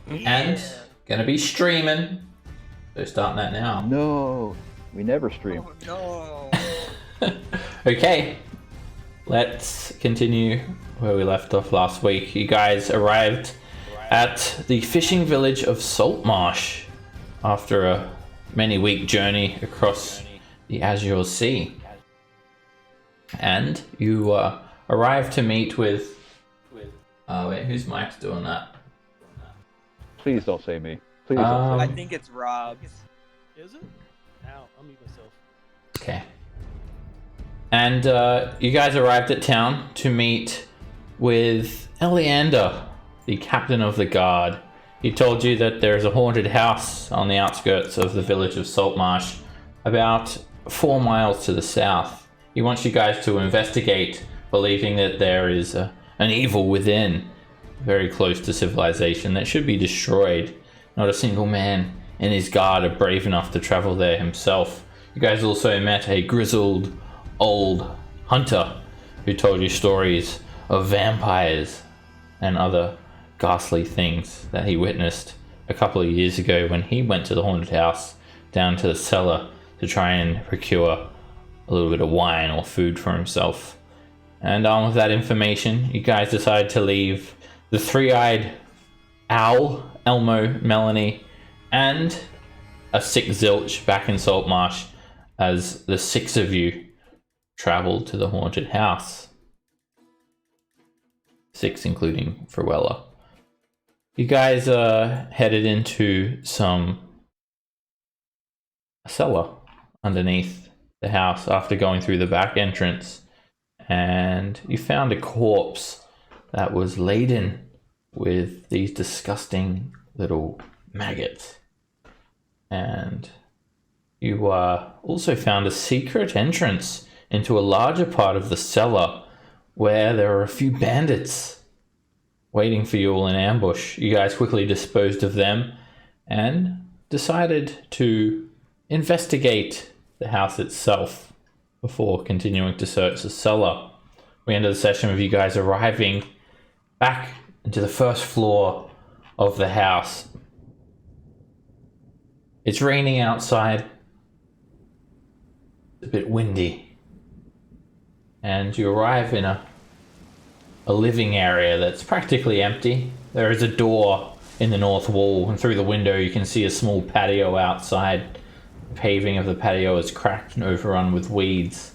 And gonna be streaming. So starting that now. No, we never stream. Oh, no. Okay, let's continue where we left off last week. You guys arrived at the fishing village of Saltmarsh after a many-week journey across the Azure Sea. And you arrived to meet with... wait, whose mic's doing that? Please don't say me. Please don't say I me. think it's Rob's. Is it? Ow, I'll mute myself. Okay. And you guys arrived at town to meet with Eleander, the captain of the guard. He told you that there is a haunted house on the outskirts of the village of Saltmarsh, about 4 miles to the south. He wants you guys to investigate, believing that there is an evil within, very close to civilization, that should be destroyed. Not a single man in his guard are brave enough to travel there himself. You guys also met a grizzled old hunter who told you stories of vampires and other ghastly things that he witnessed a couple of years ago when he went to the haunted house down to the cellar to try and procure a little bit of wine or food for himself. And with that information, you guys decided to leave the three-eyed owl, Elmo, Melanie, and a sick Zilch back in Saltmarsh as the 6 of you traveled to the haunted house. 6 including Fruella. You guys headed into a cellar underneath the house after going through the back entrance, and you found a corpse that was laden with these disgusting little maggots. And you also found a secret entrance into a larger part of the cellar where there were a few bandits waiting for you all in ambush. You guys quickly disposed of them and decided to investigate the house itself before continuing to search the cellar. We ended the session with you guys arriving back into the first floor of the house. It's raining outside. It's a bit windy. And you arrive in a living area that's practically empty. There is a door in the north wall, and through the window you can see a small patio outside. The paving of the patio is cracked and overrun with weeds.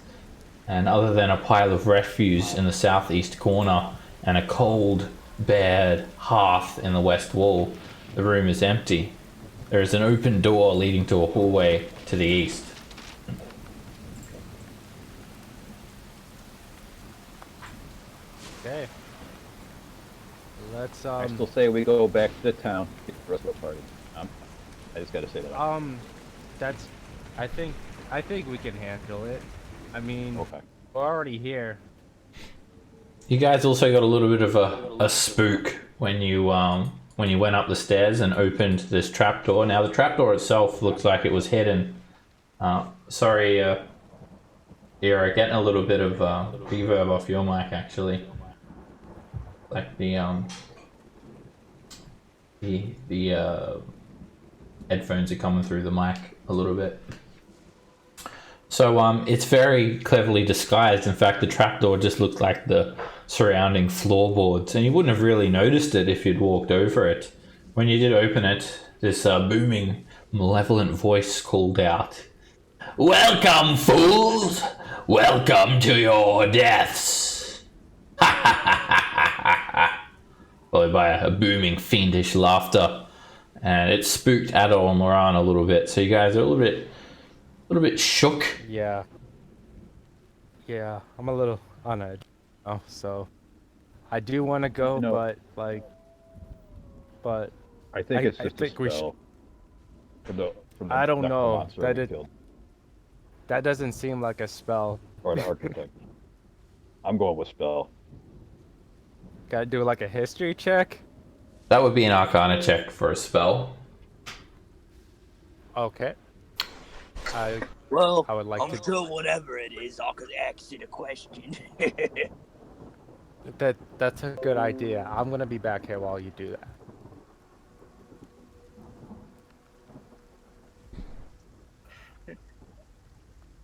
And other than a pile of refuse in the southeast corner and a cold, bared hearth in the west wall, the room is empty. There is an open door leading to a hallway to the east. Okay. Let's I still say we go back to the town. Get the rest of the party. I just gotta say that. that's I think we can handle it. I mean, Okay. we're already here. You guys also got a little bit of a spook when you went up the stairs and opened this trapdoor. Now the trapdoor itself looks like it was hidden. Sorry, you're getting a little bit of reverb off your mic actually. Like the headphones are coming through the mic a little bit. So it's very cleverly disguised. In fact, the trapdoor just looked like the surrounding floorboards, and you wouldn't have really noticed it if you'd walked over it. When you did open it, this booming, malevolent voice called out, "Welcome, fools! Welcome to your deaths!" Followed by a booming, fiendish laughter, and it spooked Adol and Moran a little bit. So you guys are a little bit shook. Yeah, I'm a little on edge. Oh, so I do want to go, No. but I think it's I just think a we spell. From the I don't know. monster That we it- killed, that doesn't seem like a spell. or the architect. I'm going with spell. Gotta do like a history check. That would be an Arcana check for a spell. Okay. Well, I would like I'm to- sure whatever it is, I could ask it a question. That's a good idea. I'm gonna be back here while you do that.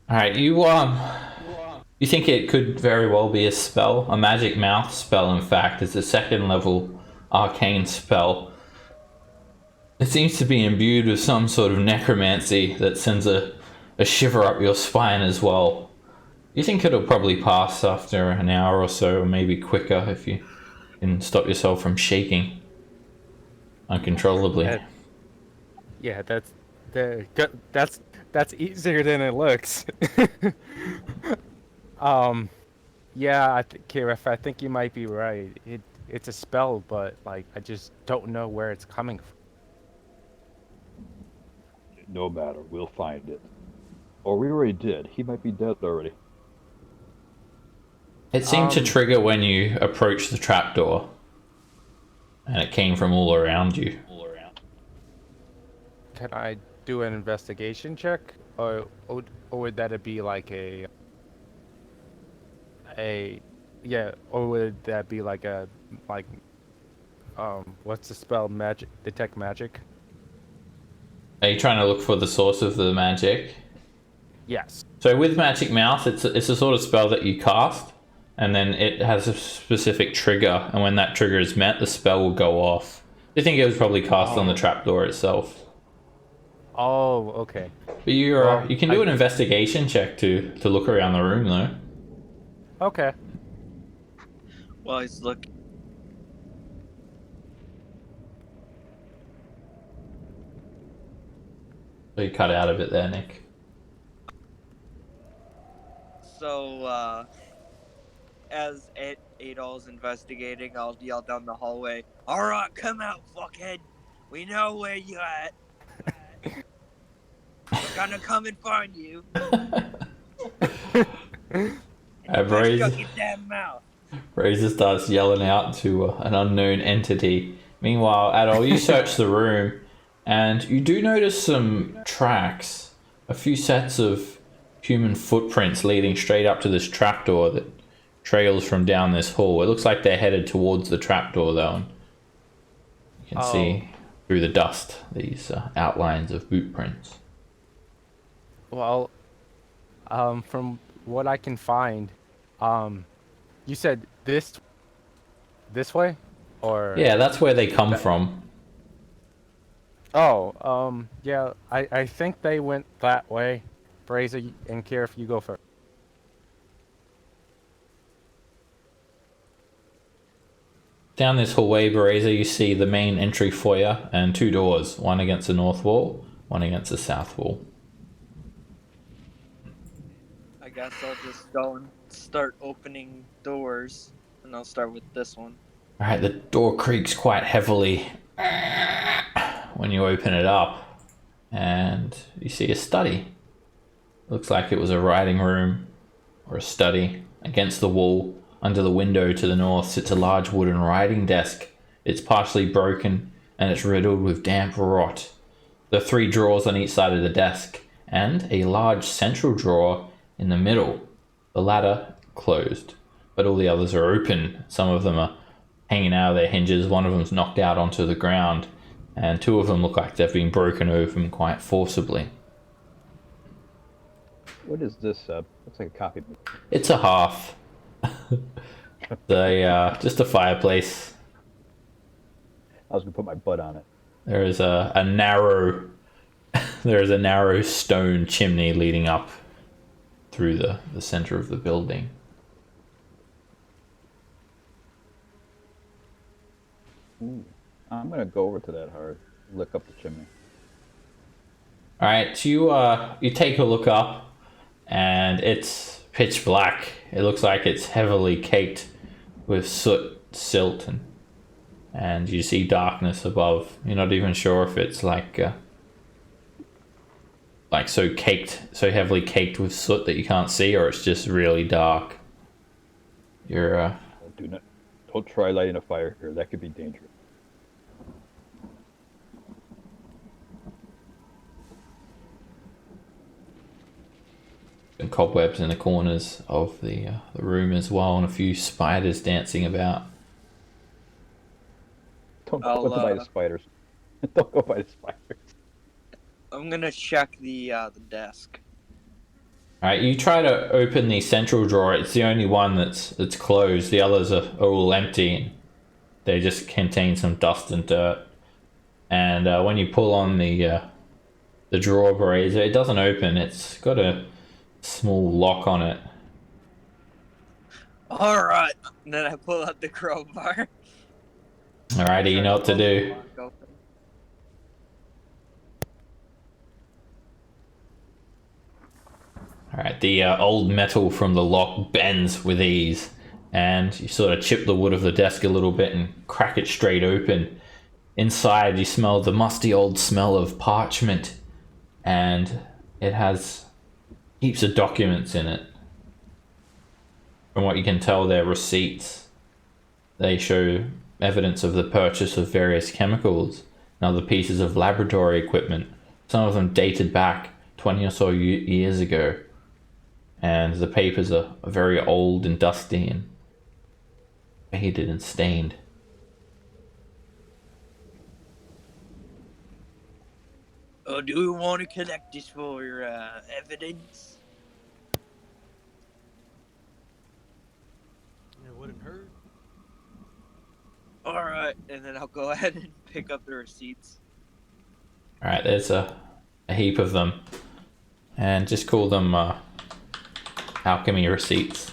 Alright, you think it could very well be a spell, a magic mouth spell, in fact. It's a second level arcane spell. It seems to be imbued with some sort of necromancy that sends a shiver up your spine as well. You think it'll probably pass after an hour or so, or maybe quicker if you can stop yourself from shaking uncontrollably. Yeah, that's easier than it looks. Yeah, Kiref, I think you might be right. It's a spell, but like I just don't know where it's coming from. No matter, we'll find it. Or we already did. He might be dead already. It seemed to trigger when you approached the trapdoor, and it came from all around you. Can I do an investigation check, or would that be like yeah, or would that be like what's the spell? Magic, detect magic? Are you trying to look for the source of the magic? Yes. So with Magic Mouth, it's a sort of spell that you cast, and then it has a specific trigger, and when that trigger is met, the spell will go off. I think it was probably cast on the trapdoor itself. Oh, okay. But you can do an investigation check to look around the room, though. Okay. Well, he's looking. So you cut out a bit there, Nick. So, as Adol's investigating, I'll yell down the hallway. Alright, come out, fuckhead. We know where you're at. We're gonna come and find you. Shut your damn mouth. Razor starts yelling out to an unknown entity. Meanwhile, Adol, you search the room, and you do notice some tracks. A few sets of human footprints leading straight up to this trapdoor that trails from down this hall. It looks like they're headed towards the trapdoor, though. And you can see through the dust these outlines of boot prints. Well, from what I can find, you said this way, or Yeah, that's where they come from. oh, yeah, I think they went that way. Brazier and Kier, if you go first. Down this hallway, Bereza, you see the main entry foyer and two doors, one against the north wall, one against the south wall. I guess I'll just go and start opening doors, and I'll start with this one. Alright, the door creaks quite heavily when you open it up, and you see a study. Looks like it was a writing room or a study. Against the wall, under the window to the north, sits a large wooden writing desk. It's partially broken and it's riddled with damp rot. There are 3 drawers on each side of the desk, and a large central drawer in the middle. The latter closed, but all the others are open. Some of them are hanging out of their hinges, one of them's knocked out onto the ground, and 2 of them look like they've been broken open quite forcibly. What is this? Looks like a coffee. It's a hearth. Just a fireplace. I was gonna put my butt on it. There is a narrow stone chimney leading up through the center of the building. Ooh. I'm gonna go over to that hearth, look up the chimney. All right, you take a look up, and it's pitch black. It looks like it's heavily caked with soot, silt, and you see darkness above. You're not even sure if it's like so heavily caked with soot that you can't see, or it's just really dark. Don't try lighting a fire here. That could be dangerous. And cobwebs in the corners of the room as well, and a few spiders dancing about. Don't go by the spiders. Don't go by the spiders. I'm gonna check the desk. Alright, you try to open the central drawer. It's the only one that's closed. The others are all empty. And they just contain some dust and dirt. And when you pull on the drawer brazier, it doesn't open. It's got a small lock on it. All right. And then I pull out the crowbar. Alrighty, you know what to do. Alright, the old metal from the lock bends with ease, and you sort of chip the wood of the desk a little bit and crack it straight open. Inside, you smell the musty old smell of parchment, and it has heaps of documents in it. From what you can tell, they're receipts. They show evidence of the purchase of various chemicals and other pieces of laboratory equipment. Some of them dated back 20 or so years ago. And the papers are very old and dusty and faded and stained. Oh, do we want to collect this for evidence? It wouldn't hurt. All right, and then I'll go ahead and pick up the receipts. Alright, there's a heap of them. And just call them alchemy receipts.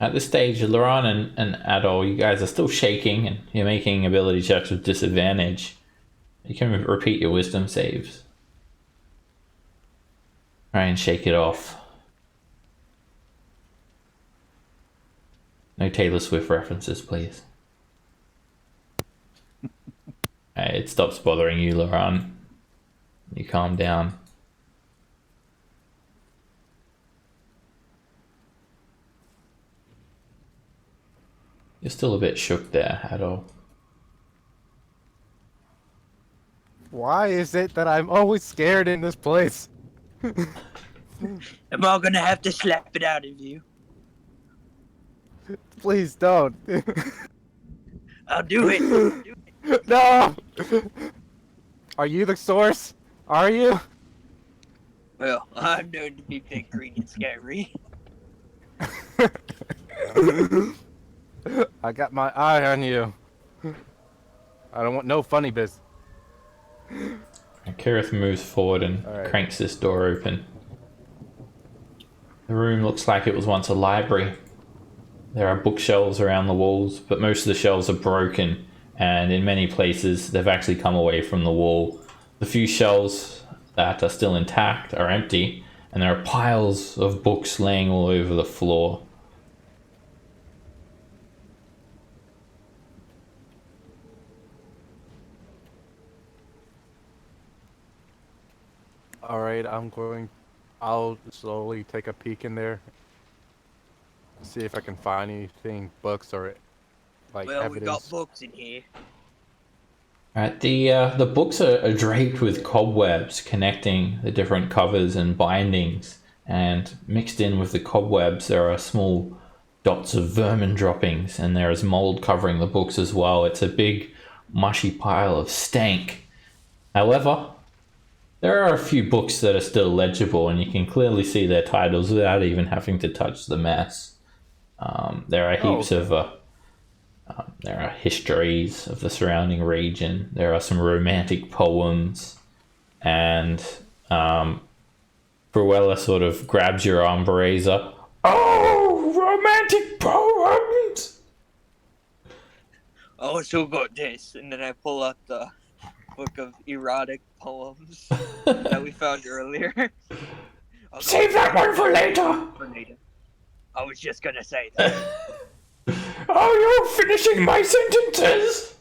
At this stage, Laurent and Adol, you guys are still shaking and you're making ability checks with disadvantage. You can repeat your wisdom saves. Try and shake it off. No Taylor Swift references, please. It stops bothering you, Laurent. You calm down. You're still a bit shook there, Adol. Why is it that I'm always scared in this place? Am I gonna have to slap it out of you? Please don't. I'll do it. No! Are you the source? Are you? Well, I'm known to be big, green, and scary. I got my eye on you. I don't want no funny biz. Kirith moves forward and cranks this door open. The room looks like it was once a library. There are bookshelves around the walls, but most of the shelves are broken, and in many places they've actually come away from the wall. The few shelves that are still intact are empty, and there are piles of books laying all over the floor. Alright, I'll slowly take a peek in there. See if I can find anything, books or like Well, evidence. we got books in here. Alright, the books are draped with cobwebs connecting the different covers and bindings, and mixed in with the cobwebs there are small dots of vermin droppings, and there is mold covering the books as well. It's a big mushy pile of stank. However, there are a few books that are still legible, and you can clearly see their titles without even having to touch the mess. There are heaps of there are histories of the surrounding region. There are some romantic poems, and Bruella sort of grabs your arm, Brazier. Oh, romantic poems! I also got this, and then I pull out the book of erotic poems that we found earlier. Save that one for later! I was just gonna say that. Oh, you're finishing my sentences!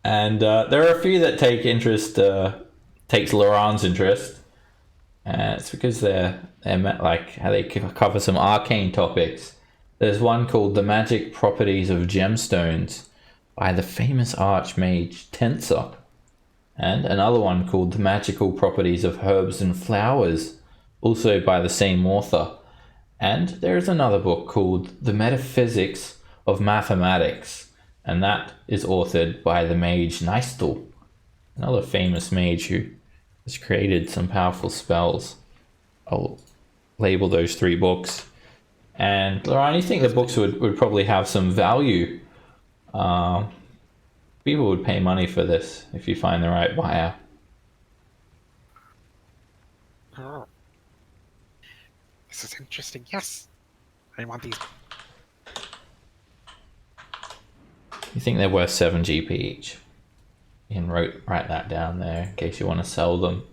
And there are a few that take interest, takes Laurent's interest. It's because they're like how they cover some arcane topics. There's one called The Magic Properties of Gemstones by the famous archmage Tensor. And another one called The Magical Properties of Herbs and Flowers, also by the same author. And there's another book called The Metaphysics of Mathematics, and that is authored by the mage Nystal, another famous mage who has created some powerful spells. I'll label those 3 books. And Laurent, you think the books would probably have some value? People would pay money for this if you find the right buyer. Oh. This is interesting. Yes. I want these. You think they're worth 7 GP each? You can write that down there in case you want to sell them.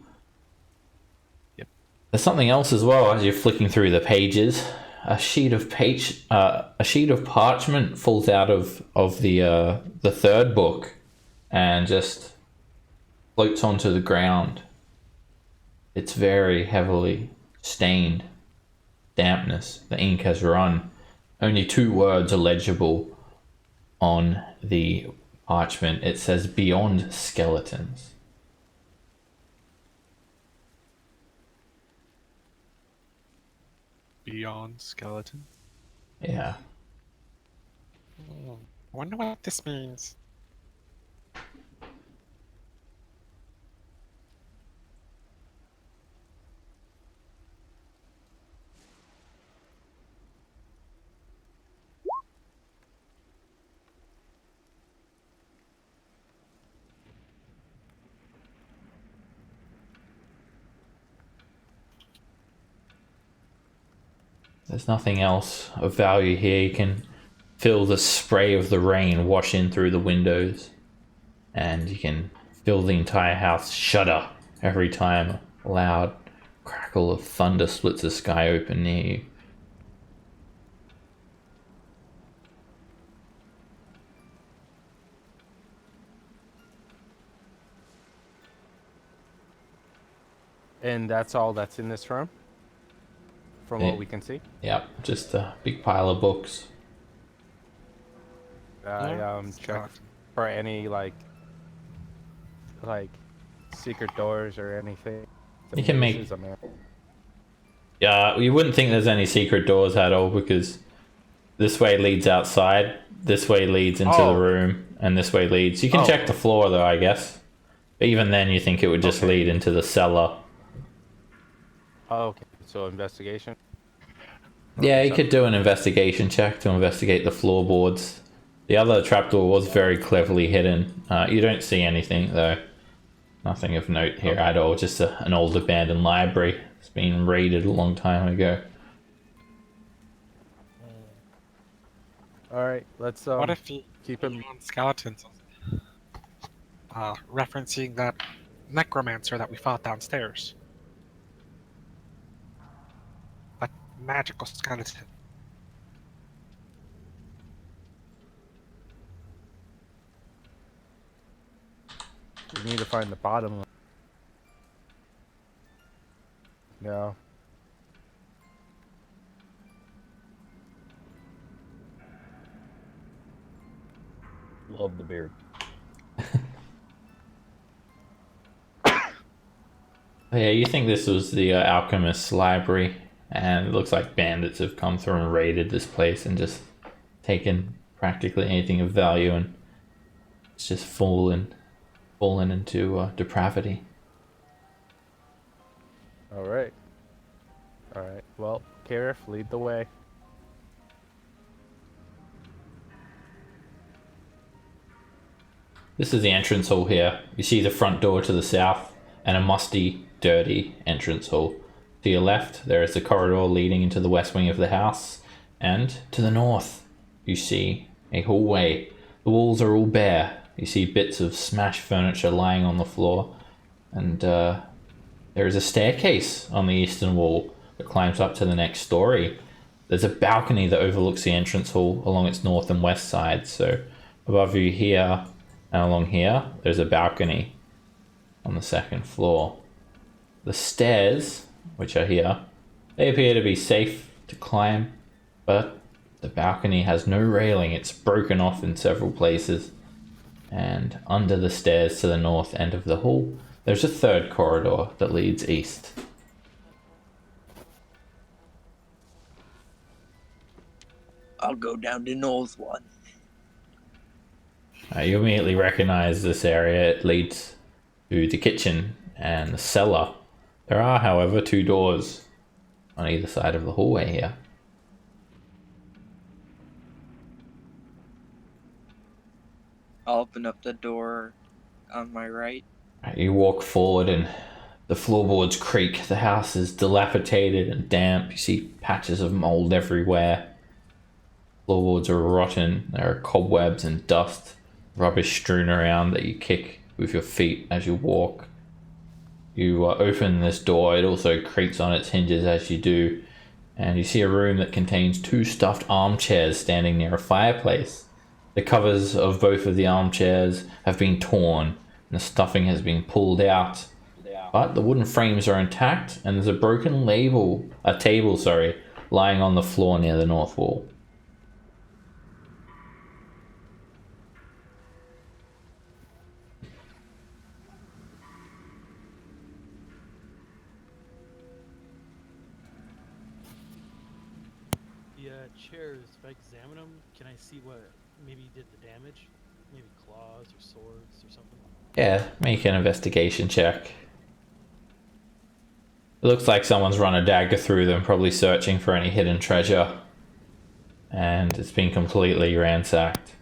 Yep. There's something else as well as you're flicking through the pages. A sheet of parchment falls out of the 3rd book and just floats onto the ground. It's very heavily stained. Dampness. The ink has run. Only 2 words are legible on the parchment. It says "Beyond Skeletons." Beyond skeleton. Yeah. I wonder what this means. There's nothing else of value here. You can feel the spray of the rain wash in through the windows, and you can feel the entire house shudder every time a loud crackle of thunder splits the sky open near you. And that's all that's in this room? From Yeah. what we can see? Yep, just a big pile of books. I checked Skeleton. for any like secret doors or anything. You can make- This is a man. Yeah, you wouldn't think there's any secret doors at all because this way leads outside, this way leads into the room, and this way leads. You can check the floor though, I guess. But even then, you think it would just lead into the cellar. Oh, okay. So investigation. Yeah, you could do an investigation check to investigate the floorboards. The other trapdoor was very cleverly hidden. You don't see anything though. Nothing of note here at all. Just an old abandoned library. It's been raided a long time ago. All right, let's What if he keep him. beyond skeletons? Referencing that necromancer that we fought downstairs. That magical skeleton. We need to find the bottom. No. Love the beard. Yeah, you think this was the alchemist's library, and it looks like bandits have come through and raided this place and just taken practically anything of value, and it's just fallen into depravity. All right. All right. Well, Karif, lead the way. This is the entrance hall here. You see the front door to the south and a musty, dirty entrance hall. To your left, there is a corridor leading into the west wing of the house, and to the north, you see a hallway. The walls are all bare. You see bits of smashed furniture lying on the floor, and there is a staircase on the eastern wall that climbs up to the next story. There's a balcony that overlooks the entrance hall along its north and west sides. So above you here and along here, there's a balcony on the second floor. The stairs, which are here, they appear to be safe to climb, but the balcony has no railing. It's broken off in several places. And under the stairs to the north end of the hall, there's a third corridor that leads east. I'll go down to North one. You immediately recognize this area. It leads to the kitchen and the cellar. There are, however, 2 doors on either side of the hallway here. I'll open up the door on my right. You walk forward and the floorboards creak. The house is dilapidated and damp. You see patches of mold everywhere. Floorboards are rotten. There are cobwebs and dust, rubbish strewn around that you kick with your feet as you walk. You open this door. It also creaks on its hinges as you do, and you see a room that contains 2 stuffed armchairs standing near a fireplace. The covers of both of the armchairs have been torn, and the stuffing has been pulled out. But the wooden frames are intact, and there's a broken table, lying on the floor near the north wall. The chairs, if I examine them, can I see what maybe did the damage? Maybe claws or swords or something? Yeah, make an investigation check. It looks like someone's run a dagger through them, probably searching for any hidden treasure. And it's been completely ransacked.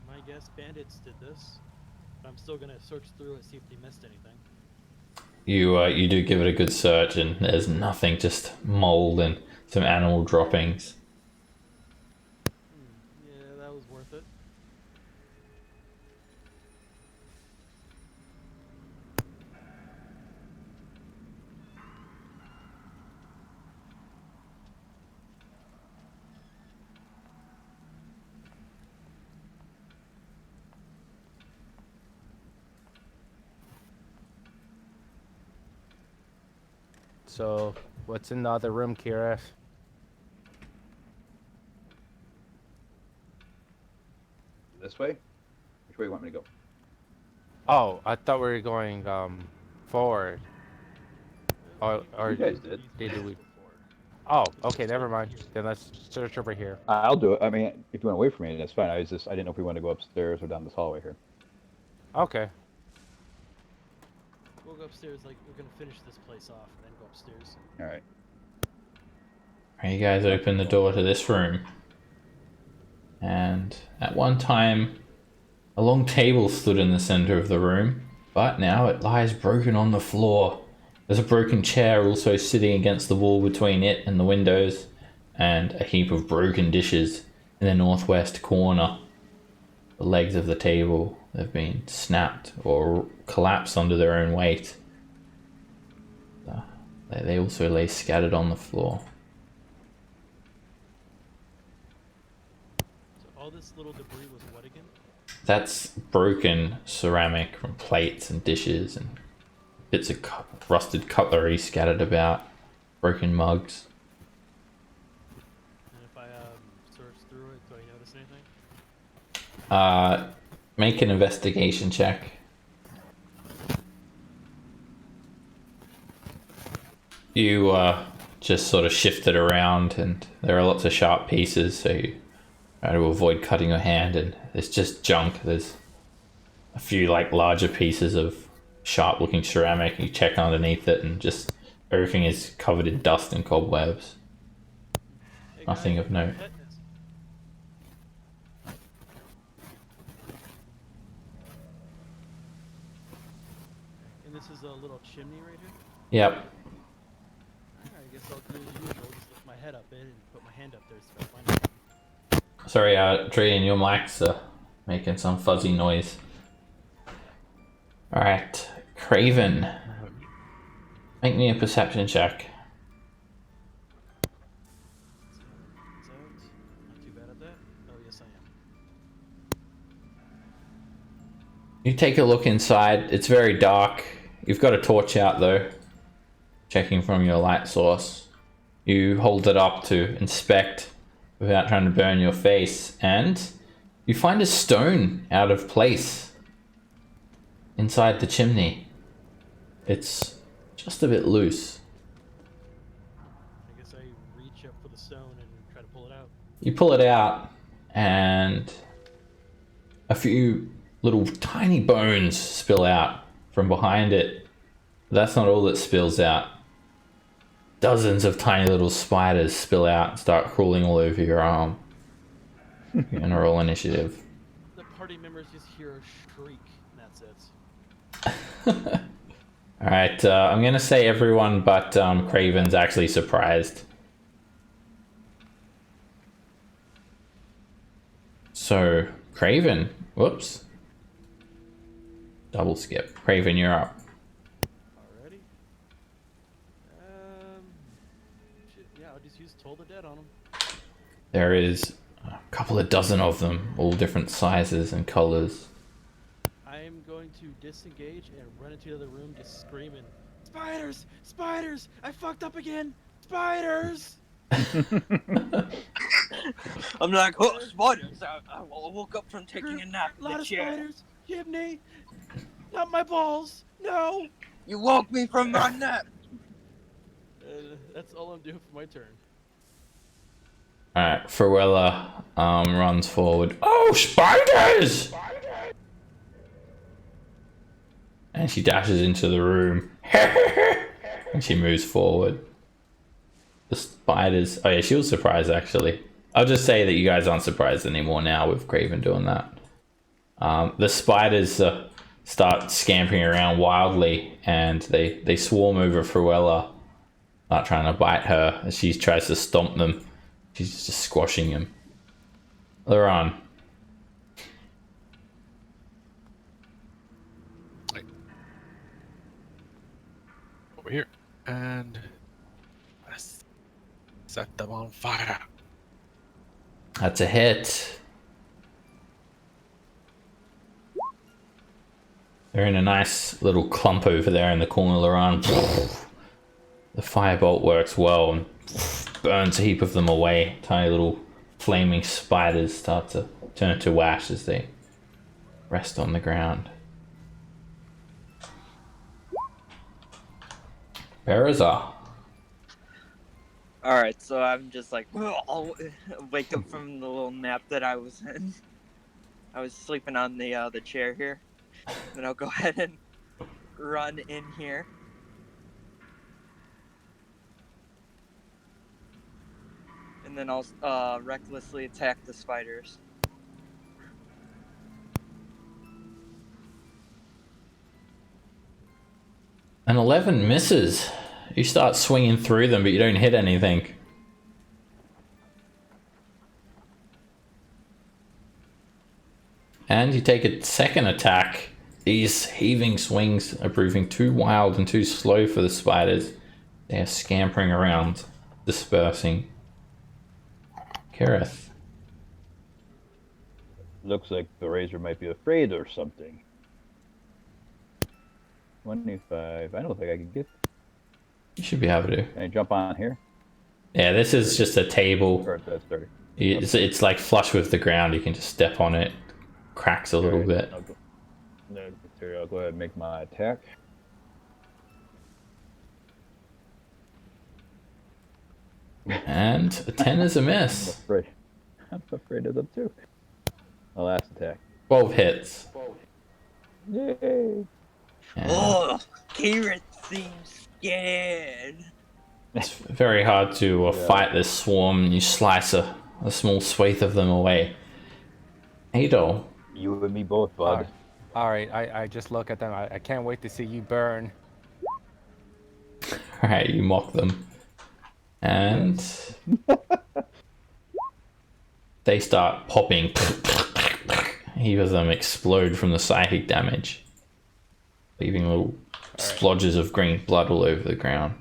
My guess bandits did this. But I'm still gonna search through it, see if they missed anything. You do give it a good search, and there's nothing, just mold and some animal droppings. Yeah, that was worth it. So, what's in the other room, Kira? This way? Which way do you want me to go? Oh, I thought we were going forward. Or You guys did. did we? Oh, okay, never mind. Then let's search over here. I'll do it. I mean, if you want to wait for me, that's fine. I didn't know if we want to go upstairs or down this hallway here. Okay. We'll go upstairs, like, we're gonna finish this place off and then go upstairs. All right. You guys open the door to this room. And at one time, a long table stood in the center of the room, but now it lies broken on the floor. There's a broken chair also sitting against the wall between it and the windows, and a heap of broken dishes in the northwest corner. The legs of the table have been snapped or collapsed under their own weight. They also lay scattered on the floor. So all this little debris was what again? That's broken ceramic from plates and dishes and bits of rusted cutlery scattered about, broken mugs. And if I search through it, do I notice anything? Make an investigation check. You just sort of shift it around, and there are lots of sharp pieces, so you try to avoid cutting your hand, and it's just junk. There's a few like larger pieces of sharp looking ceramic. You check underneath it, and just everything is covered in dust and cobwebs. Hey, Nothing guys, of note. And this is a little chimney right here? Yep. Alright, I guess I'll do the usual, just lift my head up in and put my hand up there to try to find it. Sorry, Drean, your mic's making some fuzzy noise. Alright, Craven. Make me a perception check. It's out. Not too bad at that. Oh, yes, I am. You take a look inside. It's very dark. You've got a torch out though. Checking from your light source. You hold it up to inspect without trying to burn your face, and you find a stone out of place inside the chimney. It's just a bit loose. I guess I reach up for the stone and try to You pull it out, and a few little tiny bones spill out from behind it. That's not all that spills out. Dozens of tiny little spiders spill out and start crawling all over your arm. You're gonna roll initiative. The party members just hear a shriek, and that's it. Alright, I'm gonna say everyone but Craven's actually surprised. So, Craven, whoops. Double skip. Craven, you're up. Already? Shit, yeah, I'll just use Toll the Dead on them. There is a couple of dozen of them, all different sizes and colors. I am going to disengage and run into the other room just screaming, Spiders! Spiders! I fucked up again! Spiders! I'm like, oh, spiders! I woke up from taking a nap A in lot the of chair. spiders! Chimney! Not my balls! No! You woke me from my nap. That's all I'm doing for my turn. Alright, Fruella runs forward. Oh, spiders! And she dashes into the room. And she moves forward. The spiders... Oh yeah, she was surprised actually. I'll just say that you guys aren't surprised anymore now with Craven doing that. The spiders start scampering around wildly, and they swarm over Fruella, not trying to bite her as she tries to stomp them. She's just squashing him. They're on. Over here. And let's set them on fire. That's a hit. They're in a nice little clump over there in the corner. They're on. The firebolt works well and burns a heap of them away. Tiny little flaming spiders start to turn to ash as they rest on the ground. Berazar. Alright, so I'm just like, I'll wake up from the little nap that I was in. I was sleeping on the chair here. Then I'll go ahead and run in here. And then I'll recklessly attack the spiders. An 11 misses. You start swinging through them, but you don't hit anything. And you take a second attack. These heaving swings are proving too wild and too slow for the spiders. They are scampering around, dispersing. Kareth. Looks like the razor might be afraid or something. 25. I don't think I can get. You should be able to. Can I jump on here? Yeah, this is just a table. Or that's 30. It's like flush with the ground. You can just step on it. Cracks a little bit. I'll go ahead and make my attack. And a 10 is a miss. I'm afraid of them too. My last attack. 12 hits. Yay! And Oh, Kieran seems scared. it's very hard to fight this swarm. You slice a small swathe of them away. Adol. You and me both, bud. Alright, I just look at them. I can't wait to see you burn. Alright, you mock them. And they start popping. Heap of them explode from the psychic damage, leaving little splodges of green blood all over the ground.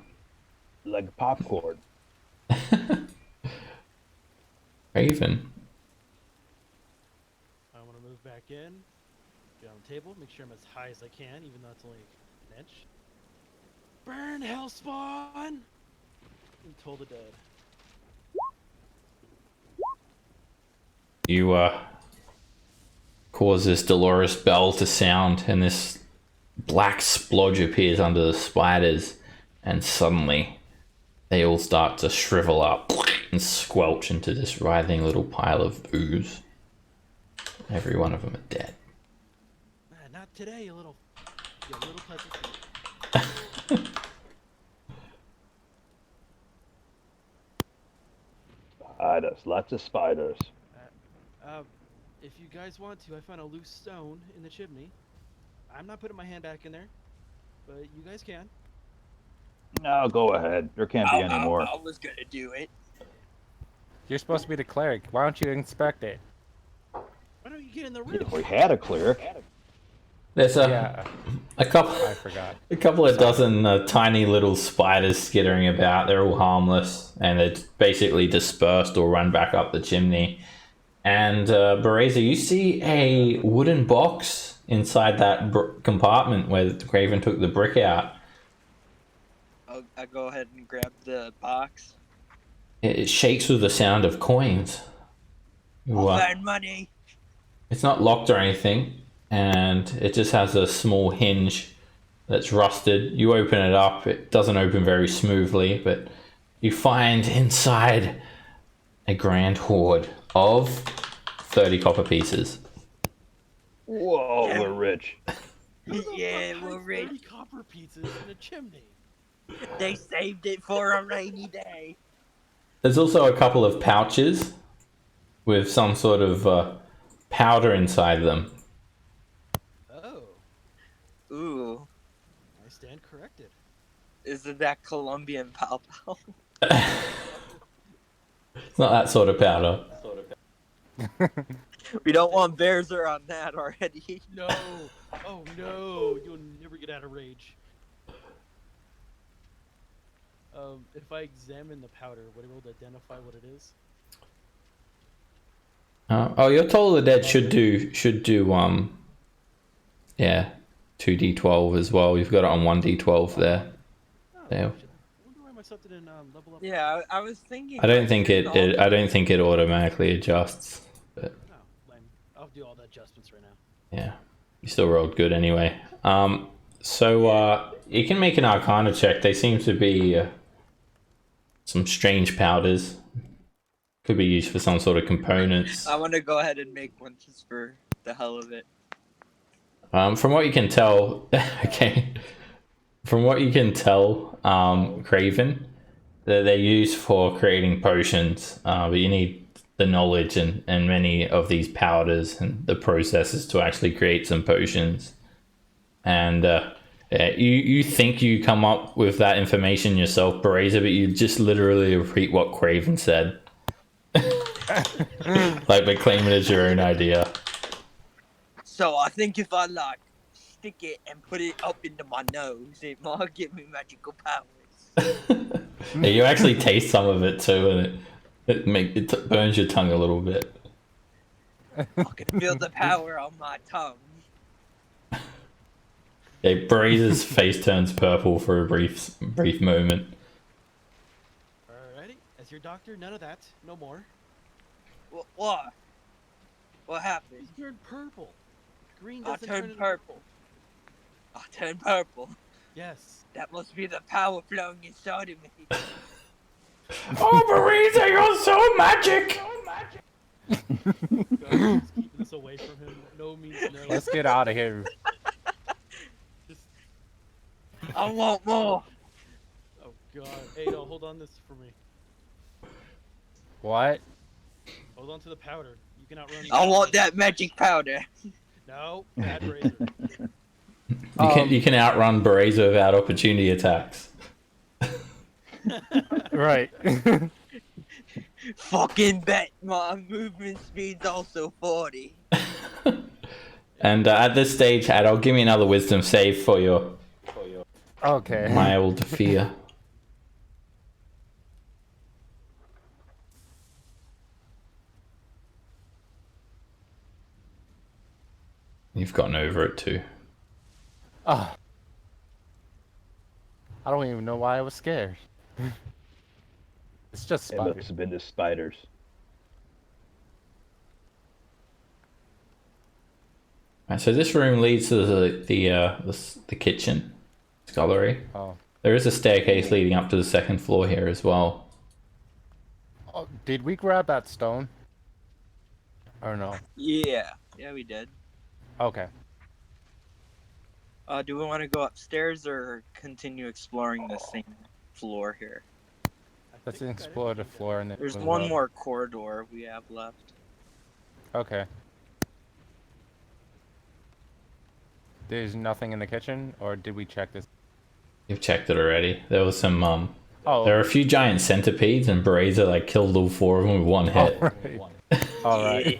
Like popcorn. Raven. I want to move back in, get on the table, make sure I'm as high as I can, even though it's only an inch. Burn, Hellspawn! And Toll the Dead. You cause this dolorous bell to sound, and this black splodge appears under the spiders, and suddenly they all start to shrivel up and squelch into this writhing little pile of ooze. Every one of them are dead. Not today, you little peasant. Spiders, lots of spiders. If you guys want to, I found a loose stone in the chimney. I'm not putting my hand back in there, but you guys can. No, go ahead. There can't be any more. I was gonna do it. You're supposed to be the cleric. Why don't you inspect it? Why don't you get in the room? If we had a cleric. There's a Yeah, couple. I forgot. A couple of dozen tiny little spiders skittering about. They're all harmless, and they're basically dispersed or run back up the chimney. And Bereza, you see a wooden box inside that compartment where Craven took the brick out. I go ahead and grab the box. It shakes with the sound of coins. I'll find money. It's not locked or anything, and it just has a small hinge that's rusted. You open it up, it doesn't open very smoothly, but you find inside a grand hoard of 30 copper pieces. Whoa, we're rich. Yeah, we're rich. 30 copper pieces in a chimney. They saved it for a rainy day. There's also a couple of pouches with some sort of powder inside them. Oh, Ooh, I stand corrected. isn't that Colombian pow pow? It's not that sort of powder. We don't want bears around that already. No. Oh no, you'll never get out of rage. If I examine the powder, would I be able to identify what it is? Oh, your Toll of the Dead should do 2d12 as well. You've got it on 1d12 there. Oh, Yeah. I wonder why my stuff didn't level up. Yeah, I was thinking. I don't think it automatically adjusts. But No, I'll do all the adjustments right now. yeah, you still rolled good anyway. So you can make an Arcana check. They seem to be some strange powders. Could be used for some sort of components. I want to go ahead and make one just for the hell of it. From what you can tell, okay. From what you can tell, Craven, they're used for creating potions, but you need the knowledge and many of these powders and the processes to actually create some potions. And you think you come up with that information yourself, Bereza, but you just literally repeat what Craven said. Like they claim it as your own idea. So I think if I stick it and put it up into my nose, it might give me magical powers. Yeah, you actually taste some of it too, and it burns your tongue a little bit. I can feel the power on my tongue. Yeah, Bereza's face turns purple for a brief moment. Alrighty, as your doctor, none of that, no more. What? What happened? You turned purple. Green I doesn't turn turned into purple. I turned purple. Yes. That must be the power flowing inside of me. Oh, Bereza, you're so magic! God, just keeping this away from him. No means no. Let's get out of here. Just, I want more. oh god. Ado, hold on this for me. What? Hold on to the powder. You can outrun. I want that magic powder. No, bad razor. You can outrun Bereza without opportunity attacks. Right. Fucking bet my movement speed's also 40. And at this stage, Adol, give me another wisdom save for your Okay. mild fear. You've gotten over it too. Ah. I don't even know why I was scared. It's just It must spiders. have been the spiders. Right, so this room leads to the kitchen, scullery. Oh. There is a staircase leading up to the second floor here as well. Oh, did we grab that stone? Or no? Yeah, we did. Okay. Do we want to go upstairs or continue exploring the same floor here? Let's explore the floor and then There's move one up. more corridor we have left. Okay. There's nothing in the kitchen, or did we check this? You've checked it already. There was some Oh, there are a few giant centipedes, and Brazier like killed all 4 of them with one hit. all right.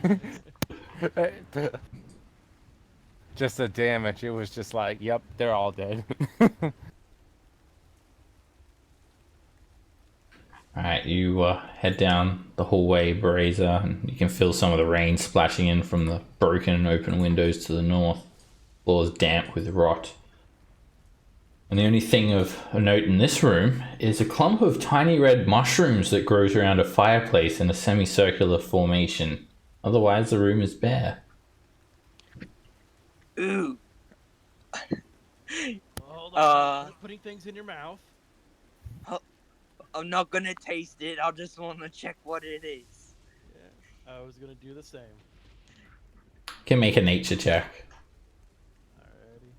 Just the damage. It was just like, yep, they're all dead. Alright, you head down the hallway, Brazier, and you can feel some of the rain splashing in from the broken and open windows to the north. Floor is damp with rot. And the only thing of note in this room is a clump of tiny red mushrooms that grows around a fireplace in a semicircular formation. Otherwise, the room is bare. Ooh. Hold on. Putting things in your mouth. I'm not gonna taste it. I just want to check what it is. Yeah, I was gonna do the same. Can make a nature check. Alrighty.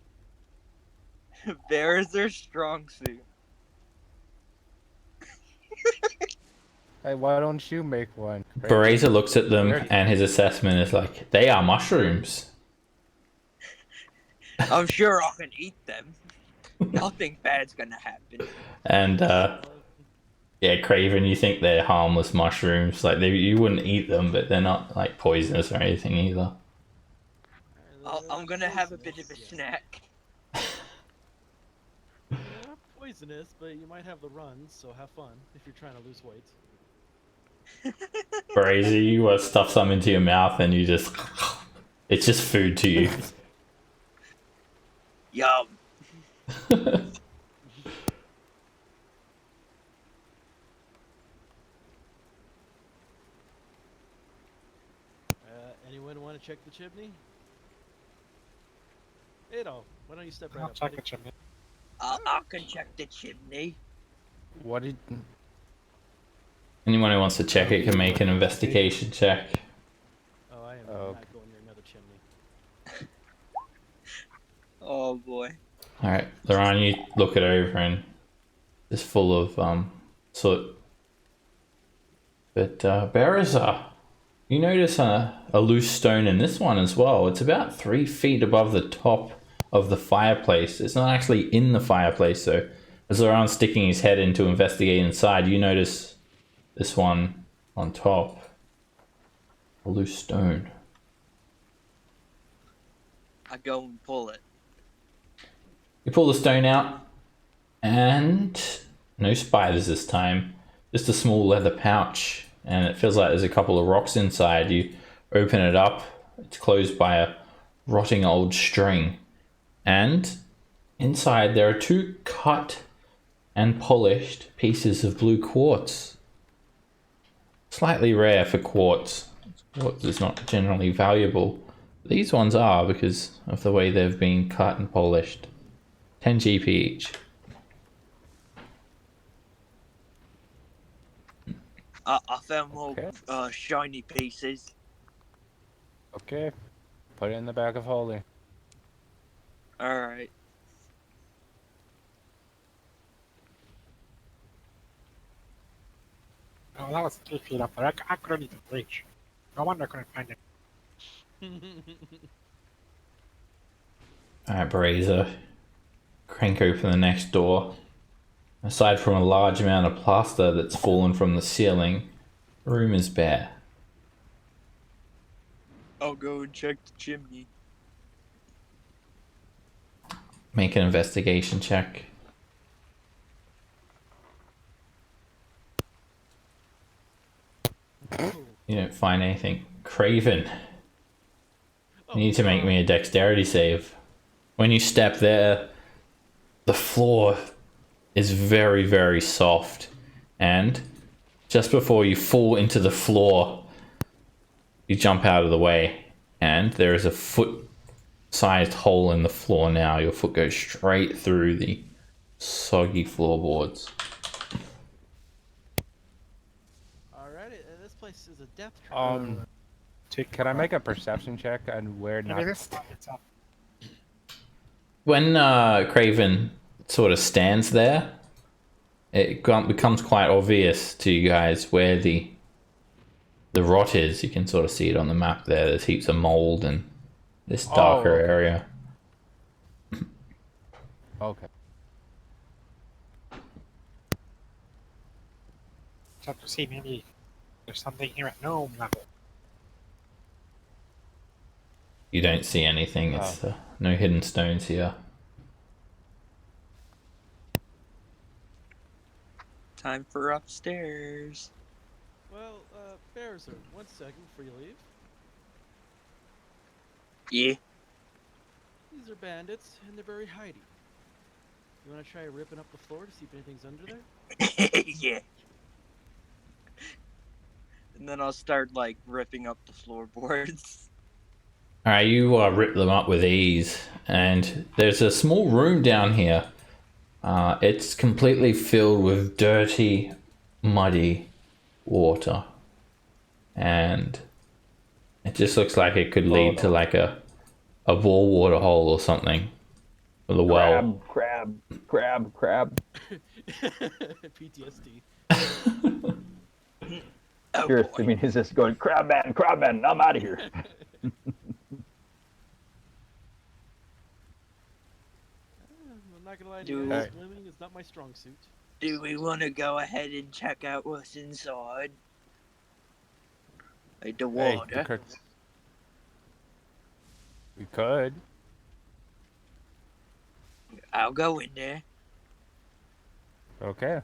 Bears are strong suit. Hey, why don't you make one? Brazier looks at them and his assessment is like, they are mushrooms. I'm sure I can eat them. Nothing bad's gonna happen. And yeah, Craven, you think they're harmless mushrooms. Like you wouldn't eat them, but they're not like poisonous or anything either. I'm gonna have a bit of a snack. Yeah, poisonous, but you might have the runs, so have fun if you're trying to lose weight. Brazier, you stuff some into your mouth and you just... It's just food to you. Yum. Anyone want to check the chimney? Ado, why don't you step right I'll up? check buddy? the chimney. I can check the chimney. What did... Anyone who wants to check it can make an investigation check. Oh, I am Oh, not okay. going near another chimney. Oh boy. Alright, Laron, you look it over and it's full of soot. But Berizar, you notice a loose stone in this one as well. It's about 3 feet above the top of the fireplace. It's not actually in the fireplace, so as Laron's sticking his head in to investigate inside, you notice this one on top. A loose stone. I go and pull it. You pull the stone out, and no spiders this time. Just a small leather pouch, and it feels like there's a couple of rocks inside. You open it up, it's closed by a rotting old string, and inside there are 2 cut and polished pieces of blue quartz. Slightly rare for quartz. Quartz is not generally valuable. These ones are because of the way they've been cut and polished. 10 GP each. I found more Okay. shiny pieces. Okay. Put it in the bag of holy. Alright. Oh, that was 3 feet up there. I couldn't even reach. No wonder I couldn't find it. Alright, Brazier. Crank open the next door. Aside from a large amount of plaster that's fallen from the ceiling, the room is bare. I'll go and check the chimney. Make an investigation check. You don't find anything. Craven. You need to make me a dexterity save. When you step there, the floor is very, very soft. And just before you fall into the floor, you jump out of the way. And there is a foot-sized hole in the floor now. Your foot goes straight through the soggy floorboards. Alrighty. place is a death trap. Can I make a perception check on where Maybe not? this time it's up. When Craven sort of stands there, it becomes quite obvious to you guys where the rot is. You can sort of see it on the map there. There's heaps of mold and this darker okay. area. Okay. It's up to see maybe there's something here at gnome level. You don't see anything. It's no hidden stones here. Time for upstairs. Well, Bearzer, 1 second before you leave. Yeah. These are bandits, and they're very hidey. You want to try ripping up the floor to see if anything's under there? Yeah. And then I'll start like ripping up the floorboards. Alright, you rip them up with ease, and there's a small room down here. It's completely filled with dirty, muddy water, and it just looks like it could lead to like a bore water hole or something with a well. Crab. PTSD. Oh, Curious, boy. I mean, is this going, crab man, I'm out of here. I'm not gonna lie to Dude. you, swimming is not my strong suit. Do we want to go ahead and check out what's inside? Like the Hey, water. we could. I'll go in there, Okay.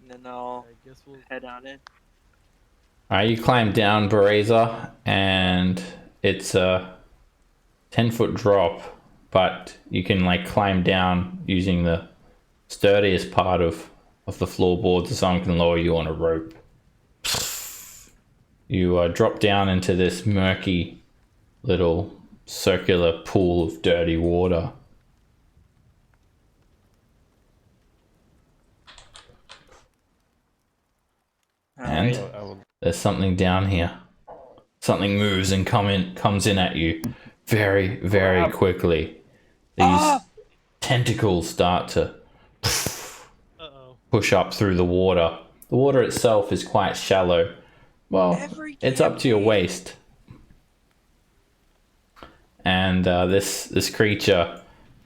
and then I'll I guess we'll. head on in. Alright, you climb down Bereza, and it's a 10-foot drop, but you can like climb down using the sturdiest part of the floorboards, so someone can lower you on a rope. You drop down into this murky little circular pool of dirty water. And Alright. I will, there's something down here. Something moves and comes in at you very, very quickly. These tentacles start to Uh-oh. push up through the water. The water itself is quite shallow. Well, Every it's up to your waist. And this creature,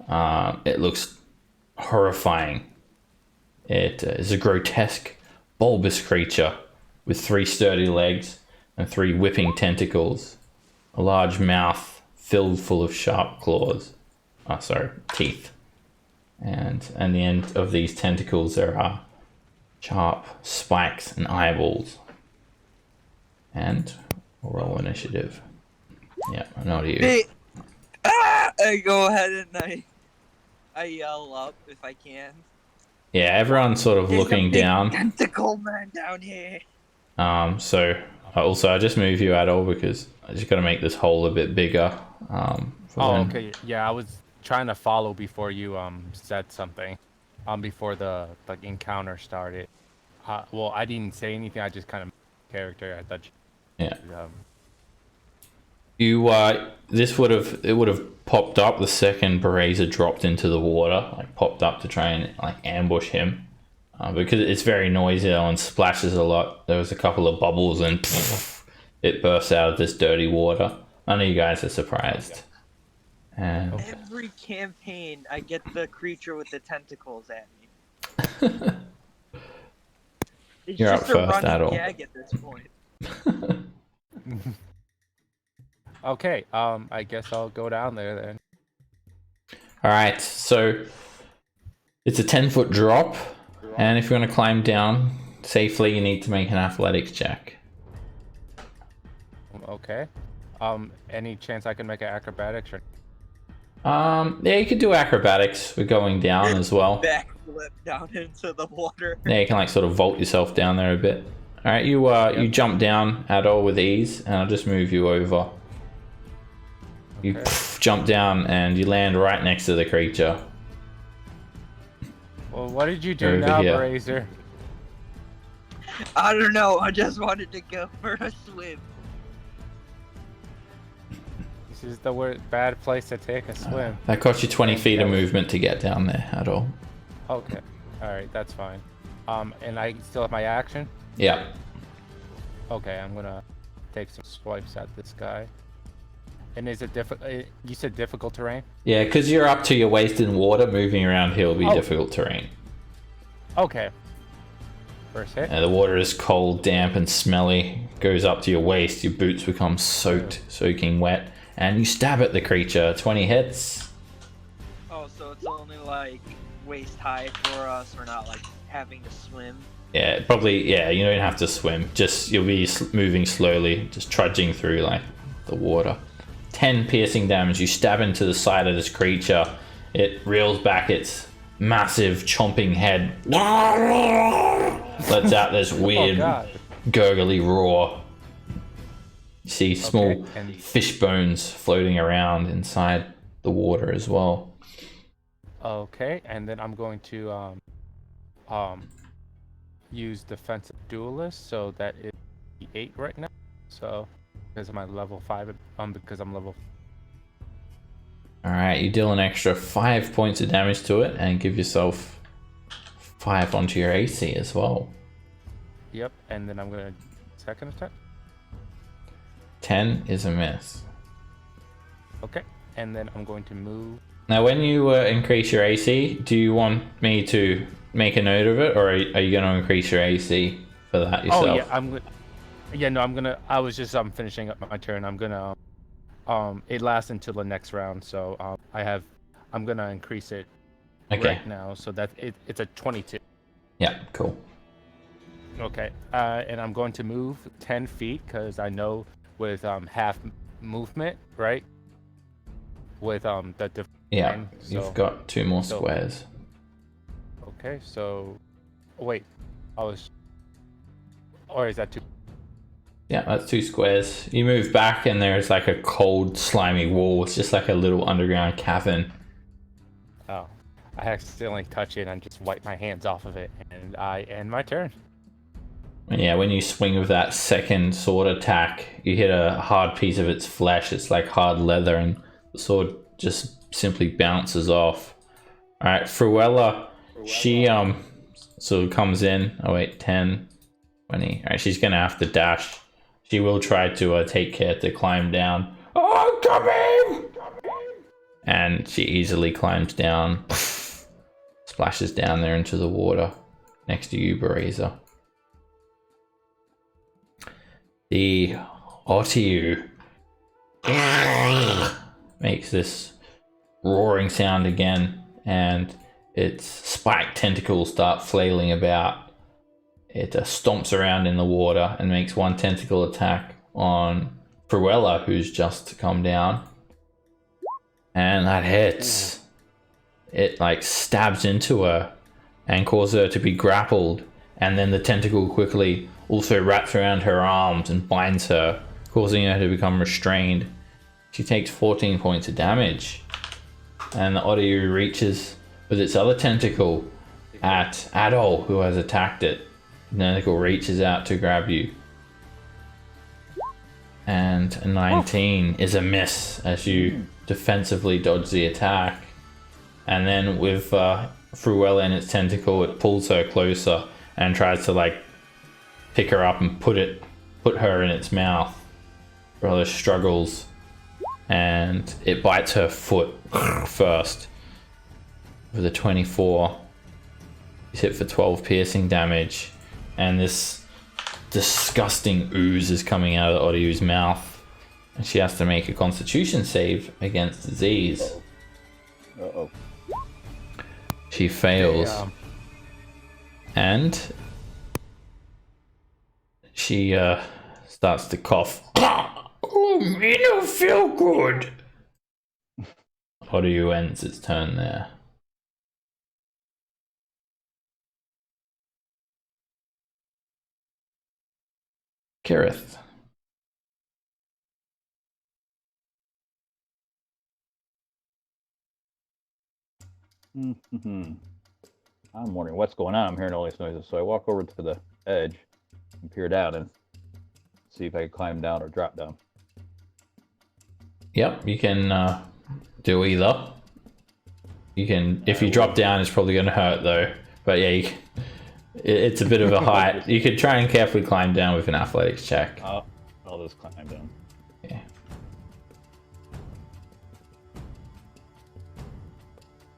it looks horrifying. It is a grotesque, bulbous creature with 3 sturdy legs and 3 whipping tentacles, a large mouth filled full of sharp claws. Teeth. And at the end of these tentacles there are sharp spikes and eyeballs. And we'll roll initiative. Yeah, I know you. Hey! I go ahead and I yell up if I can. Yeah, everyone's sort of There's looking a big down. tentacle man down here. So also I just move you at all because I just got to make this hole a bit bigger. okay. Yeah, I was trying to follow before you said something. Before the like encounter started. Well, I didn't say anything. I just kind of character. I thought. Yeah. Um, You this would have popped up the second Bereza dropped into the water, like popped up to try and like ambush him, because it's very noisy and splashes a lot. There was a couple of bubbles and it bursts out of this dirty water. I know you guys are surprised. And Every campaign, I get the creature with the tentacles at me. It's You're just up a first, running Adol. gag at this point. okay. I guess I'll go down there then. all right, so it's a 10-foot drop, and if you want to climb down safely, you need to make an athletics check. Okay. Any chance I can make an acrobatics or? Yeah, you could do acrobatics. We're going down as well. Backflip down into the water. Yeah, you can like sort of vault yourself down there a bit. All right, you jump down at all with ease, and I'll just move you over. You jump down and you land right next to the creature. Well, what did you do Over now, here. Brazier? I don't know. I just wanted to go for a swim. This is the bad place to take a swim. That cost you 20 feet of that was- movement to get down there at all. Okay. All right, that's fine. And I still have my action. Yeah. Okay, I'm gonna take some swipes at this guy. And is it difficult? You said difficult terrain? Yeah, because you're up to your waist in water, moving around here will be difficult terrain. Okay. First hit. The water is cold, damp, and smelly. Goes up to your waist. Your boots become soaked, soaking wet, and you stab at the creature. 20 hits. Oh, so it's only like waist high for us. We're not like having to swim. Yeah, probably. Yeah, you don't have to swim. Just you'll be moving slowly, just trudging through like the water. 10 piercing damage. You stab into the side of this creature. It reels back its massive chomping head. Lets out this weird gurgly roar. You see small fish bones floating around inside the water as well. Okay, and then I'm going to use defensive duelist, so that is 8 right now. So because I'm at level 5, because I'm level. All right, you deal an extra 5 points of damage to it, and give yourself 5 onto your AC as well. Yep, and then I'm gonna second attack. 10 is a miss. Okay, and then I'm going to move. Now, when you increase your AC, do you want me to make a note of it, or are you going to increase your AC for that yourself? Oh yeah, I'm gonna. I was just finishing up my turn. I'm gonna. It lasts until the next round, so I'm gonna increase it right now, so that it's a 22. Yeah, cool. Okay, and I'm going to move 10 feet because I know with half movement, right? With Yeah, so, you've got 2 more squares. Okay, so wait, or is that 2? Yeah, that's 2 squares. You move back and there's like a cold, slimy wall. It's just like a little underground cavern. Oh, I accidentally touch it and just wipe my hands off of it, and I end my turn. And yeah, when you swing with that second sword attack, you hit a hard piece of its flesh. It's like hard leather, and the sword just simply bounces off. All right, Fruella, she sort of comes in. Oh wait, 10, 20. All right, she's gonna have to dash. She will try to take care to climb down. Oh, I'm coming! And she easily climbs down, splashes down there into the water next to you, Bereza. The Otiu makes this roaring sound again, and its spiked tentacles start flailing about. It stomps around in the water and makes 1 tentacle attack on Fruella, who's just come down. And that hits. It like stabs into her and causes her to be grappled. And then the tentacle quickly also wraps around her arms and binds her, causing her to become restrained. She takes 14 points of damage. And the Otiu reaches with its other tentacle at Adol, who has attacked it. The tentacle reaches out to grab you. And a 19 is a miss as you defensively dodge the attack. And then with Fruella in its tentacle, it pulls her closer and tries to like pick her up and put her in its mouth. Fruella struggles and it bites her foot first with a 24. He's hit for 12 piercing damage, and this disgusting ooze is coming out of Otiu's mouth, and she has to make a constitution save against disease. Uh-oh. She fails. And she starts to cough. Oh, me no feel good. Otiu ends its turn there. Kirith. I'm wondering what's going on. I'm hearing all these noises, so I walk over to the edge peer down and see if I can climb down or drop down. Yep, you can do either. You can, if you drop down, it's probably going to hurt though. But yeah, it's a bit of a height. You could try and carefully climb down with an athletics check. I'll just climb down. Yeah.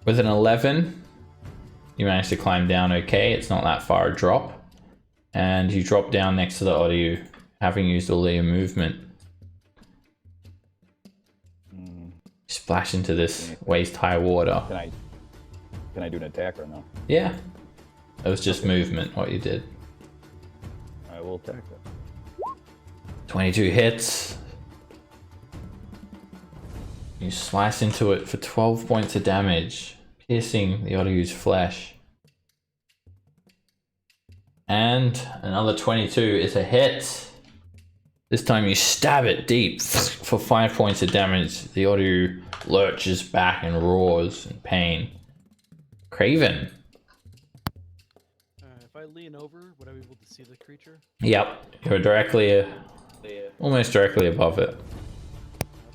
With an 11, you manage to climb down okay. It's not that far a drop. And you drop down next to the Odyou, having used all your movement. Splash into this waist-high water. Can I do an attack or no? Yeah. It was just movement, what you did. I will attack it. 22 hits. You slice into it for 12 points of damage, piercing the Odyou's flesh. And another 22 is a hit. This time you stab it deep for 5 points of damage. The Odyou lurches back and roars in pain. Craven. If I lean over, would I be able to see the creature? Yep, you're directly, almost directly above it.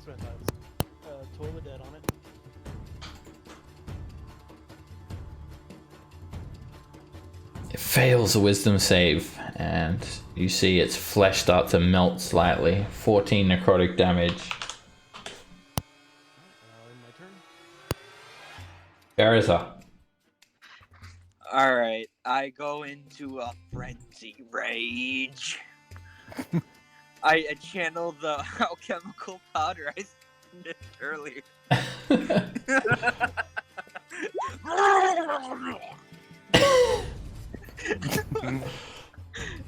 That's what I thought. Totally dead on it. It fails a wisdom save, and you see its flesh start to melt slightly. 14 necrotic damage. My turn. Garza. Alright, I go into a frenzy rage. I channel the alchemical powder I sniffed earlier.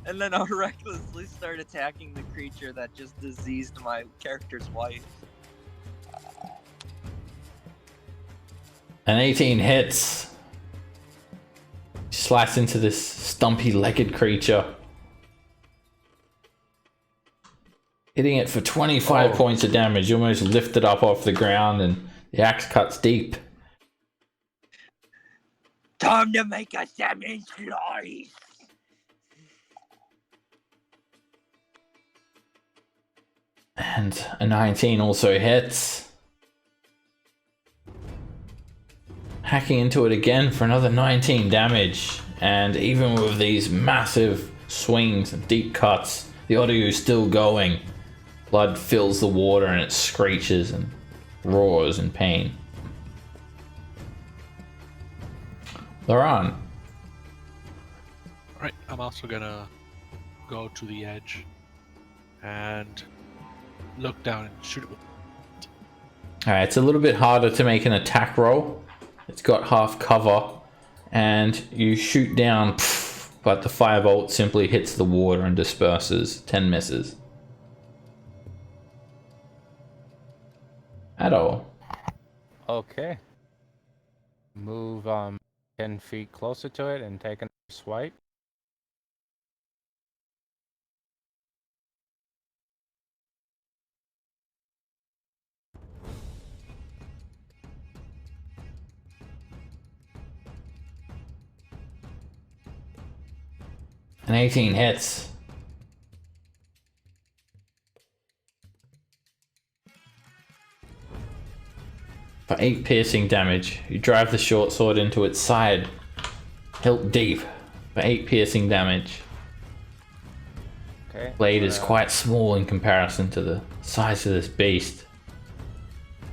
And then I'll recklessly start attacking the creature that just diseased my character's wife. An 18 hits. Slice into this stumpy legged creature. Hitting it for 25 points of damage. You almost lift it up off the ground and the axe cuts deep. Time to make a salmon slice! And a 19 also hits. Hacking into it again for another 19 damage. And even with these massive swings and deep cuts, the Odyou is still going. Blood fills the water and it screeches and roars in pain. Laran. Alright, I'm also gonna go to the edge and look down and shoot it with. Alright, it's a little bit harder to make an attack roll. It's got half cover and you shoot down, but the firebolt simply hits the water and disperses. 10 misses. At all. Okay. Move 10 feet closer to it and take a swipe. An 18 hits. For 8 piercing damage, you drive the short sword into its side. Hilt deep for 8 piercing damage. Okay. Blade is quite small in comparison to the size of this beast.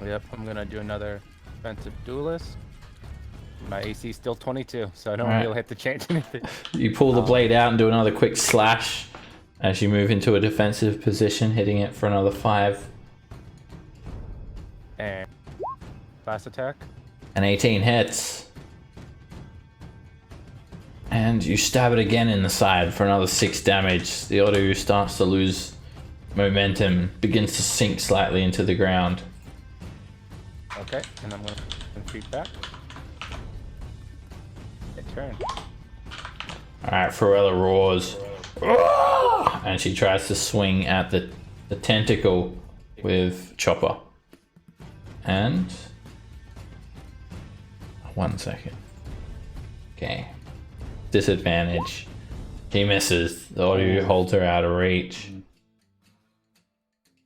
Yep, I'm gonna do another offensive duelist. My AC is still 22, so I don't really have to change anything. You pull the blade out and do another quick slash as you move into a defensive position, hitting it for another 5. And last attack. An 18 hits. And you stab it again in the side for another 6 damage. The Odyou starts to lose momentum, begins to sink slightly into the ground. Okay, and I'm gonna retreat back. Turn. Alright, Pharrella roars. And she tries to swing at the tentacle with Chopper. And 1 second. Okay. Disadvantage. He misses. The audio holds her out of reach.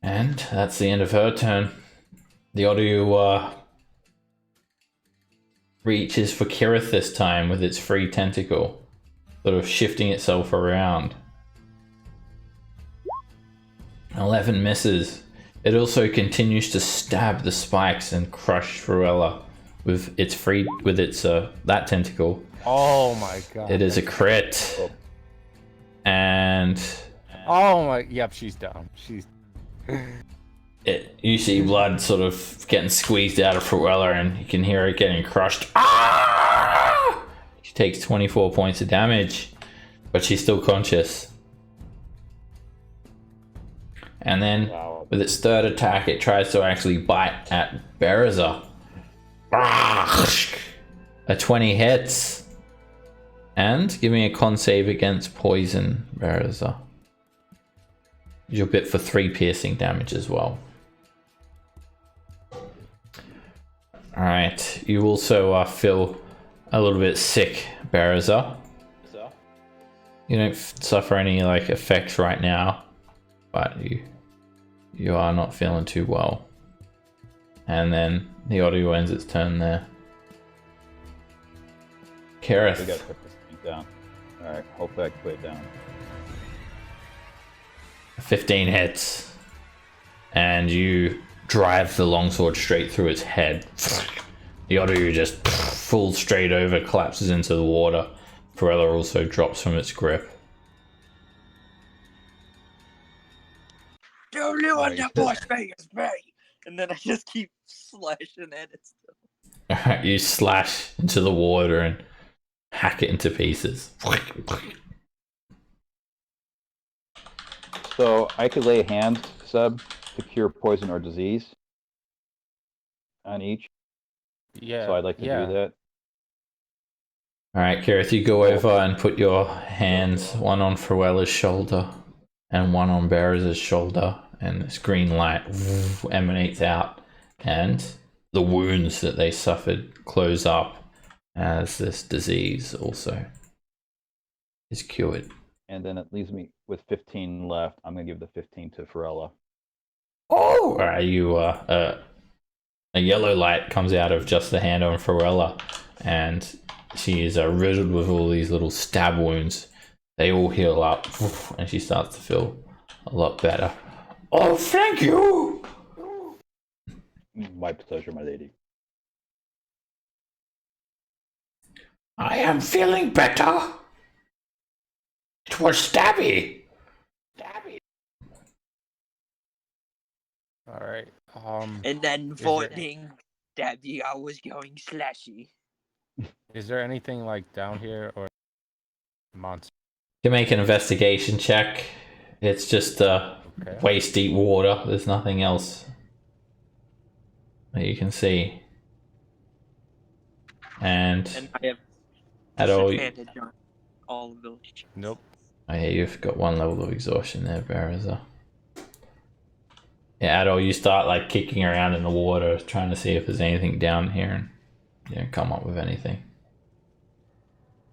And that's the end of her turn. The audio reaches for Kirith this time with its free tentacle, sort of shifting itself around. 11 misses. It also continues to stab the spikes and crush Fruella with its that tentacle. Oh my god. It is a crit. And Oh my. Yep, she's down. She's. you see blood sort of getting squeezed out of Fruella, and you can hear it getting crushed. Ah! She takes 24 points of damage, but she's still conscious. And then, with its third attack, it tries to actually bite at Bereza. A 20 hits. And give me a con save against poison, Bereza. You're bit for 3 piercing damage as well. Alright, you also feel a little bit sick, Bereza. You don't suffer any like effects right now, but you are not feeling too well. And then the audio ends its turn there. Kareth. We gotta put this thing down. Alright, hopefully I can put it down. 15 hits. And you drive the longsword straight through its head. The audio just falls straight over, collapses into the water. Fruella also drops from its grip. Don't ruin the boss Vegas, mate. And then I just keep slashing at it still. You slash into the water and hack it into pieces. So I could lay hands, Sub, to cure poison or disease on each. Yeah. So I'd like to do that. Alright, Kareth, you go over and put your hands, one on Fruella's shoulder and one on Bereza's shoulder, and this green light emanates out, and the wounds that they suffered close up as this disease also is cured. And then it leaves me with 15 left. I'm going to give the 15 to Fruella. Oh! Alright, a yellow light comes out of just the hand on Fruella, and she is riddled with all these little stab wounds. They all heal up, and she starts to feel a lot better. Oh, thank you! My pleasure, my lady. I am feeling better. It was stabby. All right. And then voting Stabby, I was going slashy. Is there anything like down here or monster? You can make an investigation check. It's just waist deep water. There's nothing else that you can see. And I have at all, disadvantage on all abilities. Nope. oh yeah, you've got 1 level of exhaustion there, Bereza. Yeah, at all, you start like kicking around in the water, trying to see if there's anything down here, and you don't come up with anything.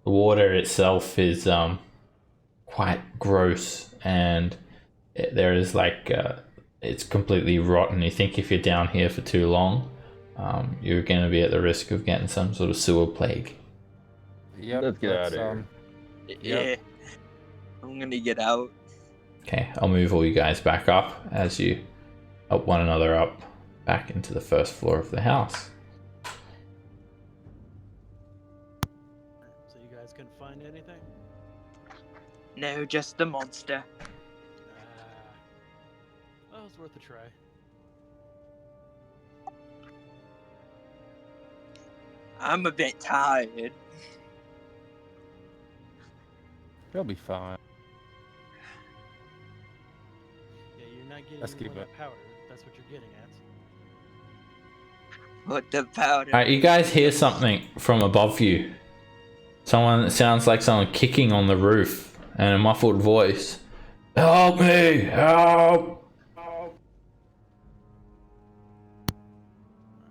The water itself is quite gross, and there is like it's completely rotten. You think if you're down here for too long, you're going to be at the risk of getting some sort of sewer plague. Yep. Let's get out of here. Yeah. I'm gonna get out. Okay, I'll move all you guys back up as you help one another up back into the first floor of the house. So you guys couldn't find anything? No, just the monster. Well, it's worth a try. I'm a bit tired. You'll be fine. Yeah, you're not getting Let's any keep more it. powder. That's what you're getting at. What the powder? Alright, you guys hear something from above you. It sounds like someone kicking on the roof and a muffled voice. Help me! Help!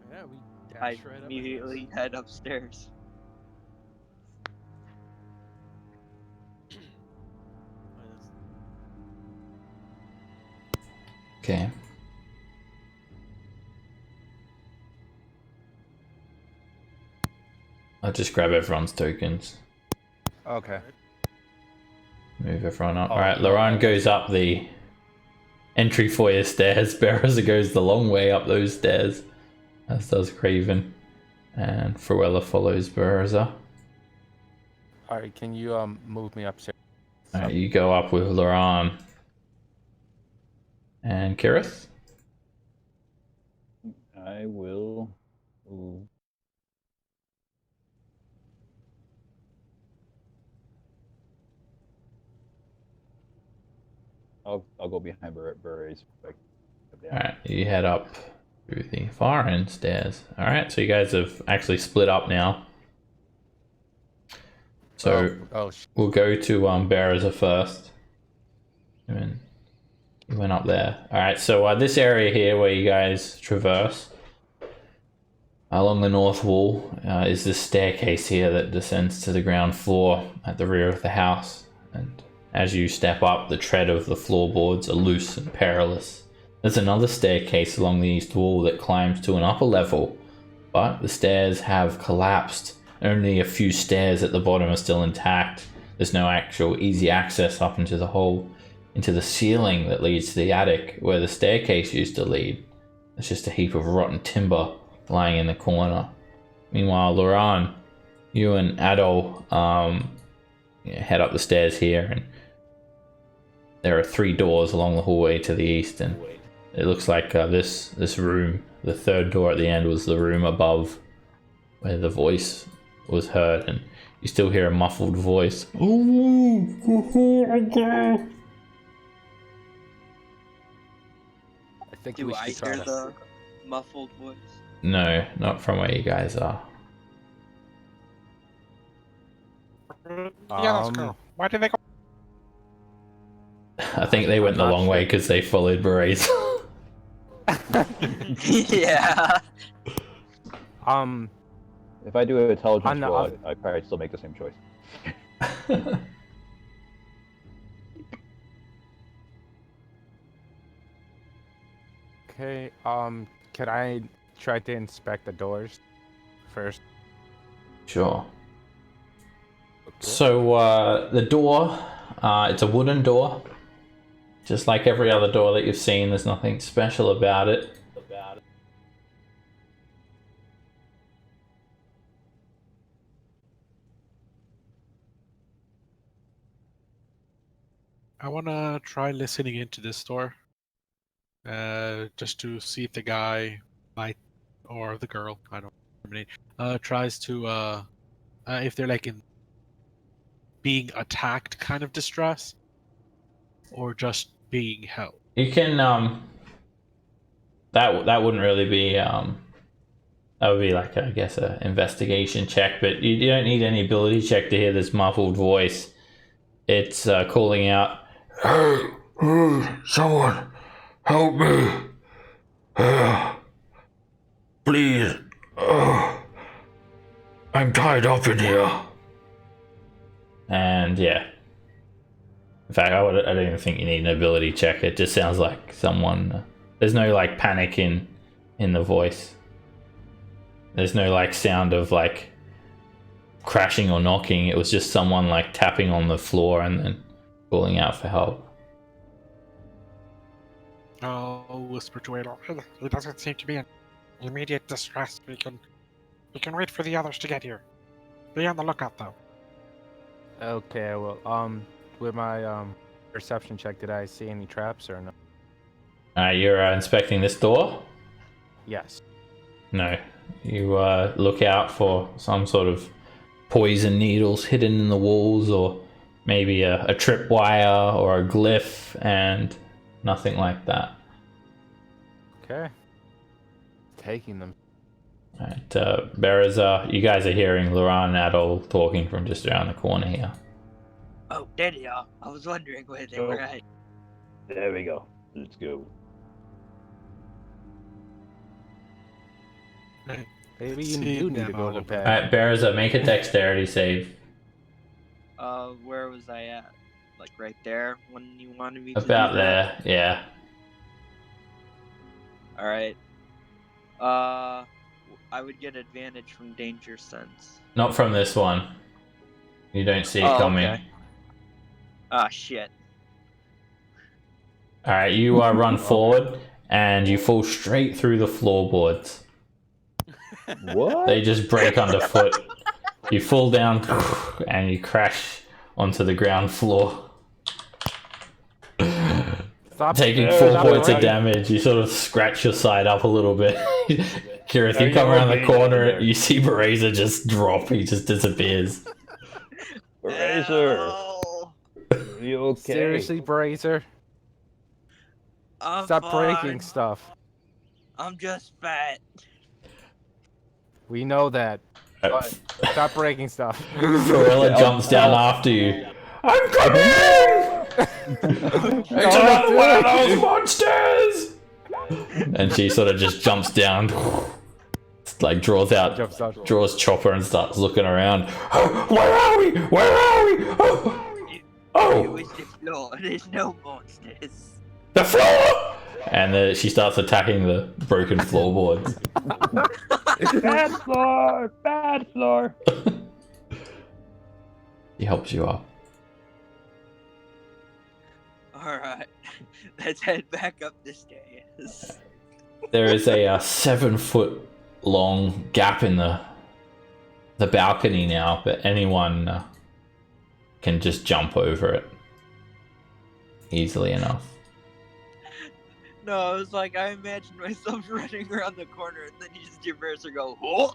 Yeah, we I dash right up. immediately head upstairs. Okay. I'll just grab everyone's tokens. Okay. Move everyone up. Oh, Alright, no, Laurent no. goes up the entry foyer stairs. Bereza goes the long way up those stairs, as does Craven. And Fruella follows Bereza. Alright, can you move me upstairs? Alright, you go up with Laurent. And Kirith? I will. Ooh. I'll go behind Berets. Alright, you head up through the far end stairs. Alright, so you guys have actually split up now. So we'll go to Bereza first. And you went up there. Alright, so this area here where you guys traverse along the north wall is this staircase here that descends to the ground floor at the rear of the house. And as you step up, the tread of the floorboards are loose and perilous. There's another staircase along the east wall that climbs to an upper level, but the stairs have collapsed. Only a few stairs at the bottom are still intact. There's no actual easy access up into the hole, into the ceiling that leads to the attic where the staircase used to lead. It's just a heap of rotten timber lying in the corner. Meanwhile, Laurent, you and Adol head up the stairs here, and there are 3 doors along the hallway to the east, and it looks like this room, the third door at the end, was the room above where the voice was heard, and you still hear a muffled voice. I think Do we I should try hear to... the muffled voice? No, not from where you guys are. Yeah, let's go. Why did they go? I think they went the not long way because they followed Berets. Yeah. If I do an intelligence I'm not- roll, I probably still make the same choice. Okay, can I try to inspect the doors first? Sure. So the door, it's a wooden door. Just like every other door that you've seen, there's nothing special about it. I want to try listening into this door. Just to see if the guy might, or the girl, I don't know, tries to, if they're like in being attacked kind of distress, or just being held. You can that wouldn't really be that would be like, I guess, a investigation check, but you don't need any ability check to hear this muffled voice. It's calling out, "Hey, someone help me, please, I'm tied up in here." And yeah, in fact, I don't even think you need an ability check. It just sounds like someone. There's no like panic in the voice. There's no like sound of like crashing or knocking. It was just someone like tapping on the floor and then calling out for help. I'll whisper to Adol. He doesn't seem to be in immediate distress. We can wait for the others to get here. Be on the lookout, though. Okay, well, with my perception check, did I see any traps or no? You're inspecting this door? Yes. No. You look out for some sort of poison needles hidden in the walls, or maybe a tripwire or a glyph, and nothing like that. Okay. Taking them. Alright, Bereza, you guys are hearing Laurent and Adol talking from just around the corner here. Oh, there they are. I was wondering where they were at. There we go. Let's go. Maybe you Seeing do need to them go all to over. bed. Alright, Bereza, make a dexterity save. Where was I at? Like right there when you wanted me to About do that? there, yeah. All right. I would get advantage from danger sense. Not from this one. You don't see it Oh, coming. okay. Ah, shit. Alright, you run forward and you fall straight through the floorboards. What? They just break underfoot. You fall down and you crash onto the ground floor. Stop Taking 4 points of damage. You sort of scratch your side up a little bit. Kirith, you come around the corner, you see Berazer just drop. He just disappears. Razor, Ow. are you okay? Seriously, Brazer? I'm Stop fine. breaking stuff. I'm just fat. We know that. But stop breaking stuff. Gorilla jumps down after you. I'm coming! It's another one of those monsters! And she sort of just jumps down, like draws Chopper and starts looking around. Where are we? Where are we? It Oh, was the floor. There's no monsters. the floor! And she starts attacking the broken floorboards. Bad floor! Bad floor! He helps you up. Alright. Let's head back up the stairs. There is a 7-foot long gap in the balcony now, but anyone can just jump over it easily enough. No, I was like, I imagined myself running around the corner and then you just hear Mercer go, oh!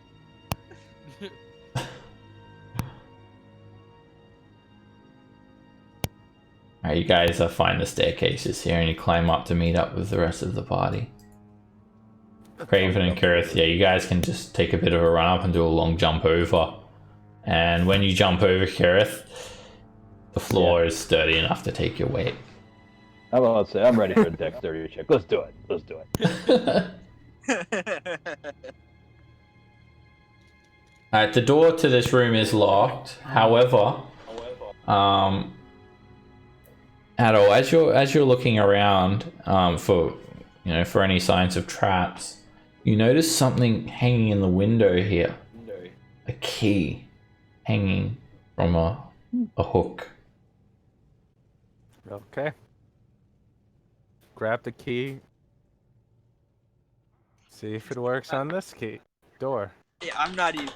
Alright, you guys find the staircases here and you climb up to meet up with the rest of the party. Craven and Kirith, yeah, you guys can just take a bit of a run up and do a long jump over. And when you jump over Kirith, the floor is sturdy enough to take your weight. How about I say, I'm ready for a dexterity check. Let's do it. Let's do it. Alright, the door to this room is locked. However, Adol, as you're looking around for any signs of traps, you notice something hanging in the window here. A key hanging from a hook. Okay. Grab the key. See if it works on this key door. Yeah, I'm not even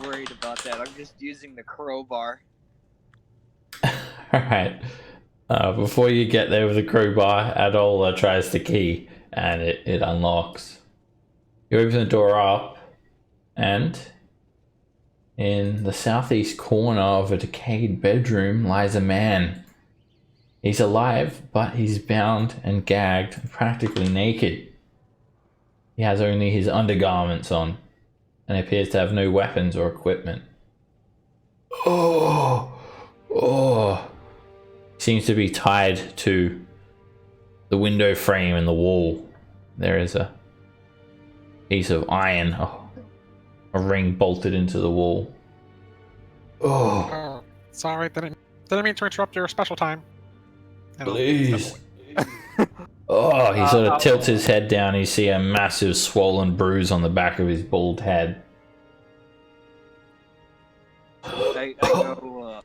worried about that. I'm just using the crowbar. Alright. Before you get there with the crowbar, Adol tries the key and it unlocks. You open the door up and in the southeast corner of a decayed bedroom lies a man. He's alive, but he's bound and gagged, practically naked. He has only his undergarments on and appears to have no weapons or equipment. Oh! Seems to be tied to the window frame in the wall. There is a piece of iron, a ring bolted into the wall. Oh, sorry, didn't mean to interrupt your special time. Please. He sort of tilts his head down. You see a massive swollen bruise on the back of his bald head. I go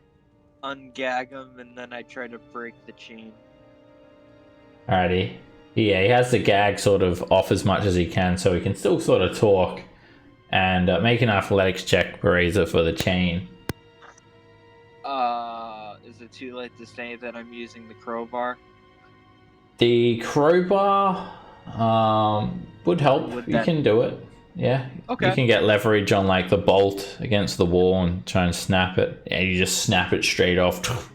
ungag him and then I try to break the chain. Alrighty. Yeah, he has the gag sort of off as much as he can so he can still sort of talk. And make an athletics check, Berazer, for the chain. Is it too late to say that I'm using the crowbar? The crowbar would help. You can do it. Yeah. Okay. You can get leverage on like the bolt against the wall and try and snap it. Yeah, you just snap it straight off.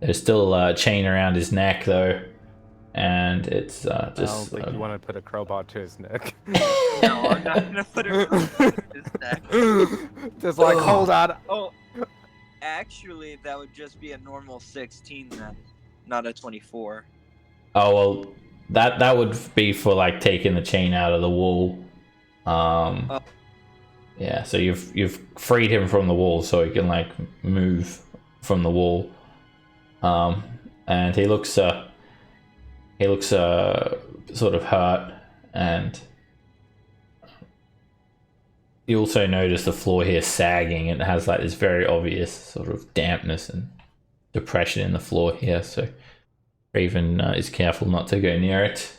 There's still a chain around his neck though. And it's just... I don't think you want to put a crowbar to his neck. No, I'm not gonna put it on his neck. Just like, hold on. Oh, actually, that would just be a normal 16 then, not a 24. Oh, well, that would be for like taking the chain out of the wall. Yeah, so you've freed him from the wall so he can like move from the wall. And he looks sort of hurt and you also notice the floor here sagging. It has like this very obvious sort of dampness and depression in the floor here, so Raven is careful not to go near it.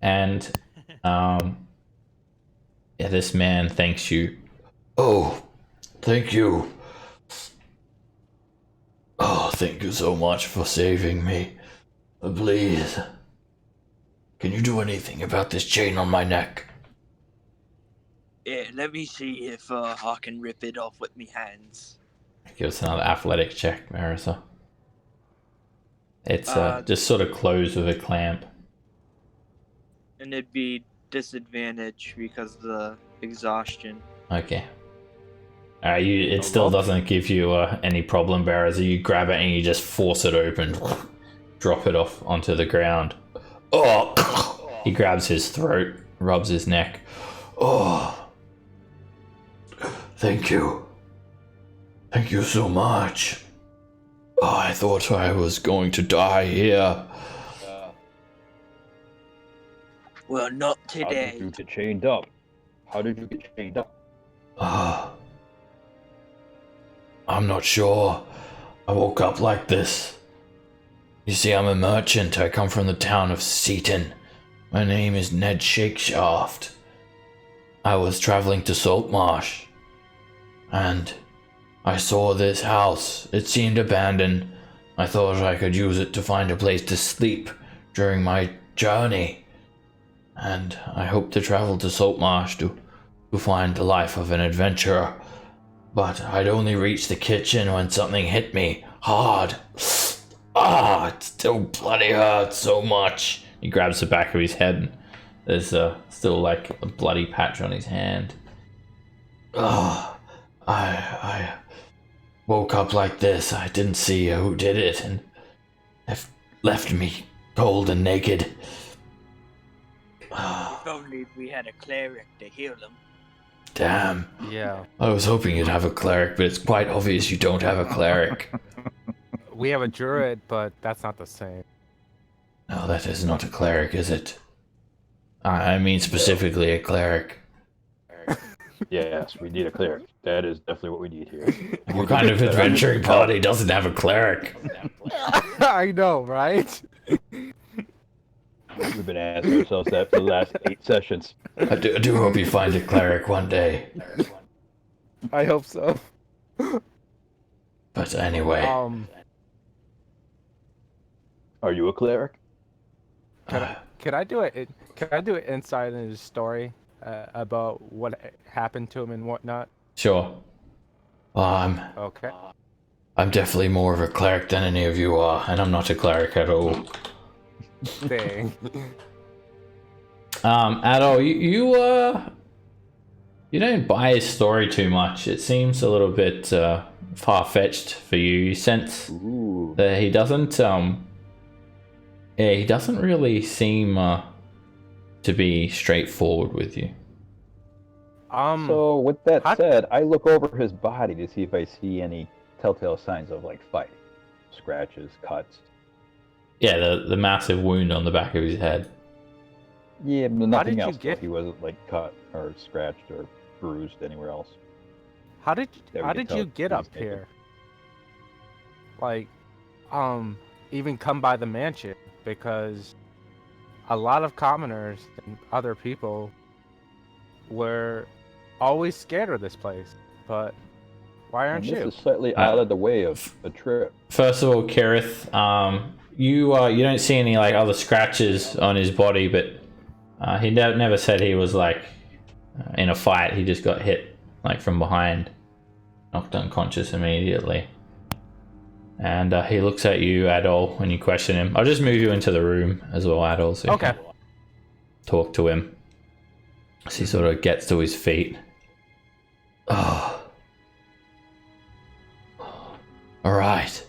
And this man thanks you. Oh, thank you. Oh, thank you so much for saving me. Please, can you do anything about this chain on my neck? Yeah, let me see if I can rip it off with me hands. Give us another athletic check, Marissa. It's Uh, just sort of closed with a clamp. And it'd be disadvantage because of the exhaustion. Okay. It still doesn't give you any problem, Barrows. You grab it and you just force it open, drop it off onto the ground. Oh! He grabs his throat, rubs his neck. Oh! Thank you. Thank you so much. Oh, I thought I was going to die here. Well, not How today. did you get chained up? How did you get chained up? I'm not sure. I woke up like this. You see, I'm a merchant. I come from the town of Seaton. My name is Ned Shakeshaft. I was traveling to Saltmarsh, and I saw this house. It seemed abandoned. I thought I could use it to find a place to sleep during my journey. And I hope to travel to Saltmarsh to find the life of an adventurer. But I'd only reached the kitchen when something hit me hard. It still bloody hurts so much. He grabs the back of his head and there's still like a bloody patch on his hand. I woke up like this. I didn't see who did it and left me cold and naked. If only we had a cleric to heal him. Damn. Yeah. I was hoping you'd have a cleric, but it's quite obvious you don't have a cleric. We have a druid, but that's not the same. No, that is not a cleric, is it? I mean specifically a cleric. Yes, we need a cleric. That is definitely what we need here. What kind of adventuring party doesn't have a cleric? I know, right? We've been asking ourselves that for the last 8 sessions. I do hope you find a cleric one day. I hope so. But anyway. Are you a cleric? Can I do it? Can I do an insight in his story about what happened to him and whatnot? Sure. Okay. I'm definitely more of a cleric than any of you are, and I'm not a cleric at all. Dang. Adol, you don't buy his story too much. It seems a little bit far-fetched for you. You sense that he doesn't really seem to be straightforward with you. So with that said, I look over his body to see if I see any telltale signs of like fighting, scratches, cuts. Yeah, the massive wound on the back of his head. Yeah, but nothing else. Get... He wasn't like cut or scratched or bruised anywhere else. How did you get up here? Like, even come by the mansion? Because a lot of commoners and other people were always scared of this place. But why aren't you? This is slightly out of the way of a trip. First of all, Kirith, you don't see any like other scratches on his body, but he never said he was like in a fight. He just got hit like from behind, knocked unconscious immediately. And he looks at you, Adol, when you question him. I'll just move you into the room as well, Adol, so you can talk to him. As he sort of gets to his feet. Oh. All right.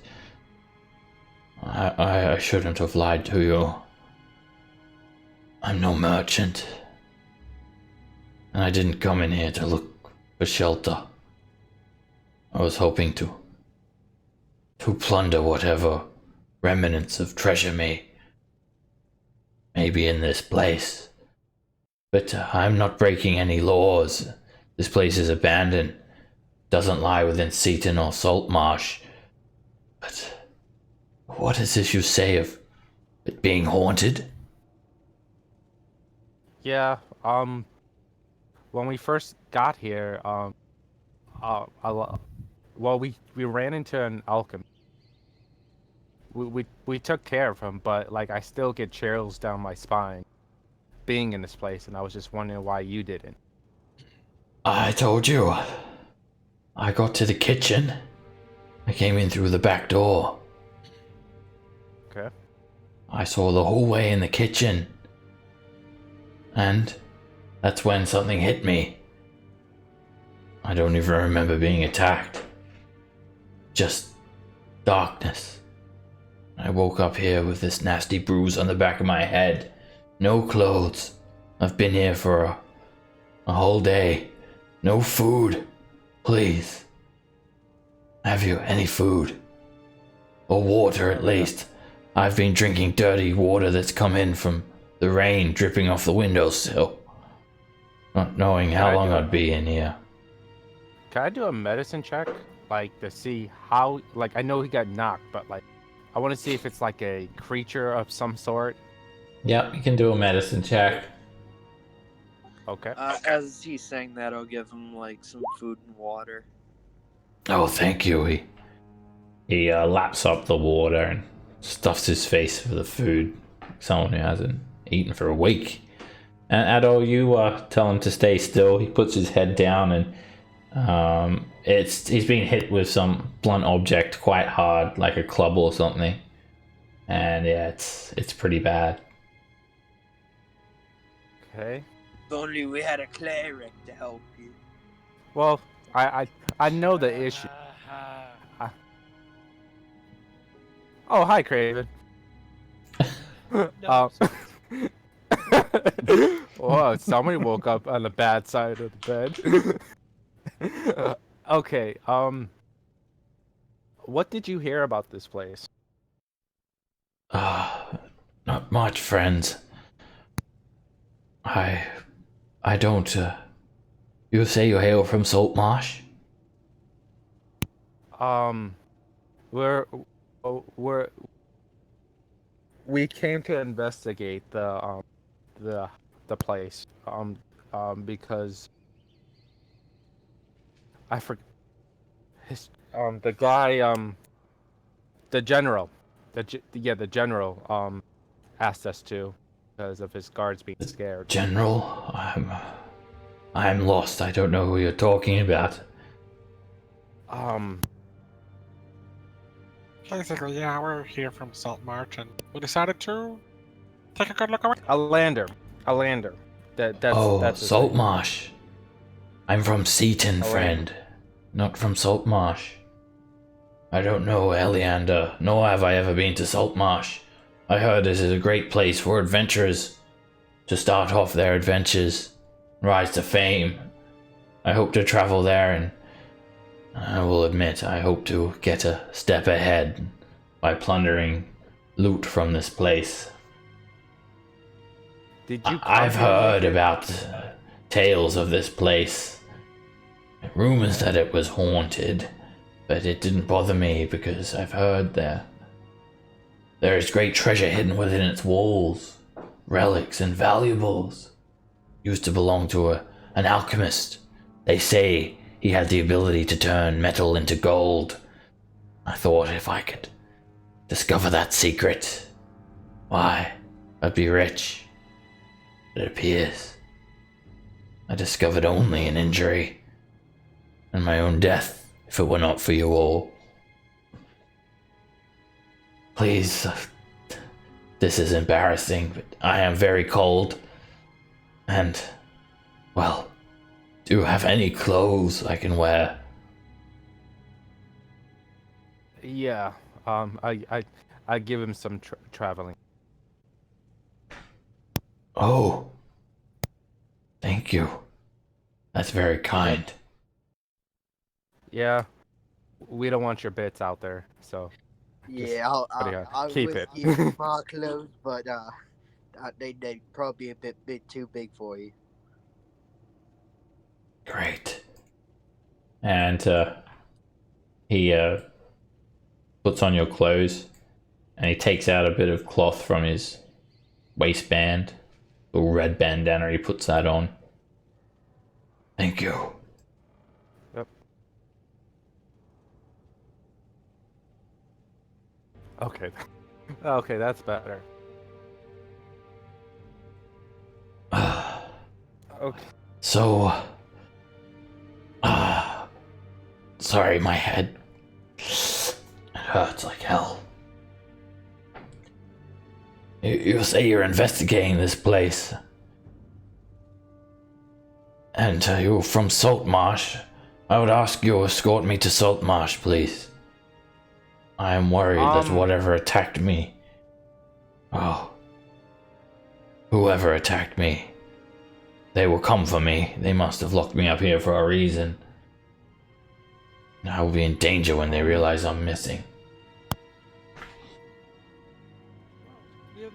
I shouldn't have lied to you. I'm no merchant. And I didn't come in here to look for shelter. I was hoping to plunder whatever remnants of treasure may be in this place. But I'm not breaking any laws. This place is abandoned. Doesn't lie within Seaton or Saltmarsh. But what is this you say of it being haunted? Yeah, when we first got here, well, we ran into an alchemist. We took care of him, but like I still get chills down my spine being in this place, and I was just wondering why you didn't. I told you. I got to the kitchen. I came in through the back door. Okay. I saw the hallway in the kitchen. And that's when something hit me. I don't even remember being attacked. Just darkness. I woke up here with this nasty bruise on the back of my head. No clothes. I've been here for a whole day. No food. Please. Have you any food? Or water at least. I've been drinking dirty water that's come in from the rain dripping off the windowsill. Not knowing how long I'd be in here. Can I do a medicine check? Like, to see how, like, I know he got knocked, but, like, I want to see if it's, like, a creature of some sort. Yep, you can do a medicine check. Okay. As he's saying that, I'll give him, like, some food and water. Oh, thank you. He laps up the water and stuffs his face for the food. Someone who hasn't eaten for a week. And Adol, you tell him to stay still. He puts his head down and he's been hit with some blunt object quite hard, like a club or something. And yeah, it's pretty bad. Okay. If only we had a cleric to help you. Well, I know the issue. Oh, hi, Craven. No, Whoa, somebody woke up on the bad side of the bed. Okay, what did you hear about this place? Not much, friends. I don't, you say you hail from Saltmarsh? We came to investigate the place, because I forgot the guy, the general, the general, asked us to because of his guards being scared. General, I'm lost. I don't know who you're talking about. Basically, yeah, we're here from Saltmarsh, and we decided to take a good look around. A lander. That's Saltmarsh. I'm from Seaton, friend, not from Saltmarsh. I don't know Eleander, nor have I ever been to Saltmarsh. I heard this is a great place for adventurers to start off their adventures, rise to fame. I hope to travel there, and I will admit I hope to get a step ahead by plundering loot from this place. Did you? I've heard about tales of this place, rumors that it was haunted, but it didn't bother me because I've heard there is great treasure hidden within its walls, relics and valuables. Used to belong to an alchemist. They say he had the ability to turn metal into gold. I thought if I could discover that secret, why, I'd be rich. It appears I discovered only an injury and my own death if it were not for you all. Please, this is embarrassing, but I am very cold. And, well, do you have any clothes I can wear? Yeah. I give him some traveling. Oh, thank you. That's very kind. Yeah. We don't want your bits out there, so. Yeah, I'll keep give you my clothes, but they'd probably be a bit too big for you. Great. And he puts on your clothes, and he takes out a bit of cloth from his waistband, a red bandana. He puts that on. Thank you. Yep. Okay. Okay, that's better. Okay. So, sorry, my head hurts like hell. You say you're investigating this place, and you're from Saltmarsh. I would ask you to escort me to Saltmarsh, please. I am worried that whatever attacked me, whoever attacked me, they will come for me. They must have locked me up here for a reason. I will be in danger when they realize I'm missing.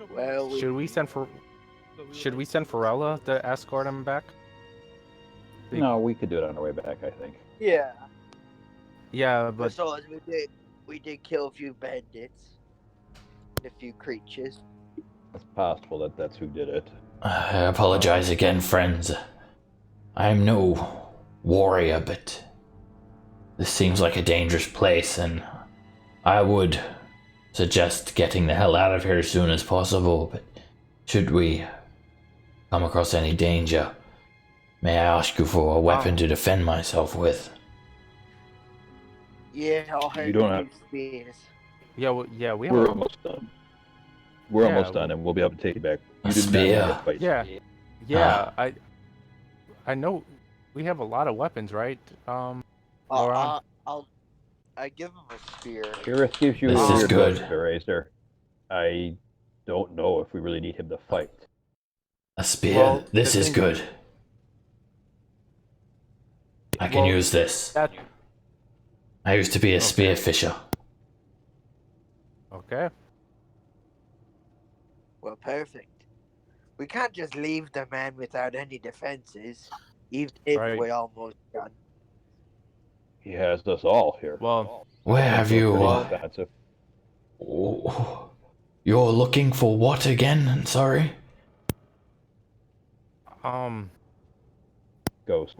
Well, Should we send Farella to escort him back? No, we could do it on our way back, I think. yeah. Yeah, but Besides, we did kill a few bandits, and a few creatures. It's possible that that's who did it. I apologize again, friends. I'm no warrior, but this seems like a dangerous place, and I would suggest getting the hell out of here as soon as possible, but should we come across any danger, may I ask you for a weapon to defend myself with? Yeah, I'll have You don't have- spears. yeah, we have We're almost done. We're almost done, and we'll be able to take you back. A You did not spear? have to fight. Yeah, I know we have a lot of weapons, right? Laurent? I give him a spear. Kirith gives you This a is weird good. look, Razor. I don't know if we really need him to fight. A spear? Well, This the is thing- good. I can Well, use this. That I used to be a spear fisher. okay. Well, perfect. We can't just leave the man without any defenses, even if Right. we're almost done. He has us all here. Well, Where have Pretty you... expensive. Oh, you're looking for what again? Sorry? Ghost.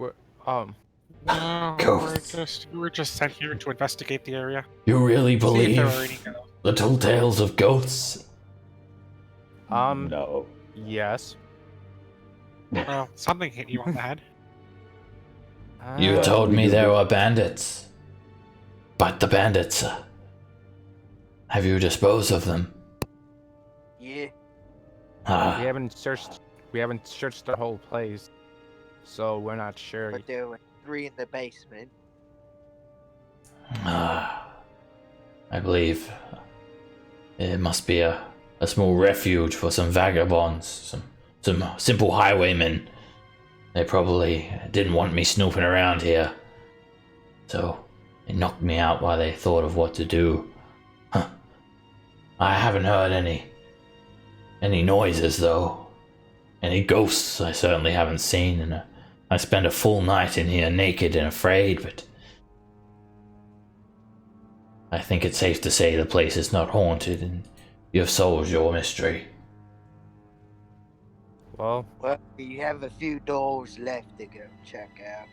No, Ghosts. we're just sent here to investigate the area. You really See if believe there are any ghosts. the tall tales of ghosts? No. yes. Well, something hit you on the head. You Uh, told we me do there this. were bandits. But the bandits, have you disposed of them? Yeah. Ah, we haven't searched the whole place, so we're not sure. But there were 3 in the basement. I believe it must be a small refuge for some vagabonds, some simple highwaymen. They probably didn't want me snooping around here, so they knocked me out while they thought of what to do. Huh. I haven't heard any noises though. Any ghosts I certainly haven't seen, and I spent a full night in here naked and afraid, but I think it's safe to say the place is not haunted, and you've solved your mystery. Well, We have a few doors left to go check out.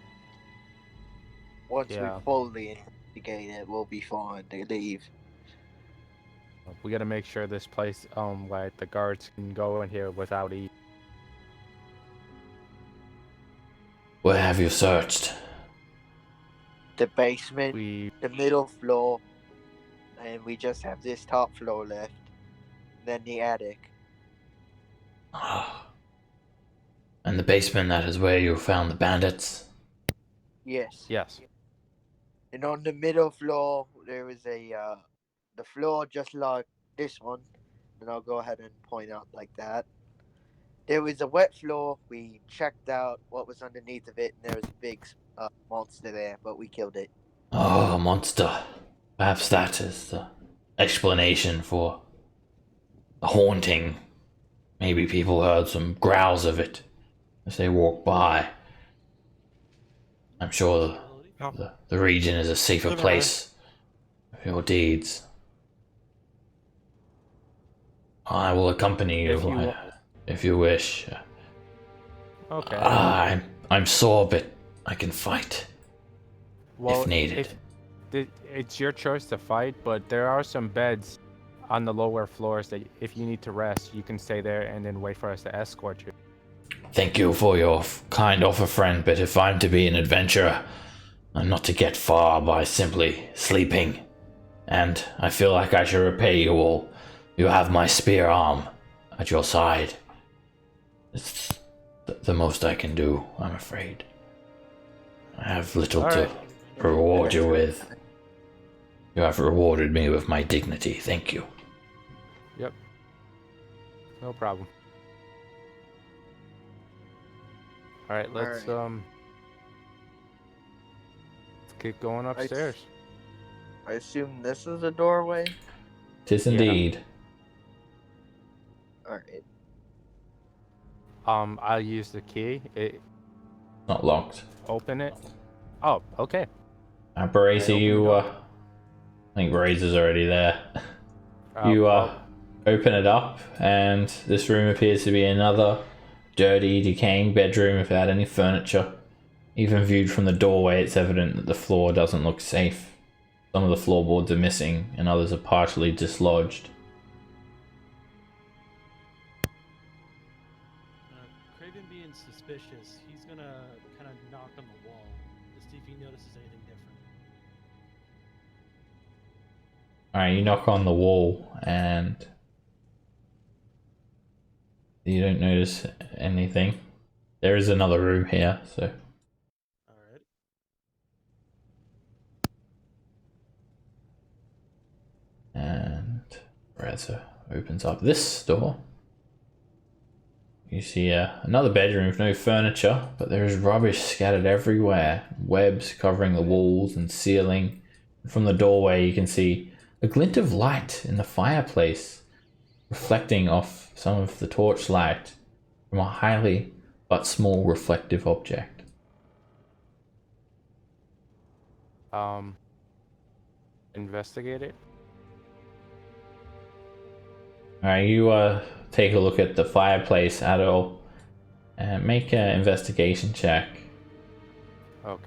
Once Yeah. we fully investigate it, we'll be fine to leave. we gotta make sure this place, like the guards can go in here without eating. Where have you searched? The basement, We the middle floor, and we just have this top floor left. Then the attic. And the basement, that is where you found the bandits? Yes. yes. And on the middle floor, there is the floor just like this one. And I'll go ahead and point out like that. There was a wet floor. We checked out what was underneath of it, and there was a big monster there, but we killed it. Oh, a monster. Perhaps that is the explanation for the haunting. Maybe people heard some growls of it as they walked by. I'm sure the region is a safer Live place for your deeds. I will accompany you if you wish. Okay. I'm sore, but I can fight if needed. It's your choice to fight, but there are some beds on the lower floors that if you need to rest, you can stay there and then wait for us to escort you. Thank you for your kind offer, friend, but if I'm to be an adventurer, I'm not to get far by simply sleeping. And I feel like I should repay you all. You have my spear arm at your side. It's the most I can do, I'm afraid. I have little to reward you with. You have rewarded me with my dignity. Thank you. Yep. No problem. Alright, let's get going upstairs. I assume this is a doorway? Tis indeed. Alright. I'll use the key. Not locked. Open it. Oh, okay. Barazer, I think Barazer's already there. You open it up, and this room appears to be another dirty, decaying bedroom without any furniture. Even viewed from the doorway, it's evident that the floor doesn't look safe. Some of the floorboards are missing, and others are partially dislodged. Craven being suspicious, he's gonna kind of knock on the wall to see if he notices anything different. Alright, you knock on the wall, and you don't notice anything. There is another room here, so. Alright. And Razor opens up this door. You see another bedroom with no furniture, but there is rubbish scattered everywhere. Webs covering the walls and ceiling. From the doorway you can see a glint of light in the fireplace, reflecting off some of the torchlight from a highly but small reflective object. Investigate it. Alright, you take a look at the fireplace, Adol, and make an investigation check. Okay.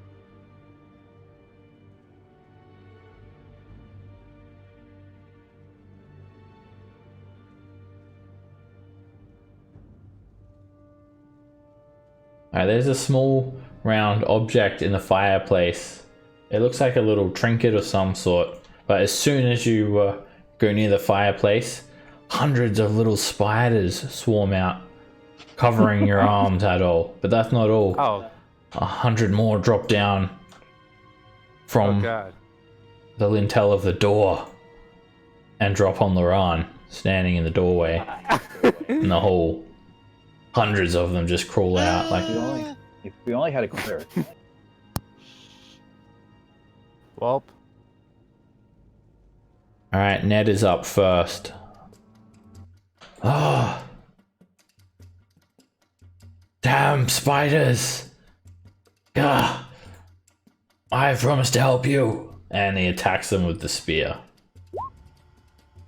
Alright, there's a small round object in the fireplace. It looks like a little trinket of some sort, but as soon as you go near the fireplace, hundreds of little spiders swarm out, covering your arms, Adol. But that's not all. Oh. 100 more drop down from the lintel of the door and drop on Laran, standing in the doorway in the hall. Hundreds of them just crawl out like. If we only had a cleric. Welp. Alright, Ned is up first. Oh. Damn spiders. Gah. I promised to help you. And he attacks them with the spear.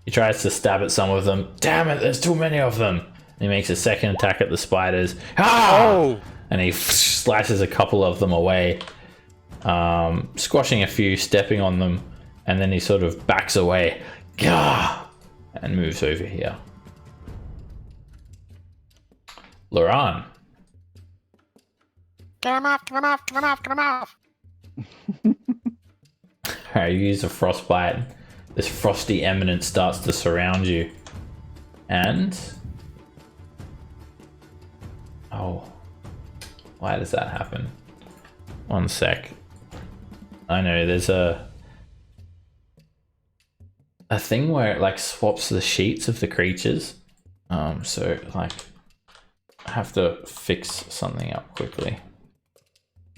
He tries to stab at some of them. Damn it, there's too many of them. And he makes a second attack at the spiders. Ah! Oh! And he slashes a couple of them away. Squashing a few, stepping on them. And then he sort of backs away. Gah! And moves over here. Laran. Get him off, get him off, get him off, get him off! Alright, you use a frostbite. This frosty eminence starts to surround you. And... oh. Why does that happen? One sec. I know, there's a thing where it like swaps the sheets of the creatures. So like I have to fix something up quickly.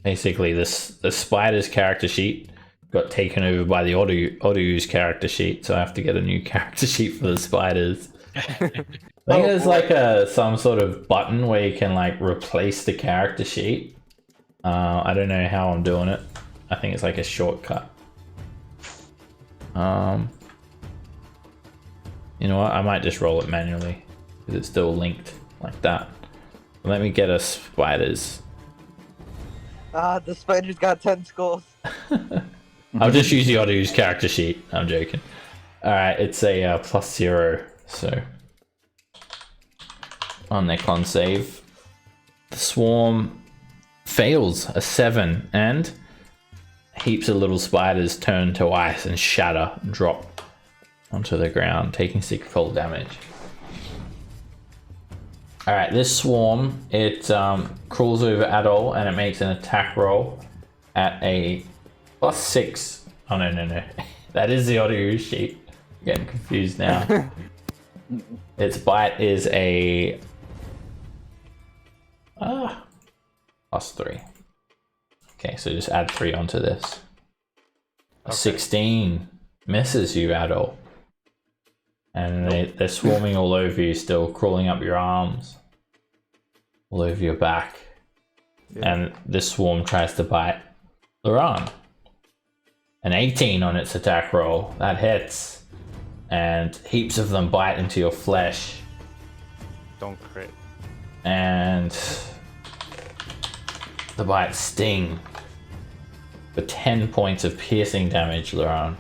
Basically the spider's character sheet got taken over by the Odyu's character sheet, so I have to get a new character sheet for the spiders. I think there's like some sort of button where you can like replace the character sheet. I don't know how I'm doing it. I think it's like a shortcut. You know what? I might just roll it manually because it's still linked like that. Let me get us spiders. The spider's got tentacles. I'll just use the auto use character sheet. I'm joking. Alright, it's a +0. So on their con save, the swarm fails a 7, and heaps of little spiders turn to ice and shatter and drop onto the ground, taking 6 cold damage. Alright, this swarm, it crawls over Adol and it makes an attack roll at a +6. Oh no. That is the auto use sheet. I'm getting confused now. Its bite is a +3. Okay, so just add 3 onto this. A 16 misses you, Adol. And they're swarming all over you, still crawling up your arms, all over your back. Yeah. And this swarm tries to bite Laurent. An 18 on its attack roll, that hits. And heaps of them bite into your flesh. Don't crit. And the bites sting for 10 points of piercing damage, Laurent.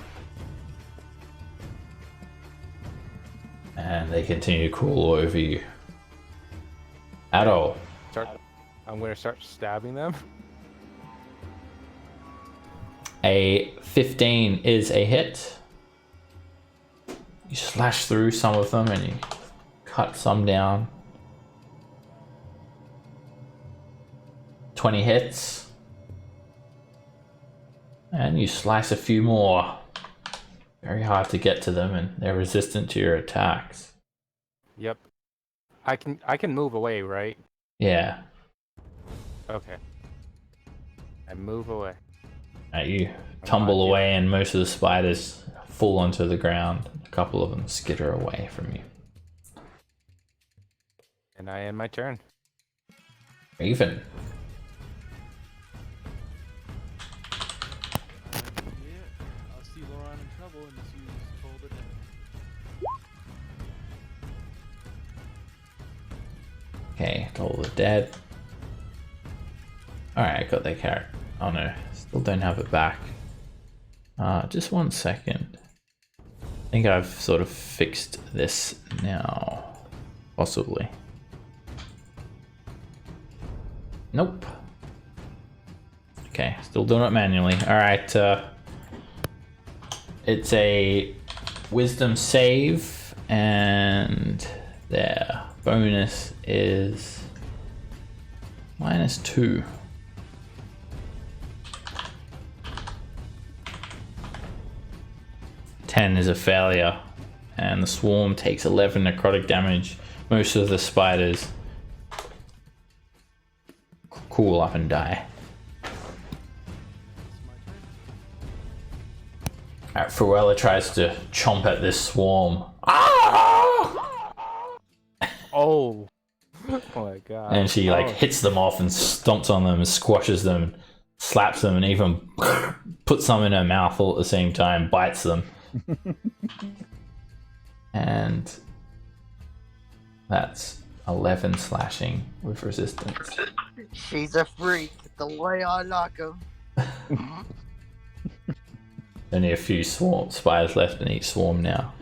And they continue to crawl over you. Adol. I'm gonna start stabbing them. A 15 is a hit. You slash through some of them and you cut some down. 20 hits. And you slice a few more. Very hard to get to them, and they're resistant to your attacks. Yep. I can move away, right? Yeah. Okay. I move away. You tumble away, and most of the spiders fall onto the ground. A couple of them skitter away from you. And I end my turn. Even. Okay, all the dead. Alright, I got that character. Oh no, still don't have it back. Just 1 second. I think I've sort of fixed this now. Possibly. Nope. Okay, still doing it manually. Alright, it's a wisdom save, and there. Bonus is -2. -10 is a failure, and the swarm takes 11 necrotic damage. Most of the spiders cool up and die. Alright, Fruella tries to chomp at this swarm. Oh. Oh my god. And she hits them off and stomps on them and squashes them, slaps them, and even puts some in her mouth all at the same time, bites them. And that's 11 slashing with resistance. She's a freak, the way I like them. Only a few spiders left in each swarm now.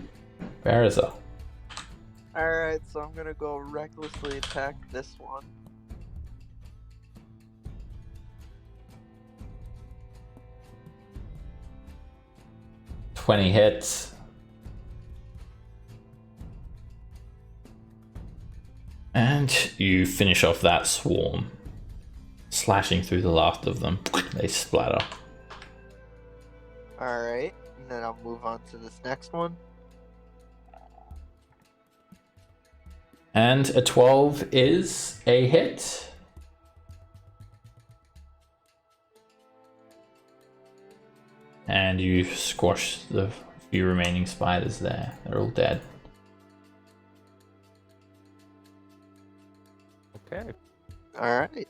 Bariza. Alright, so I'm gonna go recklessly attack this one. $20 hits. And you finish off that swarm, slashing through the last of them. They splatter. Alright, and then I'll move on to this next one. And a 12 is a hit. And you squash the few remaining spiders there. They're all dead. Okay. Alright.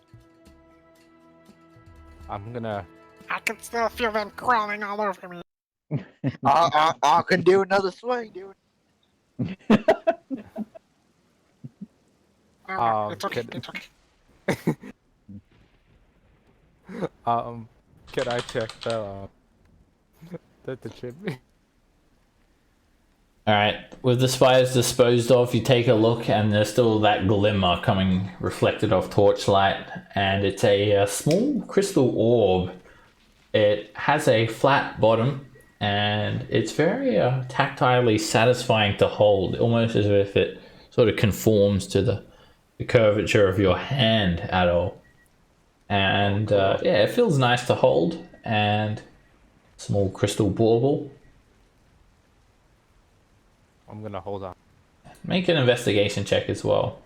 I'm gonna. I can still feel them crawling all over me. I can do another swing, dude. It's okay. Can, It's okay. can I check the chimney? Alright, with the spiders disposed of, you take a look and there's still that glimmer coming reflected off torchlight, and it's a small crystal orb. It has a flat bottom and it's very tactilely satisfying to hold, almost as if it sort of conforms to the curvature of your hand at all. And yeah, it feels nice to hold, and small crystal bauble. I'm gonna hold on. Make an investigation check as well.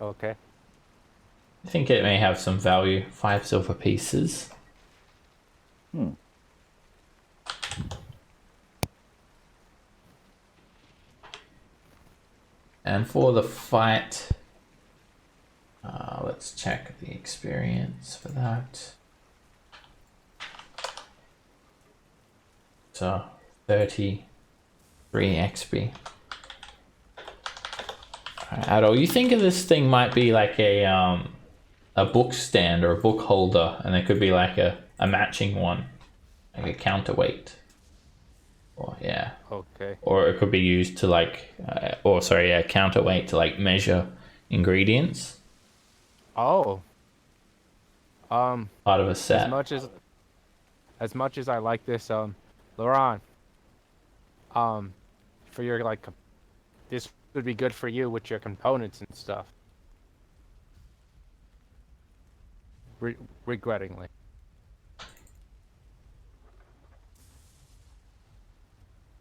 Okay. I think it may have some value. 5 silver pieces. And for the fight, let's check the experience for that. So 33 XP. Adol, you think of this thing might be like a book stand or a book holder, and there could be like a matching one, like a counterweight. Or yeah. Okay. Or it could be used to like, a counterweight to like measure ingredients. Oh. Part of a set. As much as I like this, Laurent, for your like, this would be good for you with your components and stuff. Regrettingly.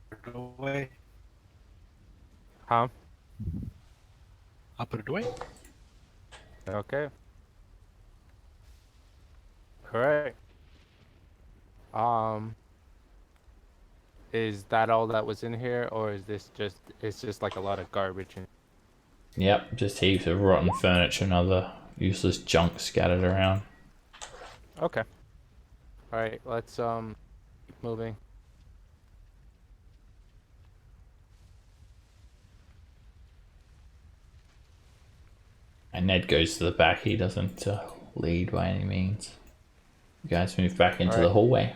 Put it away. Huh? I'll put it away. Okay. Correct. Is that all that was in here, or is this it's just like a lot of garbage? Yep, just heaps of rotten furniture and other useless junk scattered around. Okay. Alright, let's keep moving. And Ned goes to the back. He doesn't lead by any means. You guys move back into the hallway.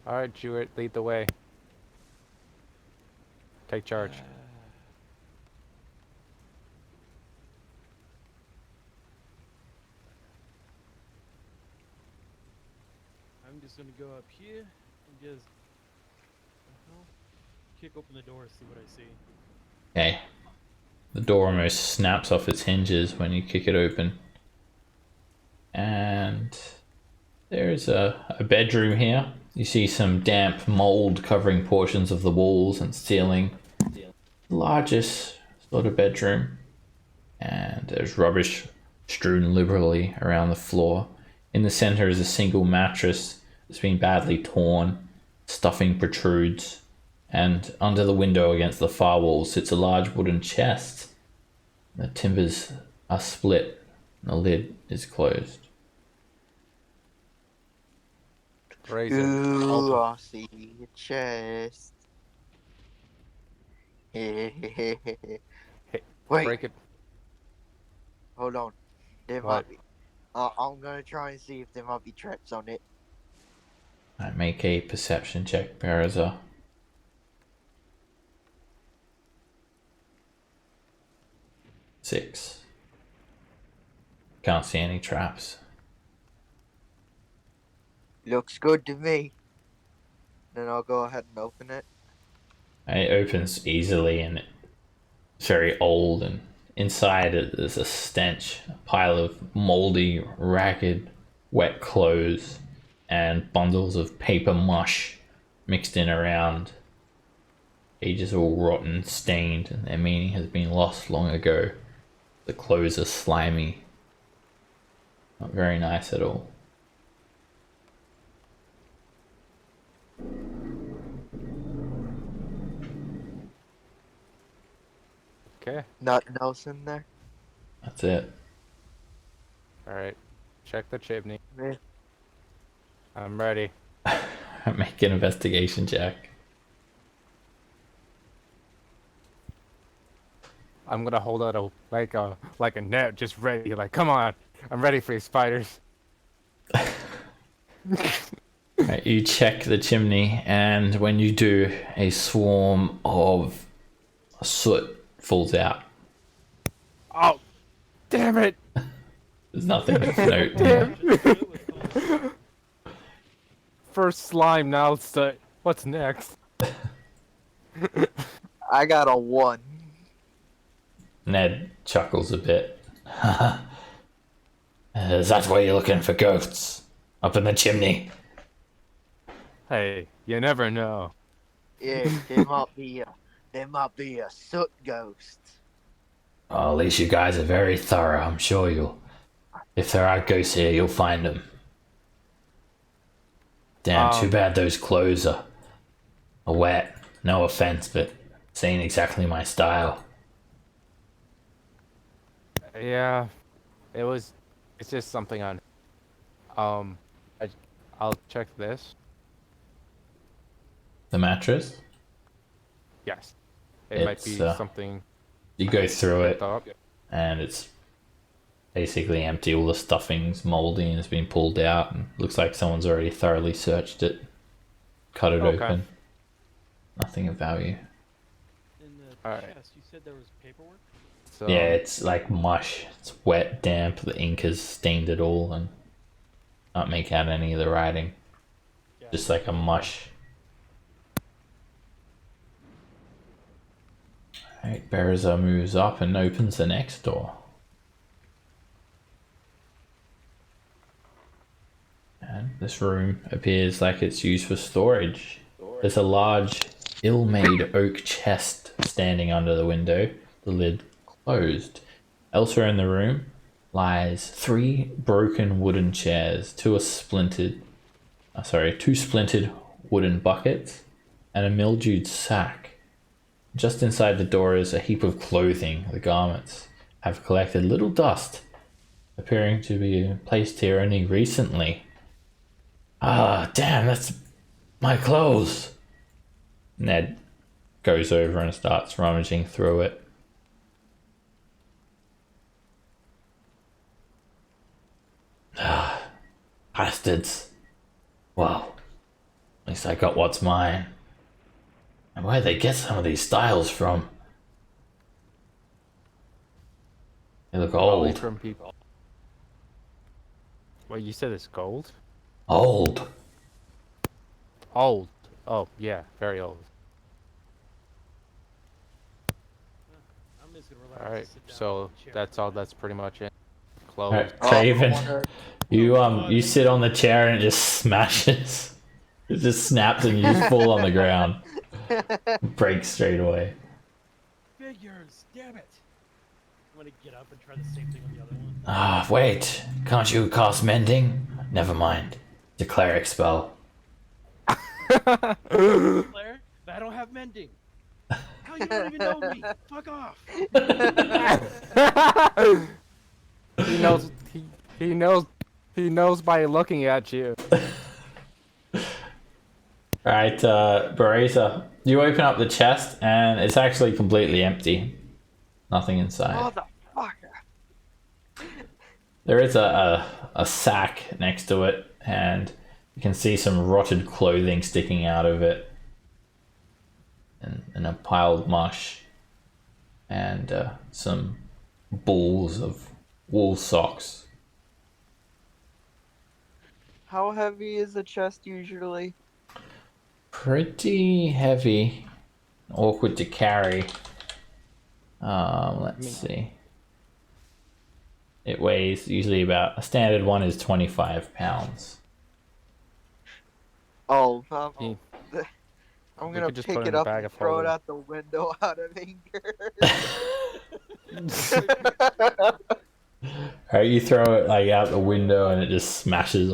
Alright, Jewett, lead the way. Take charge. I'm just gonna go up here and just kick open the door and see what I see. Okay. The door almost snaps off its hinges when you kick it open. And there's a bedroom here. You see some damp mold covering portions of the walls and ceiling. Largest sort of bedroom. And there's rubbish strewn liberally around the floor. In the center is a single mattress that's been badly torn. Stuffing protrudes. And under the window against the far wall sits a large wooden chest. The timbers are split and the lid is closed. Ooh, I see your chest. Wait, Break it. hold on. There might be. I'm gonna try and see if there might be traps on it. I make a perception check, Baraza. Six. Can't see any traps. Looks good to me. Then I'll go ahead and open it. It opens easily and it's very old, and inside it there's a stench, a pile of moldy, ragged, wet clothes and bundles of paper mush mixed in around. Pages are all rotten, stained, and their meaning has been lost long ago. The clothes are slimy. Not very nice at all. Okay. Nothing else in there? That's it. Alright. Check the chimney. Yeah. I'm ready. Make an investigation check. I'm gonna hold out a net, just ready. Like, come on, I'm ready for you, spiders. Right, you check the chimney, and when you do, a swarm of soot falls out. Oh, damn it! There's nothing of note there. First slime, now it's what's next? I got a 1. Ned chuckles a bit. Is that why you're looking for ghosts? Up in the chimney? Hey, you never know. Yeah, there might be a soot ghost. Well, at least you guys are very thorough. I'm sure if there are ghosts here, you'll find them. Damn, too bad those clothes are wet. No offense, but this ain't exactly my style. Yeah, it's just something on. I'll check this. The mattress? Yes, it might be It's, something. You go through it, Up. and it's basically empty. All the stuffing's moldy and it's been pulled out, and looks like someone's already thoroughly searched it, cut it open. Nothing of value. In the Alright. chest, you said there was paperwork? So, Yeah, it's like mush. It's wet, damp. The ink has stained it all, and can't make out any of the writing. Yeah. Just like a mush. Alright, Bereza moves up and opens the next door. And this room appears like it's used for storage. There's a large, ill-made oak chest standing under the window, the lid closed. Elsewhere in the room lies 3 broken wooden chairs, 2 splintered wooden buckets, and a mildewed sack. Just inside the door is a heap of clothing. The garments have collected little dust, appearing to be placed here only recently. Ah, damn, that's my clothes. Ned goes over and starts rummaging through it. Ah, bastards. Well, at least I got what's mine. And where'd they get some of these styles from? They look probably old. from people. Wait, you said it's gold? Old. Old. Oh, yeah, very old. I'm just gonna relax. All right, and sit down so in the chair that's for a all. minute. That's pretty much it. Closed. Alright, I Craven, wonder- you sit on the chair and it just smashes. It just snaps and you just fall on the ground. Breaks straight away. Figures, damn it! I'm gonna get up and try the same thing on the other one. Ah, wait. Can't you cast mending? Never mind. It's a cleric spell. Claire, I don't have mending. Hell, you don't even know me. Fuck off. He knows. He knows. He knows by looking at you. Alright, Bereza, you open up the chest and it's actually completely empty. Nothing inside. Motherfucker. There is a sack next to it, and you can see some rotted clothing sticking out of it, and a piled mush, and some balls of wool socks. How heavy is the chest usually? Pretty heavy, awkward to carry. Let's see. It weighs usually about, a standard one is 25 pounds. Oh, He- I'm We gonna could just pick put it it in a up bag and of throw it holding. out the window out of anger. Alright, you throw it like out the window and it just smashes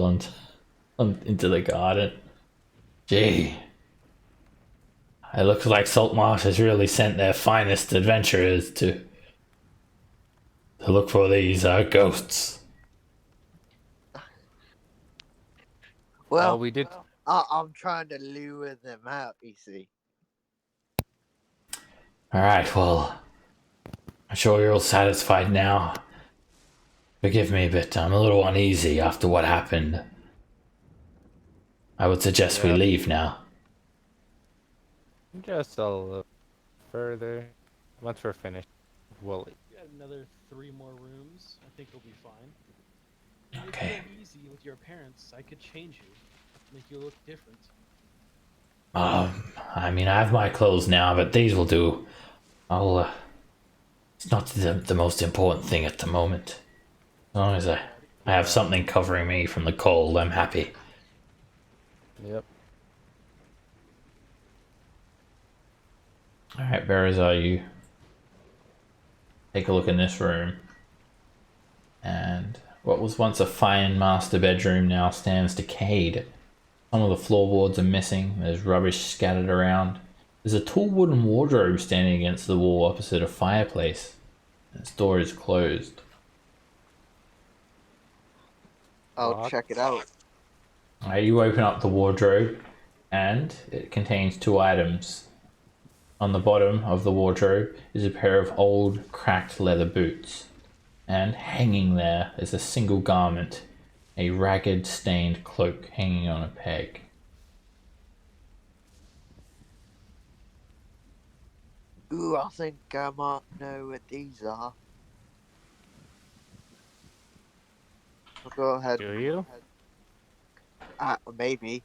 into the garden. Gee. It looks like Saltmarsh has really sent their finest adventurers to look for these ghosts. Well, we did. I'm trying to lure them out. You see. Alright, well, I'm sure you're all satisfied now. Forgive me, but I'm a little uneasy after what happened. I would suggest we leave now. Just a little further. Once we're finished, we'll leave. We got another 3 more rooms. I think we'll be fine. Okay. If you're uneasy with your appearance, I could change you, make you look different. I mean, I have my clothes now, but these will do. It's not the most important thing at the moment. As long as I have something covering me from the cold, I'm happy. Yep. Alright, Berazar, you take a look in this room. And what was once a fine master bedroom now stands decayed. Some of the floorboards are missing, there's rubbish scattered around. There's a tall wooden wardrobe standing against the wall opposite a fireplace. Its door is closed. I'll check it out. You open up the wardrobe and it contains 2 items. On the bottom of the wardrobe is a pair of old cracked leather boots. And hanging there is a single garment, a ragged stained cloak hanging on a peg. Ooh, I think I might know what these are. I'll go ahead. Do you? Maybe.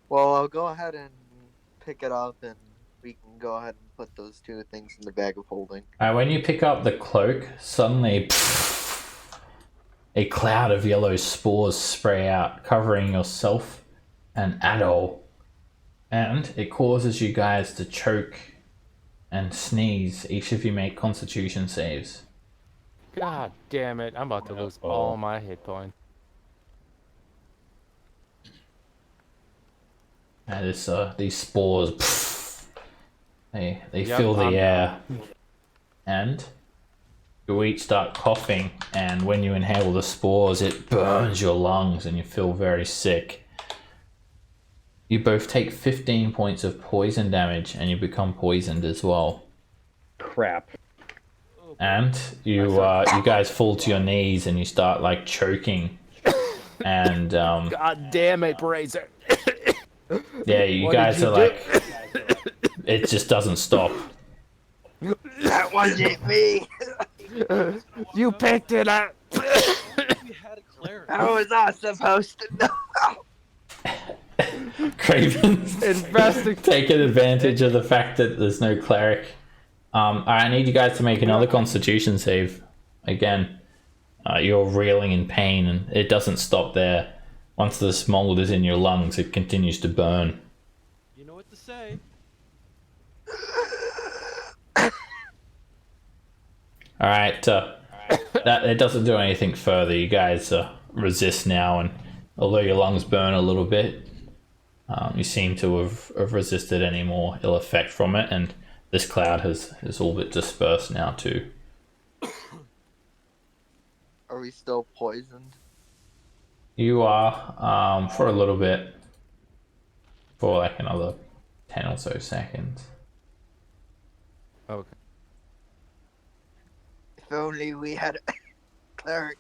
Well, I'll go ahead and pick it up, and we can go ahead and put those 2 things in the bag of holding. When you pick up the cloak, suddenly a cloud of yellow spores spray out, covering yourself and Adol. And it causes you guys to choke and sneeze. Each of you make constitution saves. God damn it! I'm about to lose all my hit points. And these spores, they fill the air, and you each start coughing. And when you inhale the spores, it burns your lungs, and you feel very sick. You both take 15 points of poison damage, and you become poisoned as well. Crap. And you guys fall to your knees, and you start like choking. And God damn it, Brazer! Yeah, you guys are like, it just doesn't stop. That wasn't me! You picked it up! We had a cleric. How was I supposed to know? Craven's taking advantage of the fact that there's no cleric. I need you guys to make another constitution save. Again, you're reeling in pain, and it doesn't stop there. Once this mold is in your lungs, it continues to burn. You know what to say. Alright, that it doesn't do anything further. You guys resist now, and although your lungs burn a little bit, you seem to have resisted any more ill effect from it, and this cloud has all but dispersed now too. Are we still poisoned? You are, for a little bit, for like another 10 or so seconds. Okay. If only we had a cleric.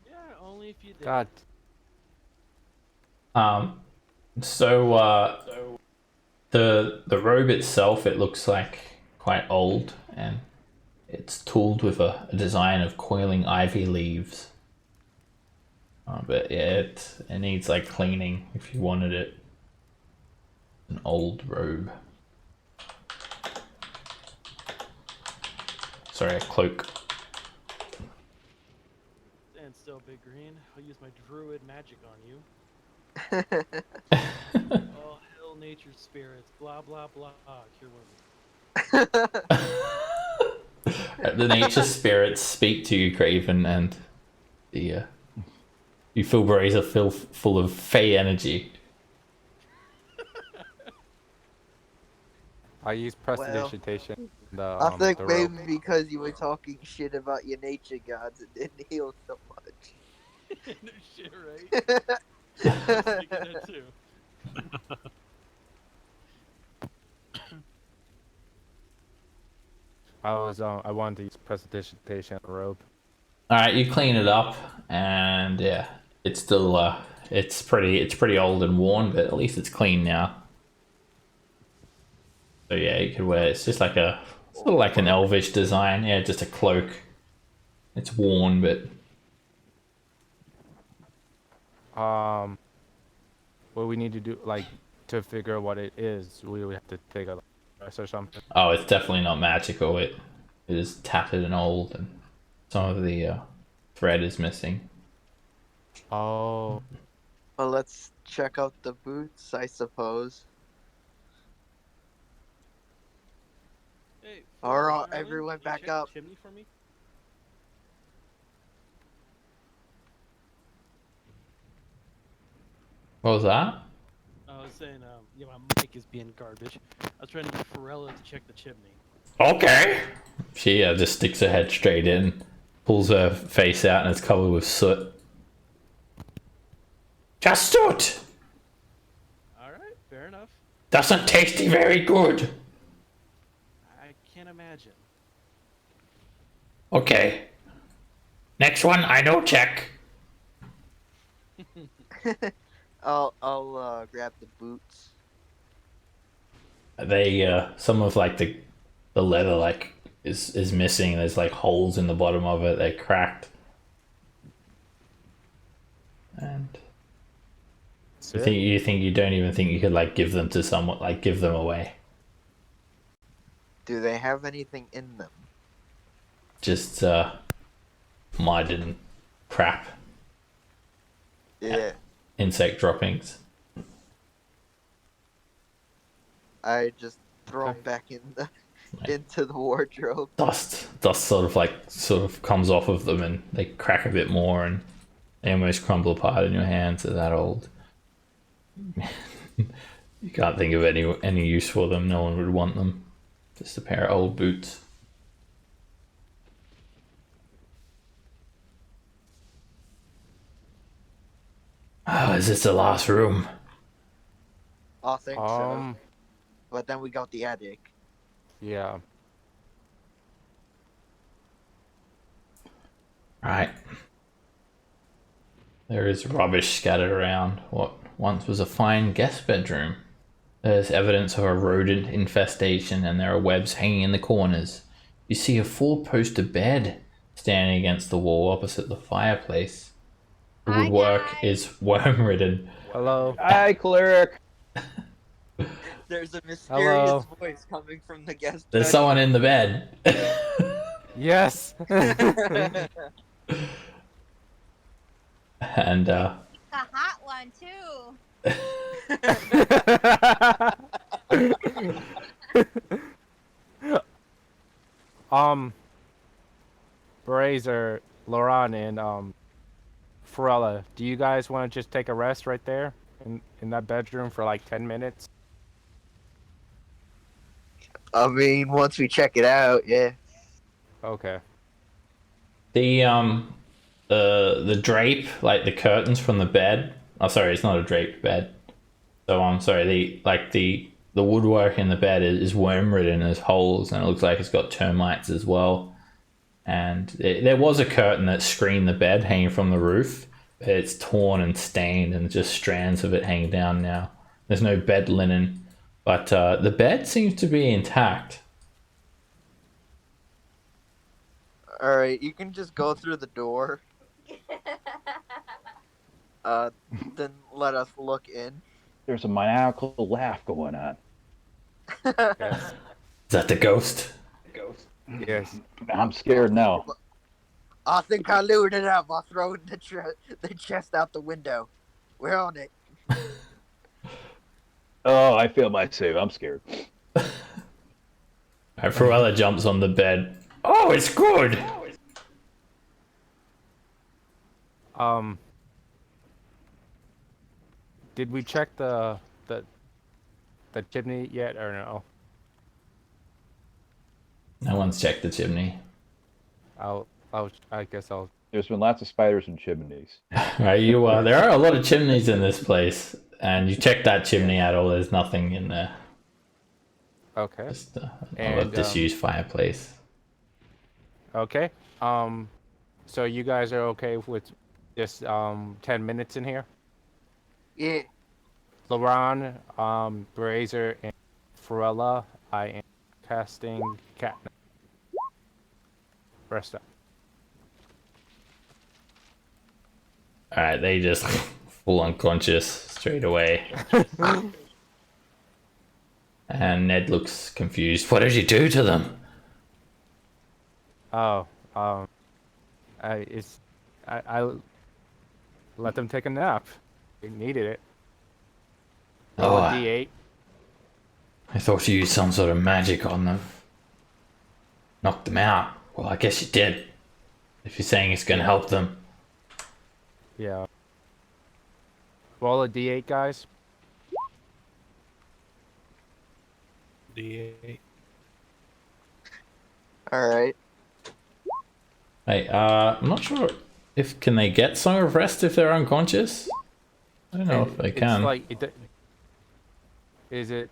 Yeah, only if you did. God. So the robe itself, it looks like quite old, and it's tooled with a design of coiling ivy leaves. But yeah, it needs like cleaning if you wanted it. An old robe. Sorry, a cloak. Stand still, Big Green. I'll use my druid magic on you. All hail nature's spirits. Blah blah blah. Cure women. The nature spirits speak to you, Craven, and the you feel Brazer full of fey energy. I use prestidigitation. I think the maybe rope. because you were talking shit about your nature gods, it didn't heal so No shit, right? much. I was thinking that too. I wanted to use precipitation on the rope. All right, you clean it up, and yeah, it's still it's pretty old and worn, but at least it's clean now. So yeah, you could wear. It's just like a sort of like an elvish design. Yeah, just a cloak. It's worn, but What we need to do, like, to figure out what it is, we would have to take a rest or something. oh, it's definitely not magical. It is tattered and old, and some of the thread is missing. Oh, Well, let's check out the boots, I suppose. Hey, All right, Merlin, everyone you back check up. the chimney for me? What was that? I was saying, yeah, my mic is being garbage. I was trying to get Pharrella to check the chimney. Okay. She just sticks her head straight in, pulls her face out, and it's covered with soot. Just soot. All right, fair enough. Doesn't taste very good. I can't imagine. Okay. Next one, I know check. I'll grab the boots. They some of like the leather like is missing. There's like holes in the bottom of it. They're cracked. And you don't even think you could like give them to someone, like give them away. Do they have anything in them? Just mud and crap. Yeah. Insect droppings. I just throw them back into the wardrobe. Dust sort of comes off of them, and they crack a bit more, and they almost crumble apart in your hands. They're that old. You can't think of any use for them. No one would want them. Just a pair of old boots. Oh, is this the last room? I think so. But then we got the attic. Yeah. Right. There is rubbish scattered around what once was a fine guest bedroom. There's evidence of a rodent infestation, and there are webs hanging in the corners. You see a four-poster bed standing against the wall opposite the fireplace. The woodwork is worm-ridden. Hello. Hi, cleric. There's a mysterious Hello. voice coming from the guest There's bedroom. someone in the bed. Yes. And A hot one too. Brazer, Laurent, and Forella, do you guys want to just take a rest right there in that bedroom for like 10 minutes? I mean, once we check it out, yeah. Okay. The drape, like the curtains from the bed. Oh, sorry, it's not a draped bed. So I'm sorry. The woodwork in the bed is worm ridden. There's holes, and it looks like it's got termites as well. And there was a curtain that screened the bed hanging from the roof. But it's torn and stained, and just strands of it hanging down now. There's no bed linen, but the bed seems to be intact. All right, you can just go through the door. Then let us look in. There's a maniacal laugh going on. Yes. Is that the ghost? Yes. I'm scared now. I think I lured it up. I'll throw the chest out the window. We're on it. Oh, I feel my save. I'm scared. Fruella jumps on the bed. Oh, it's good. Did we check the chimney yet or no? No one's checked the chimney. I guess I'll. There's been lots of spiders and chimneys. Right, there are a lot of chimneys in this place, and you check that chimney out. Oh, there's nothing in there. Okay. Just a disused fireplace. Okay. So you guys are okay with just 10 minutes in here? Yeah. LaRon, Brazer, and Ferella, I am casting catnip. Rest up. Alright, they just full unconscious straight away. And Ned looks confused. What did you do to them? Oh, I let them take a nap. They needed it. Roll a D8. I thought you used some sort of magic on them. Knocked them out. Well, I guess you did. If you're saying it's gonna help them. Yeah. Roll a D8, guys. D8. Alright. Hey, I'm not sure if can they get Song of Rest if they're unconscious? I don't know if they can. It's like, is it?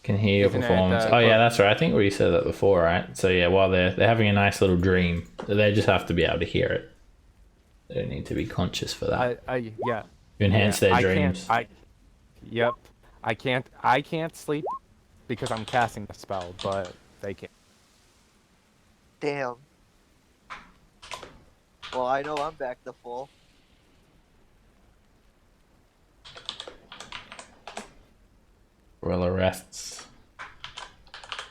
Can hear your performance. Oh yeah, that's right. I think we said that before, right? So yeah, while they're having a nice little dream, they just have to be able to hear it. They don't need to be conscious for that. Yeah. You enhance their dreams. Yep. I can't sleep because I'm casting the spell, but they can. Damn. Well, I know I'm back to full. Gorilla rests.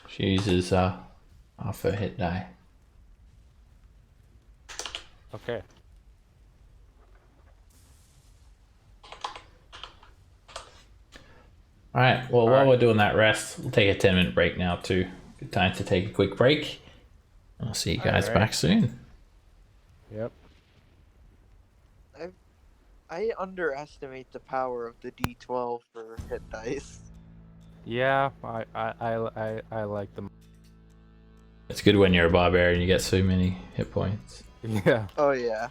She uses half her hit die. Okay. Alright, well, while we're doing that rest, we'll take a 10-minute break now too. Good time to take a quick break. I'll see you guys back soon. Yep. I underestimate the power of the D12 for hit dice. Yeah, I like them. It's good when you're a barbarian, you get so many hit points. Yeah. Oh yeah.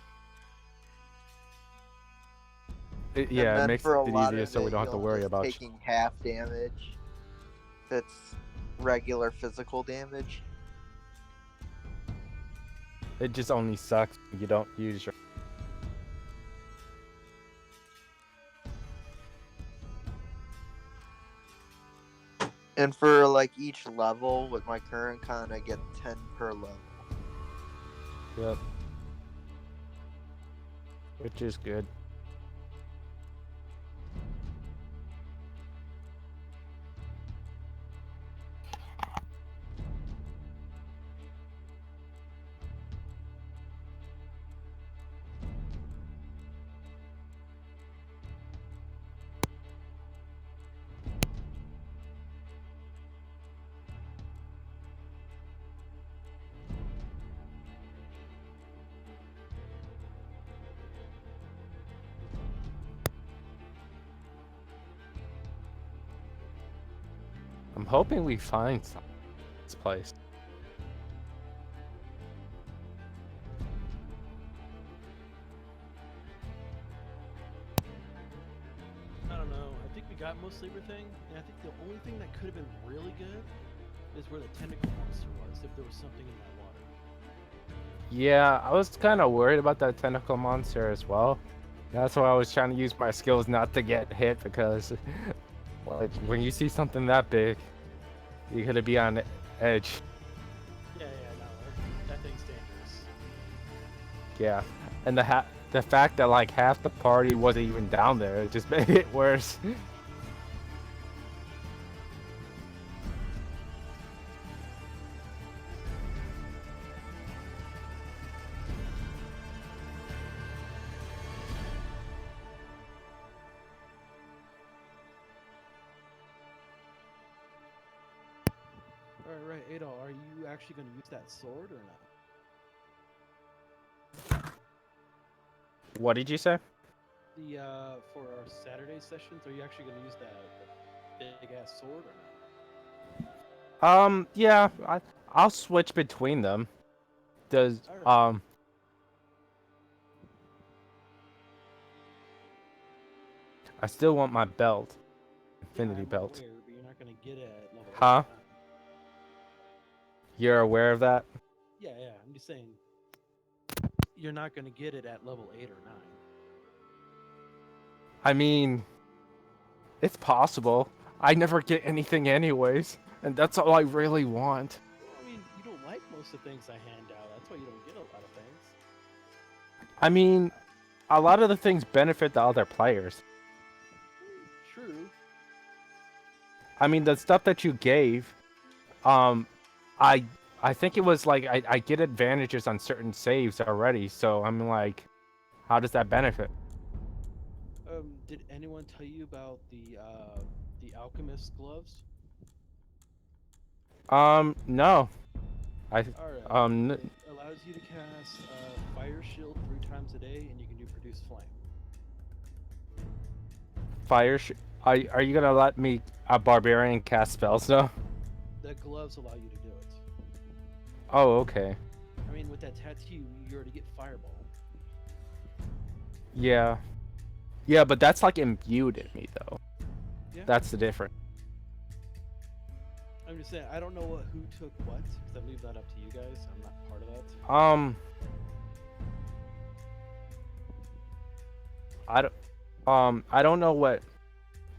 It makes it easier so we don't have to worry about taking half damage. That's regular physical damage. It just only sucks when you don't use your. And for like each level with my current con, I get 10 per level. Yep. Which is good. I'm hoping we find some this place. I don't know. I think we got mostly everything, and I think the only thing that could have been really good is where the tentacle monster was, if there was something in that water. Yeah, I was kind of worried about that tentacle monster as well. That's why I was trying to use my skills not to get hit, because like when you see something that big, you're gonna be on edge. Yeah, no, that thing's dangerous. Yeah, and the fact that like half the party wasn't even down there, it just made it worse. Alright, Adol, are you actually going to use that sword or not? What did you say? For our Saturday sessions, are you actually going to use that big ass sword or not? Yeah, I'll switch between them. Does I still want my belt, infinity belt. Aware, but you're not gonna get it at level Huh? 8 or 9. You're aware of that? Yeah, I'm just saying you're not gonna get it at level 8 or 9. I mean, it's possible. I never get anything anyways, and that's all I really want. Well, I mean, you don't like most of the things I hand out. That's why you don't get a lot of things. I mean, a lot of the things benefit the other players. True. I mean, the stuff that you gave, I think it was like I get advantages on certain saves already. So I'm like, how does that benefit? Did anyone tell you about the alchemist gloves? No. Alright. It allows you to cast fire shield 3 times a day, and you can do produce flame. Are you gonna let me, a barbarian, cast spells though? The gloves allow you to do it. Oh, okay. I mean, with that tattoo, you already get fireball. Yeah. Yeah, but that's like imbued in me though. Yeah. That's the difference. I'm just saying, I don't know who took what, because I leave that up to you guys. I'm not part of that. I don't know what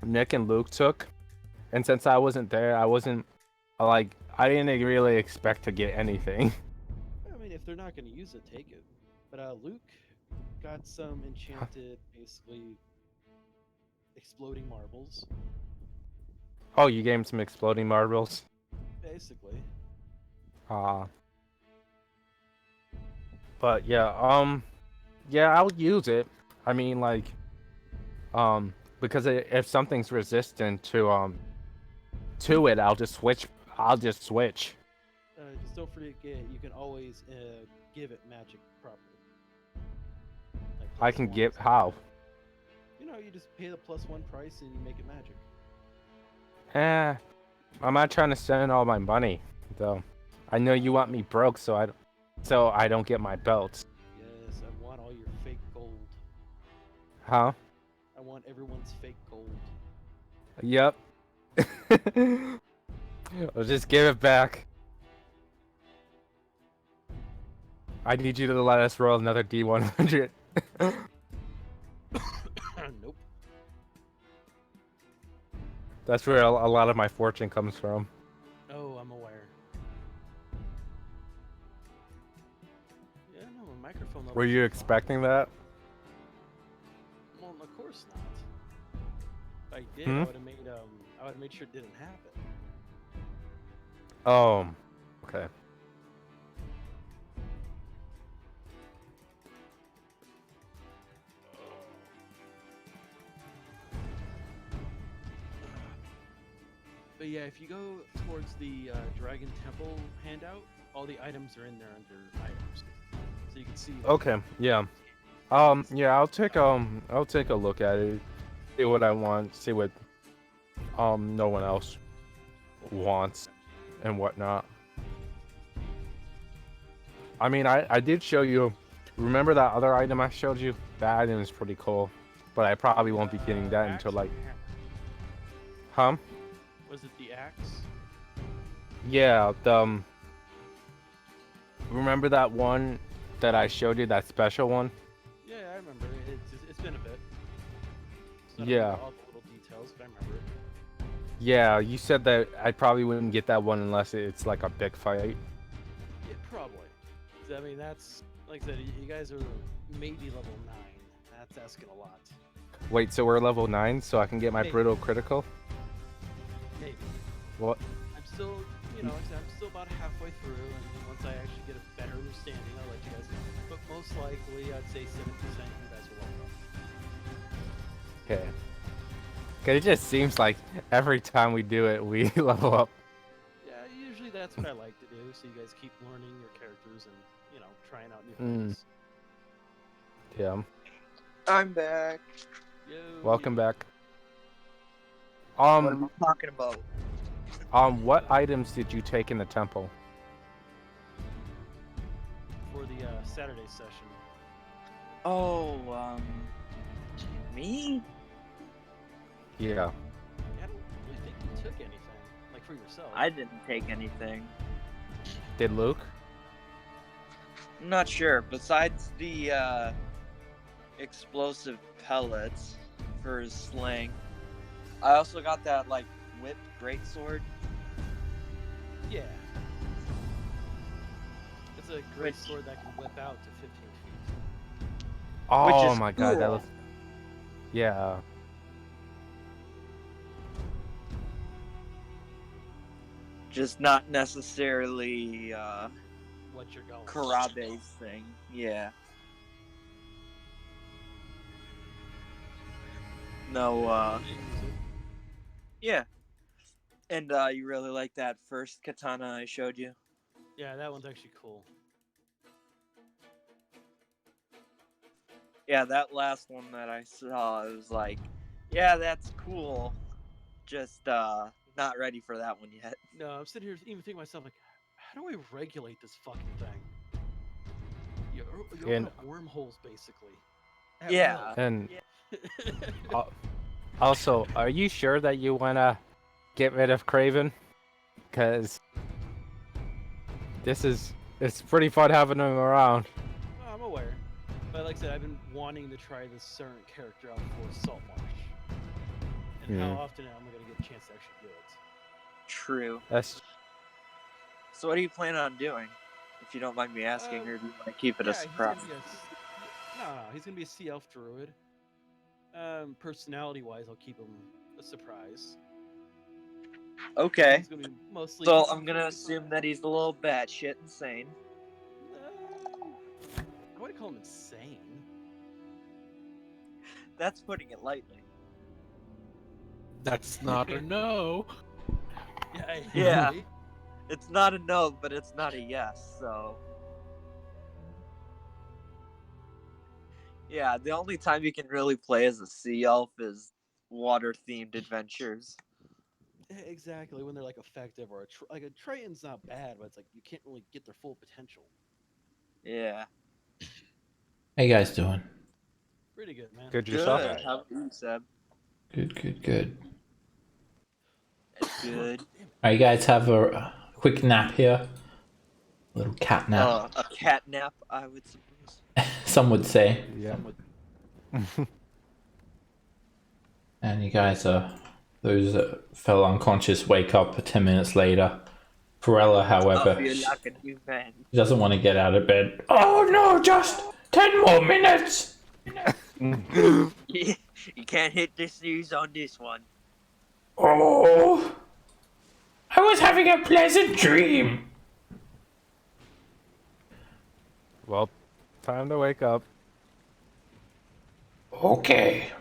Nick and Luke took, and since I wasn't there, I didn't really expect to get anything. I mean, if they're not going to use it, take it. But Luke got some enchanted, basically, exploding marbles. Oh, you gave him some exploding marbles? Basically. But yeah, yeah, I'll use it. I mean, like, because if something's resistant to it, I'll just switch. Just don't forget, you can always give it magic properly. Like I can give how? You know, you just pay the +1 price and you make it magic. I'm not trying to spend all my money, though. I know you want me broke, so I don't get my belts. Yes, I want all your fake gold. Huh? I want everyone's fake gold. Yep. I'll just give it back. I need you to let us roll another D100. Nope. That's where a lot of my fortune comes from. Oh, I'm aware. Yeah, no, my microphone. Were you expecting that? Well, of course not. If I did, I would have made sure it didn't happen. Oh, okay. But yeah, if you go towards the Dragon Temple handout, all the items are in there under items, so you can see. Okay, yeah. Yeah, I'll take a look at it, see what I want, see what no one else wants, and whatnot. I mean, I did show you. Remember that other item I showed you? That item is pretty cool, but I probably won't be getting that until like. Huh? Was it the axe? Yeah, remember that one that I showed you, that special one? Yeah, I remember. It's been a bit. So I don't Yeah. remember all the little details, but I remember it. Yeah, you said that I probably wouldn't get that one unless it's like a big fight. Yeah, probably. I mean, that's like I said. You guys are maybe level 9. That's asking a lot. Wait, so we're level 9, so I can get my Maybe. brutal critical? Maybe. What? I'm still, like I said, I'm still about halfway through, and once I actually get a better understanding, I'll let you guys know. But most likely, I'd say 70% you guys will level up. Okay. Cause it just seems like every time we do it, we level up. Yeah, usually that's what I like to do, so you guys keep learning your characters and, trying out new things. Yeah. I'm back. Yo, Welcome back. What am I talking about? What items did you take in the temple? For the Saturday session. Oh, me? Yeah. I don't really think you took anything, like for yourself. I didn't take anything. Did Luke? I'm not sure. Besides the explosive pellets for his sling, I also got that like whipped greatsword. Yeah. It's a great sword that can whip out to 15 feet. Oh is my god, that cool. was. Yeah. Just not necessarily What you're going. Karabe's thing. Yeah. No, yeah. And you really like that first katana I showed you? Yeah, that one's actually cool. Yeah, that last one that I saw, I was like, yeah, that's cool. Just not ready for that one yet. No, I'm sitting here even thinking to myself, like, how do I regulate this fucking thing? You open up wormholes, basically. Yeah. And also, are you sure that you wanna get rid of Craven? Because it's pretty fun having him around. Oh, I'm aware. But like I said, I've been wanting to try this certain character out for Saltmarsh. And how often am I going to get a chance to actually do it? True. That's. So what are you planning on doing? If you don't mind me asking, or do you want to keep it a surprise? No, he's going to be a sea elf druid. Personality-wise, I'll keep him a surprise. Okay. He's gonna be mostly so I'm going to assume that he's a little batshit insane. I wouldn't call him insane. That's putting it lightly. That's not a no. Yeah. It's not a no, but it's not a yes, so. Yeah, the only time you can really play as a sea elf is water-themed adventures. Exactly, when they're like effective, or like a Triton's not bad, but it's like you can't really get their full potential. Yeah. How you guys doing? Pretty good, man. Good yourself? Good. How about you, Seb? Good. Good. Alright, you guys have a quick nap here. A little cat nap. A cat nap, I would suppose. Some would say. Yeah. And you guys those that fell unconscious wake up 10 minutes later. Perella, however, I feel like a new man. she doesn't want to get out of bed. Oh no, just 10 more minutes! You can't hit the snooze on this one. Oh, I was having a pleasant dream. Well, time to wake up. Okay.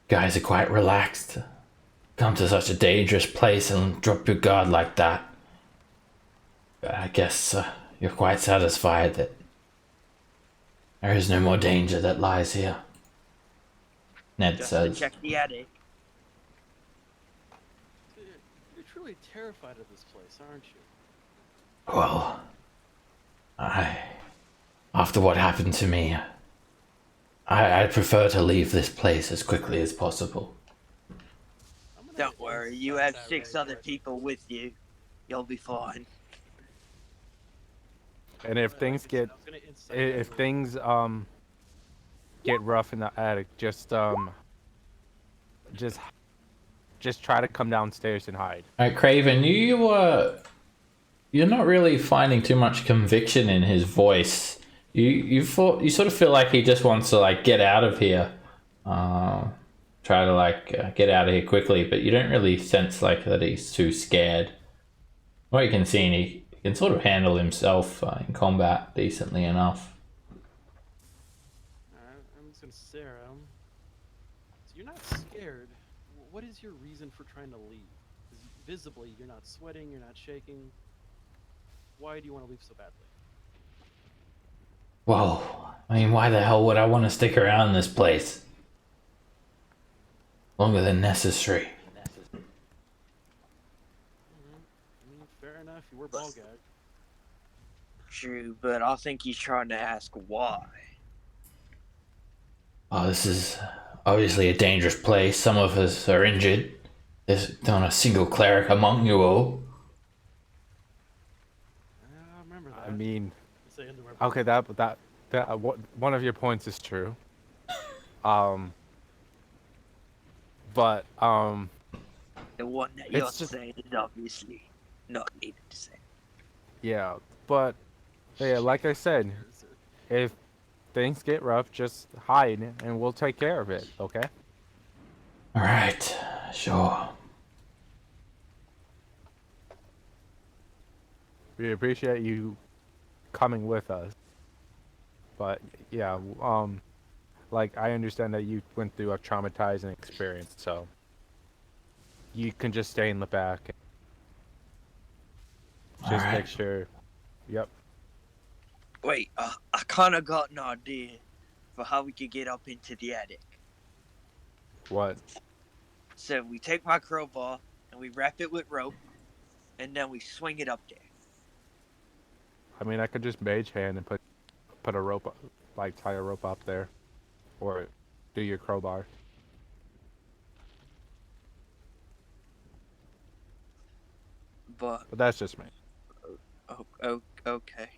Guys are quite relaxed. Come to such a dangerous place and drop your guard like that. But I guess you're quite satisfied that there is no more danger that lies here. Ned Just says. to check the attic. You're truly terrified of this place, aren't you? Well, after what happened to me, I'd prefer to leave this place as quickly as possible. Don't worry, you have 6 other people with you. You'll be fine. And if things get get rough in the attic, just try to come downstairs and hide. Alright, Craven, you're not really finding too much conviction in his voice. You sort of feel like he just wants to like get out of here, try to like get out of here quickly, but you don't really sense like that he's too scared. What you can see, he can sort of handle himself in combat decently enough. I'm just gonna stare at him. So you're not scared. What is your reason for trying to leave? Because visibly, you're not sweating, you're not shaking. Why do you want to leave so badly? Well, I mean, why the hell would I want to stick around in this place? Longer than necessary. I mean, fair enough. You were ball gagged. True, but I think he's trying to ask why. Oh, this is obviously a dangerous place. Some of us are injured. There's not a single cleric among you all. I remember that. I mean, Say into our okay, one of your points is true. But The one that you're it's just saying is obviously not needed to say. yeah. But yeah, like I said, if things get rough, just hide and we'll take care of it. Okay. All right, sure. We appreciate you coming with us. But yeah, like I understand that you went through a traumatizing experience, so you can just stay in the back. Just make sure. Yep. Wait, I kind of got an idea for how we could get up into the attic. What? So we take my crowbar and we wrap it with rope, and then we swing it up there. I mean, I could just mage hand and put a rope, like tie a rope up there, or do your crowbar. But that's just me. Okay.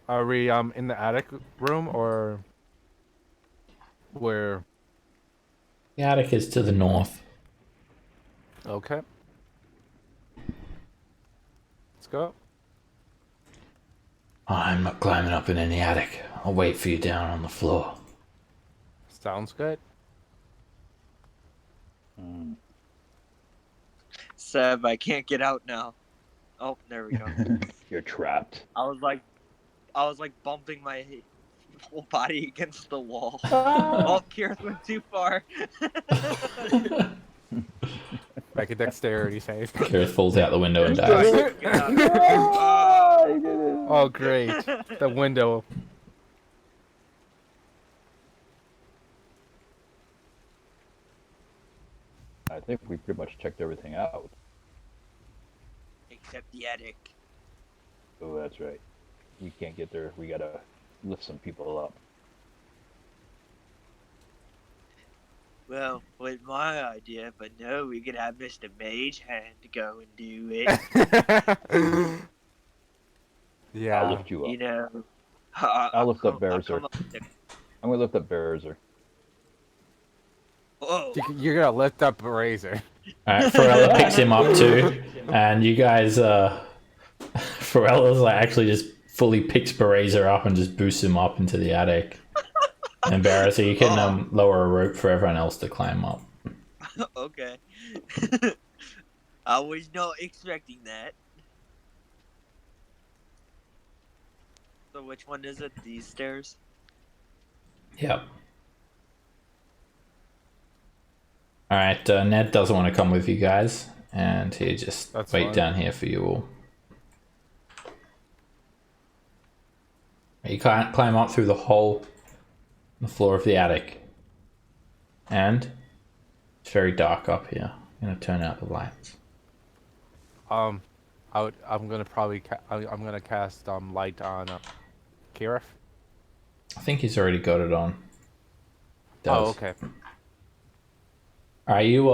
Are we in the attic room or where? The attic is to the north. Okay. Let's go. I'm not climbing up in any attic. I'll wait for you down on the floor. Sounds good. Seb, I can't get out now. Oh, there we go. You're trapped. I was like bumping my whole body against the wall. Oh, Kira's went too far. Make a dexterity save. Kira falls out the window and dies. Oh, great. The window. I think we pretty much checked everything out. Except the attic. Oh, that's right. We can't get there. We gotta lift some people up. Well, with my idea, but no, we could have Mr. Mage Hand to go and do it. Yeah. I'll lift you up. You know, I'll lift up Bearzer. I'm gonna lift up Bearzer. Oh. You're gonna lift up a razor. Alright, Pharrella picks him up too, and you guys, Pharella's like actually just fully picks Berazer up and just boosts him up into the attic. And Berazer, you can lower a rope for everyone else to climb up. Okay. I was not expecting that. So which one is it? These stairs? Yep. Alright, Ned doesn't want to come with you guys, and he just wait fine. down here for you all. You can't climb up through the hole in the floor of the attic. And it's very dark up here. I'm gonna turn out the lights. I'm gonna probably I'm gonna cast light on Kirif. I think he's already got it on. Oh, okay. Alright, you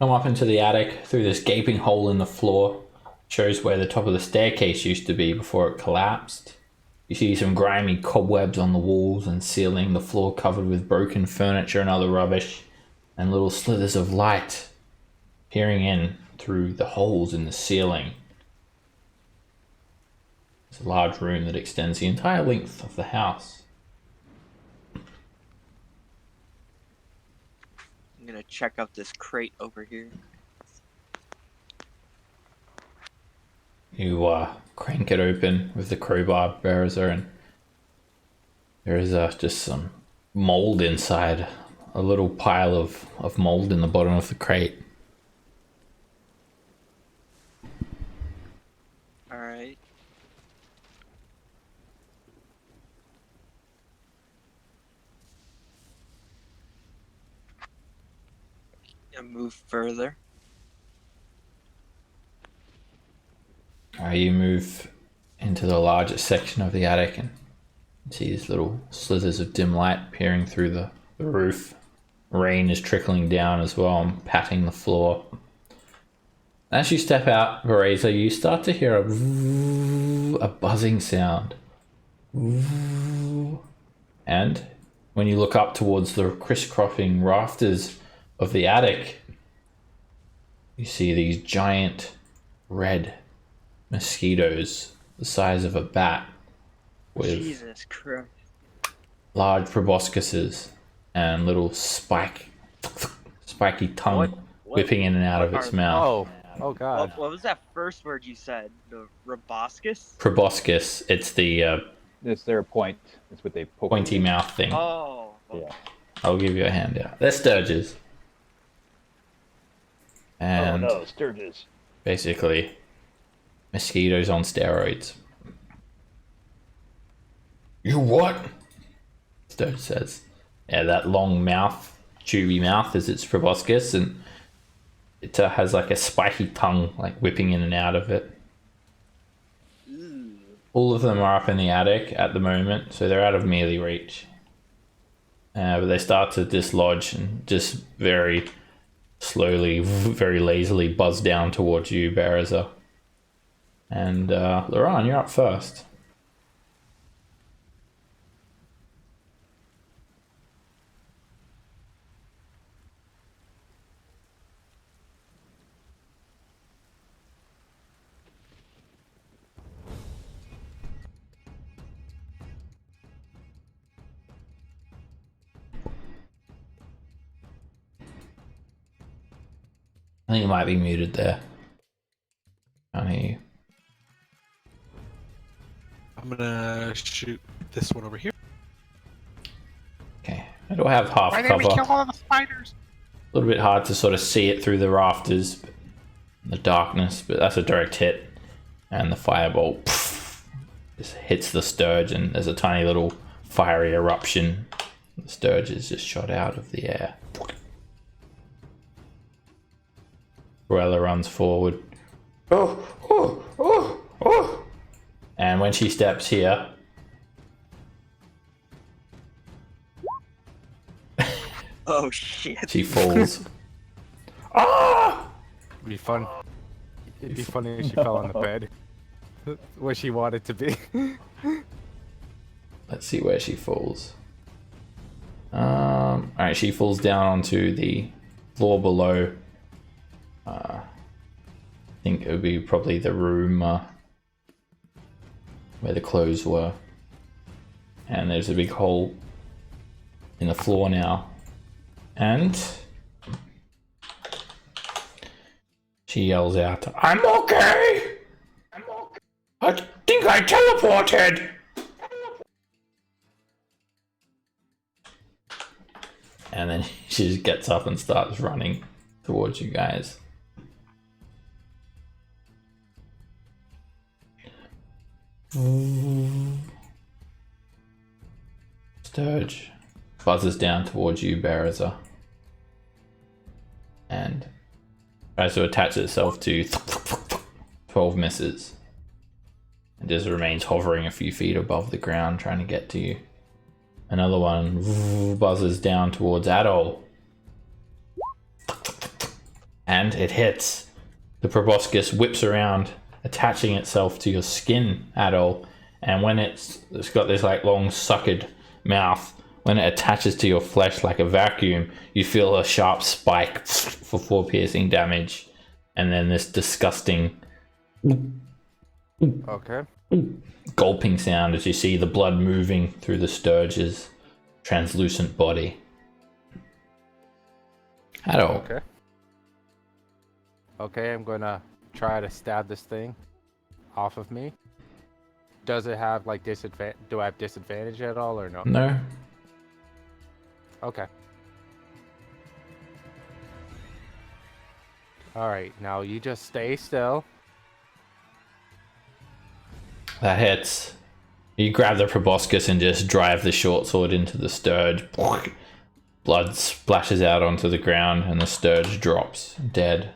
come up into the attic through this gaping hole in the floor. Shows where the top of the staircase used to be before it collapsed. You see some grimy cobwebs on the walls and ceiling, the floor covered with broken furniture and other rubbish, and little slithers of light peering in through the holes in the ceiling. It's a large room that extends the entire length of the house. I'm gonna check out this crate over here. You crank it open with the crowbar, Berazer, and there is just some mold inside. A little pile of mold in the bottom of the crate. Alright. move further. You move into the largest section of the attic and see these little slithers of dim light peering through the roof. Rain is trickling down as well and patting the floor. As you step out, Vereza, you start to hear a buzzing sound. And when you look up towards the crisscrossing rafters of the attic, you see these giant red mosquitoes the size of a bat with Jesus Christ. large proboscises and little spiky tongue whipping in and out of its mouth. Oh god. What was that first word you said? The roboscis? Proboscis, it's the It's their point. It's what they poke pointy mouth thing. Oh. Yeah. I'll give you a handout. They're sturges. And Oh no, sturges. basically mosquitoes on steroids. You what? Sturge says. Yeah, that long mouth, tubey mouth is its proboscis, and it has like a spiky tongue like whipping in and out of it. All of them are up in the attic at the moment, so they're out of melee reach. But they start to dislodge and just very slowly, very lazily buzz down towards you, Bereza. And Laurent, you're up first. I think you might be muted there. Can't hear you. I'm gonna shoot this one over here. Okay, I don't have half Why cover. didn't we kill all the spiders? A little bit hard to sort of see it through the rafters, the darkness, but that's a direct hit. And the firebolt just hits the Sturge, and there's a tiny little fiery eruption. The Sturge is just shot out of the air. Cruella runs forward. Oh. And when she steps here, Oh shit. she falls. Ah! It'd be fun. It'd be funny if she fell on the bed. Where she wanted to be. Let's see where she falls. Alright, she falls down onto the floor below. I think it would be probably the room where the clothes were. And there's a big hole in the floor now. And she yells out, I'm okay! I think I teleported! And then she just gets up and starts running towards you guys. Sturge buzzes down towards you, Bereza, and tries to attach itself to 12 misses, and just remains hovering a few feet above the ground trying to get to you. Another one buzzes down towards Adol, and it hits. The proboscis whips around, attaching itself to your skin, Adol, and when it's got this like long suckered mouth, when it attaches to your flesh like a vacuum, you feel a sharp spike for 4 piercing damage, and then this disgusting Okay. gulping sound as you see the blood moving through the Sturge's translucent body. Adol. Okay. Okay, I'm gonna try to stab this thing off of me. Does it have like disadvantage? Do I have disadvantage at all or no? No. Okay. Alright, now you just stay still. That hits. You grab the proboscis and just drive the short sword into the Sturge. Blood splashes out onto the ground and the Sturge drops dead.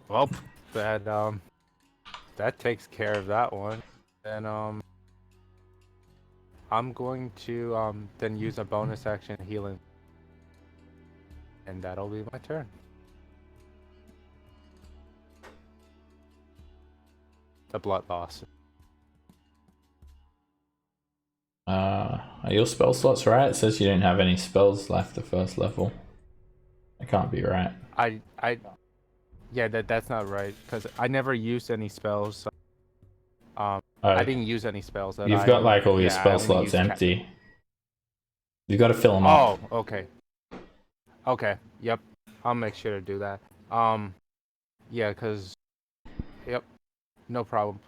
Well, that takes care of that one. Then I'm going to then use a bonus action healing, and that'll be my turn. The blood loss. Are your spell slots right? It says you don't have any spells left the first level. That can't be right. Yeah, that's not right because I never used any spells. So, Oh, I didn't use any spells. You've got like all your spell slots empty. You've got to fill them up. Oh, okay. Okay, yep. I'll make sure to do that. Yeah, because... Yep, no problem.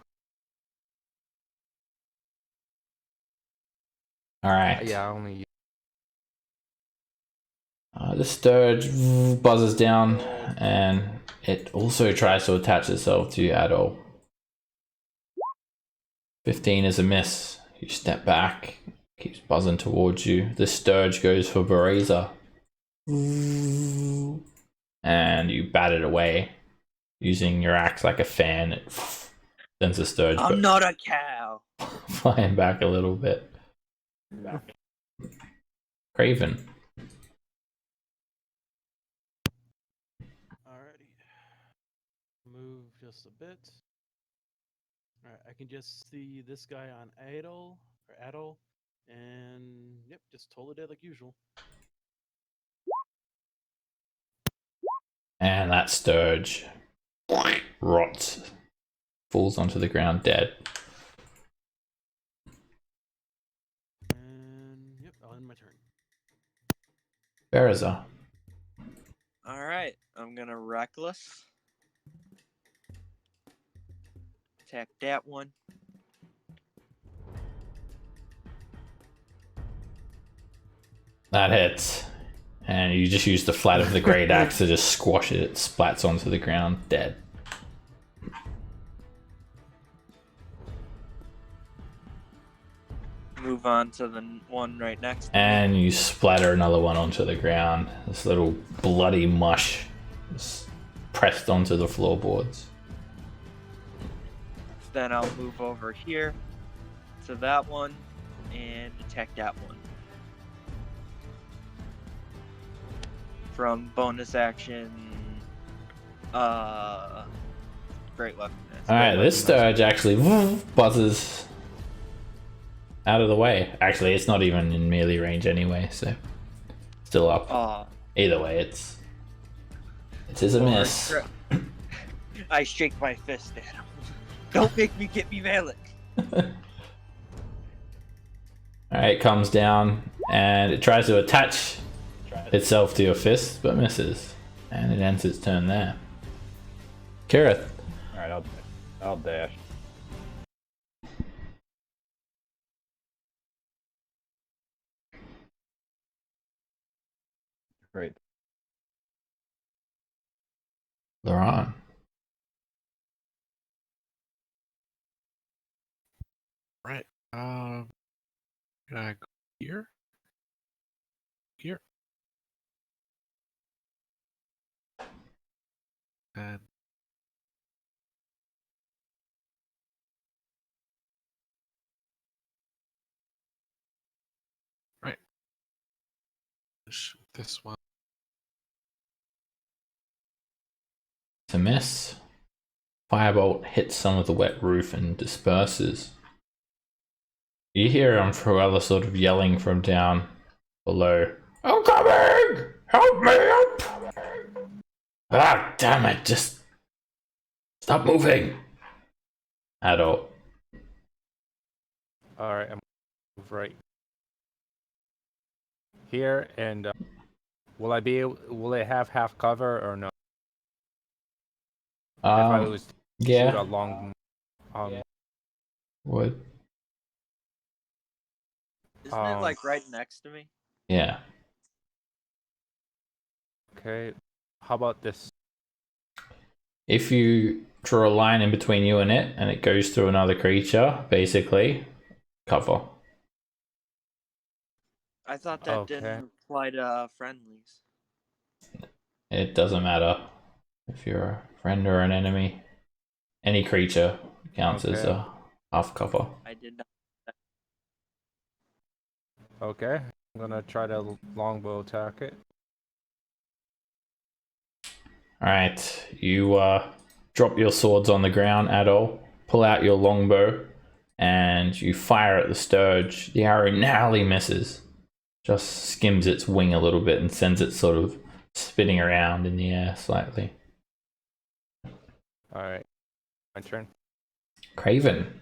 Alright. Yeah, I only... The Sturge buzzes down, and it also tries to attach itself to Adol. 15 is a miss. You step back, keeps buzzing towards you. The Sturge goes for Bereza. And you bat it away. Using your axe like a fan, it sends the Sturge I'm not a cow. flying back a little bit. Craven. Alrighty. Move just a bit. Alright, I can just see this guy on Adol, and yep, just totally dead like usual. And that Sturge rots, falls onto the ground dead. And yep, I'll end my turn. Bereza. Alright, I'm gonna reckless. Attack that one. That hits. And you just use the flat of the great axe to just squash it. It splats onto the ground, dead. Move on to the one right next to me. And you splatter another one onto the ground. This little bloody mush is pressed onto the floorboards. Then I'll move over here to that one and attack that one. From bonus action, great weapon. Alright, this Sturge actually buzzes out of the way. Actually, it's not even in melee range anyway, so still up. Either way, it is a miss. I shake my fist at him. Don't make me get me Malik. Alright, it comes down and it tries to attach itself to your fist, but misses. And it ends its turn there. Kirith. Alright, I'll dash. Great. Laron. Right. Can I go here? Here. And right. Shoot this one. It's a miss. Firebolt hits some of the wet roof and disperses. You hear Umbrella sort of yelling from down below. I'm coming! Help me! I'm coming! Ah, damn it, just stop moving. Adult. Alright, I'm right here, and will it have half cover or no? If I was to shoot a long Would. Isn't it like right next to me? Yeah. Okay, how about this? If you draw a line in between you and it goes through another creature, basically, cover. I thought that didn't apply to friendlies. It doesn't matter if you're a friend or an enemy. Any creature counts as a half cover. I did not. Okay, I'm gonna try to longbow attack it. Alright, you drop your swords on the ground at all, pull out your longbow, and you fire at the Sturge. The arrow narrowly misses, just skims its wing a little bit and sends it sort of spinning around in the air slightly. Alright, my turn. Craven.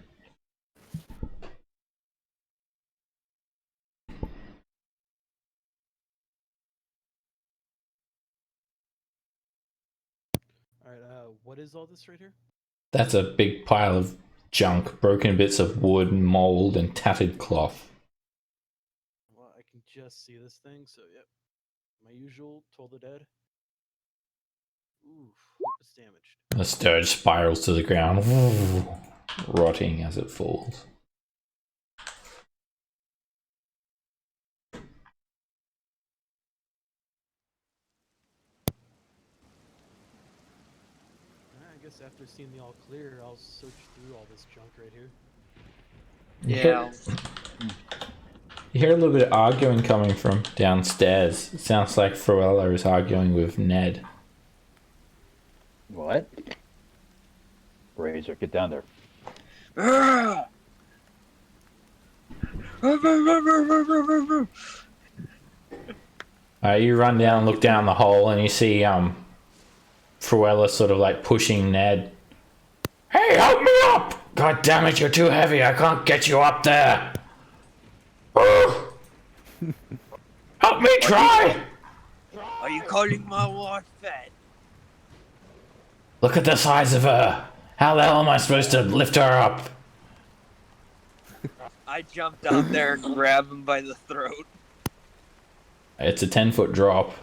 Alright, what is all this right here? That's a big pile of junk, broken bits of wood, mold, and tattered cloth. Well, I can just see this thing, so yep. My usual, Toll the Dead. Oof, it's damaged. The Sturge spirals to the ground, rotting as it falls. I guess after seeing the all clear, I'll search through all this junk right here. Yeah. You hear a little bit of arguing coming from downstairs. It sounds like Fruella is arguing with Ned. What? Razor, get down there. You run down, look down the hole, and you see Fruella sort of like pushing Ned. Hey, help me up! God damn it, you're too heavy. I can't get you up there. Help me try! Are you calling my wife fat? Look at the size of her. How the hell am I supposed to lift her up? I jumped down there and grabbed him by the throat. It's a 10-foot drop.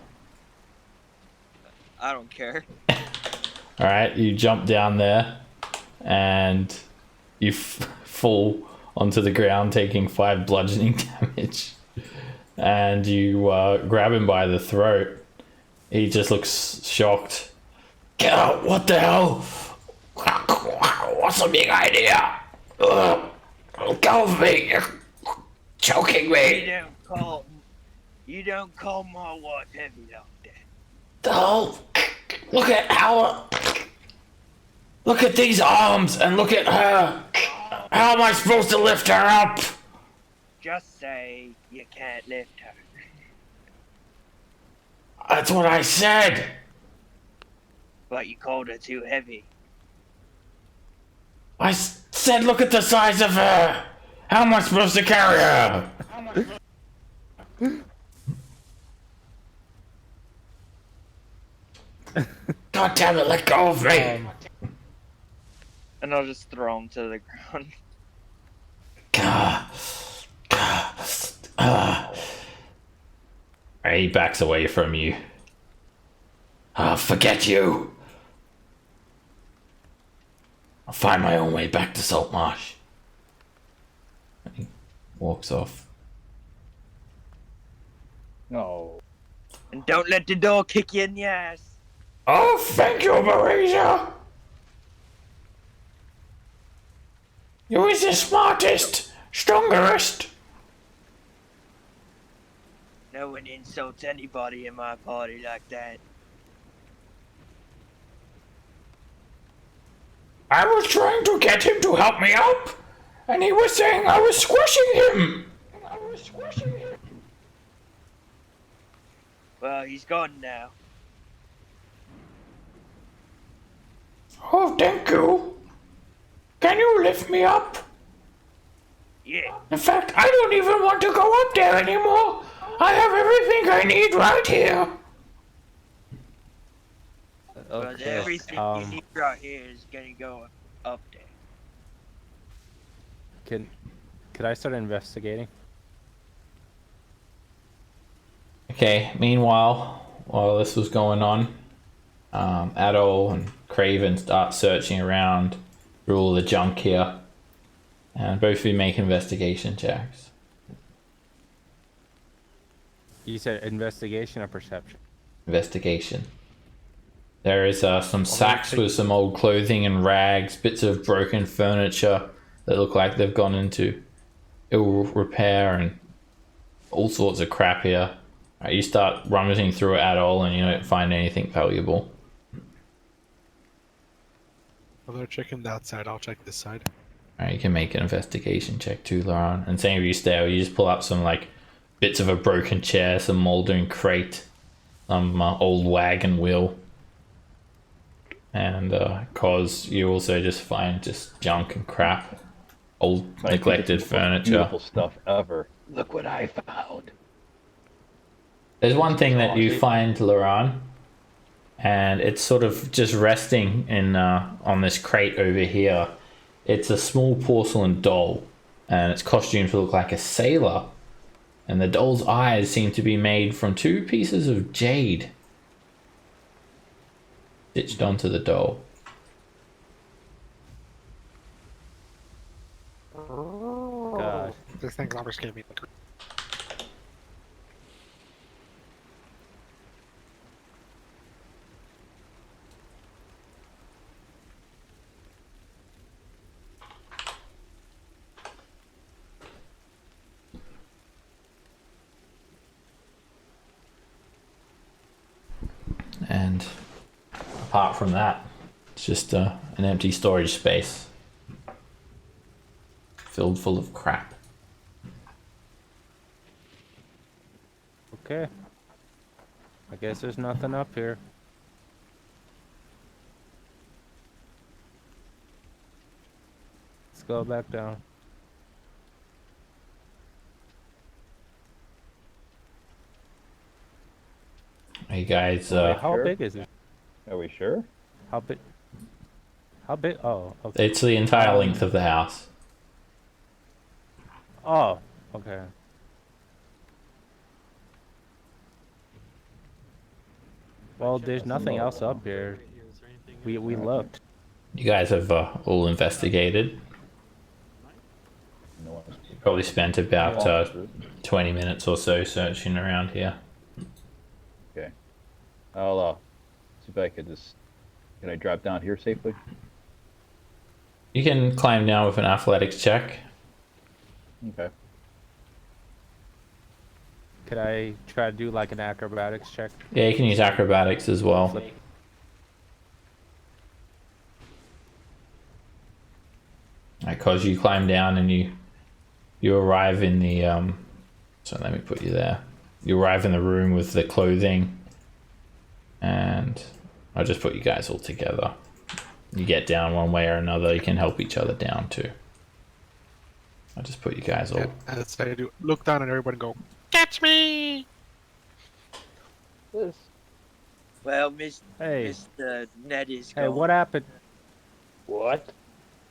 I don't care. Alright, you jump down there and you fall onto the ground, taking 5 bludgeoning damage. And you grab him by the throat. He just looks shocked. Get out! What the hell? What's the big idea? Go with me! You're choking me! You don't call my wife heavy like that. Oh, look at how. Look at these arms and look at her. How am I supposed to lift her up? Just say you can't lift her. That's what I said. But you called her too heavy. I said look at the size of her. How am I supposed to carry her? God damn it, let go of me. And I'll just throw him to the ground. He backs away from you. Forget you. I'll find my own way back to Saltmarsh. And he walks off. No. And don't let the door kick you in the ass. Oh, thank you, Marisa. You is the smartest, strongest. No one insults anybody in my party like that. I was trying to get him to help me up, and he was saying I was squishing him. Well, he's gone now. Oh, thank you. Can you lift me up? Yeah. In fact, I don't even want to go up there anymore. I have everything I need right here. But everything you need right here is gonna go up there. Could I start investigating? Okay, meanwhile, while this was going on, Adol and Craven start searching around through all the junk here. And both of you make investigation checks. You said investigation or perception? Investigation. There is some sacks with some old clothing and rags, bits of broken furniture that look like they've gone into ill repair, and all sorts of crap here. You start rummaging through it at all and you don't find anything valuable. Well, they're checking that side. I'll check this side. You can make an investigation check too, Laurent. And same if you stay, you just pull up some like bits of a broken chair, some moldering crate, some old wagon wheel, and cause you also just find just junk and crap, old neglected furniture. Beautiful stuff ever. Look what I found. There's one thing that you find, Laurent, and it's sort of just resting in on this crate over here. It's a small porcelain doll, and its costume to look like a sailor, and the doll's eyes seem to be made from 2 pieces of jade stitched onto the doll. God. This thing's always giving me the And apart from that, it's just an empty storage space filled full of crap. Okay. I guess there's nothing up here. Let's go back down. Hey guys, Wait, how Sure. big is it? Are we sure? How big? How big? Oh, okay. it's the entire length of the house. Oh, okay. Well, there's nothing else up here. We looked. You guys have all investigated. No one's Probably spent about 20 minutes or so searching around here. okay. I'll see if I could just. Can I drop down here safely? You can climb down with an athletics check. Okay. Could I try to do like an acrobatics check? Yeah, you can use acrobatics as well. Flip. Because you climb down and you arrive in the so let me put you there. You arrive in the room with the clothing, and I'll just put you guys all together. You get down one way or another. You can help each other down too. I'll just put you guys all. And that's what I do. Look down and everybody go, catch me! Well, Hey. Mr. Ned is Hey, gone. what happened? What?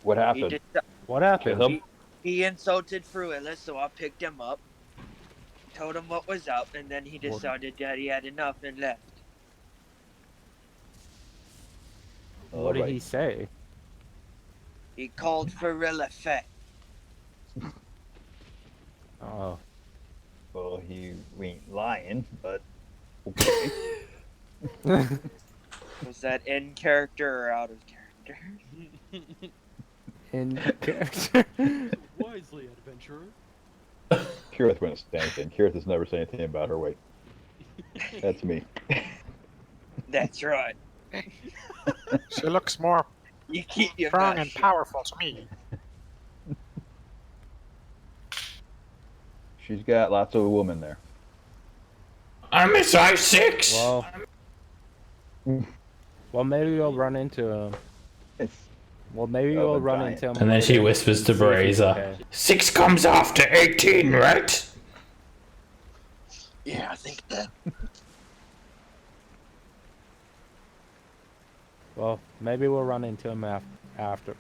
What He, happened? deci- What happened? Kill him? he insulted Fruilla, so I picked him up, told him what was up, and then he decided that he had enough and left. What did he say? He called Fruilla fat. Oh, Well, he ain't lying, but okay. Was that in character or out of character? in character. Wisely, adventurer. Kirith wouldn't say anything. Kirith has never said anything about her weight. That's me. That's right. She looks more You keep your strong mouth and shut. powerful to me. She's got lots of women there. I'm a size 6. Well, maybe we'll run into him. It's Well, maybe Oh, we'll a run giant. into him. And then she later whispers to and see if he's Braza, okay. 6 comes after 18, right? Yeah, I think that. Well, maybe we'll run into him after.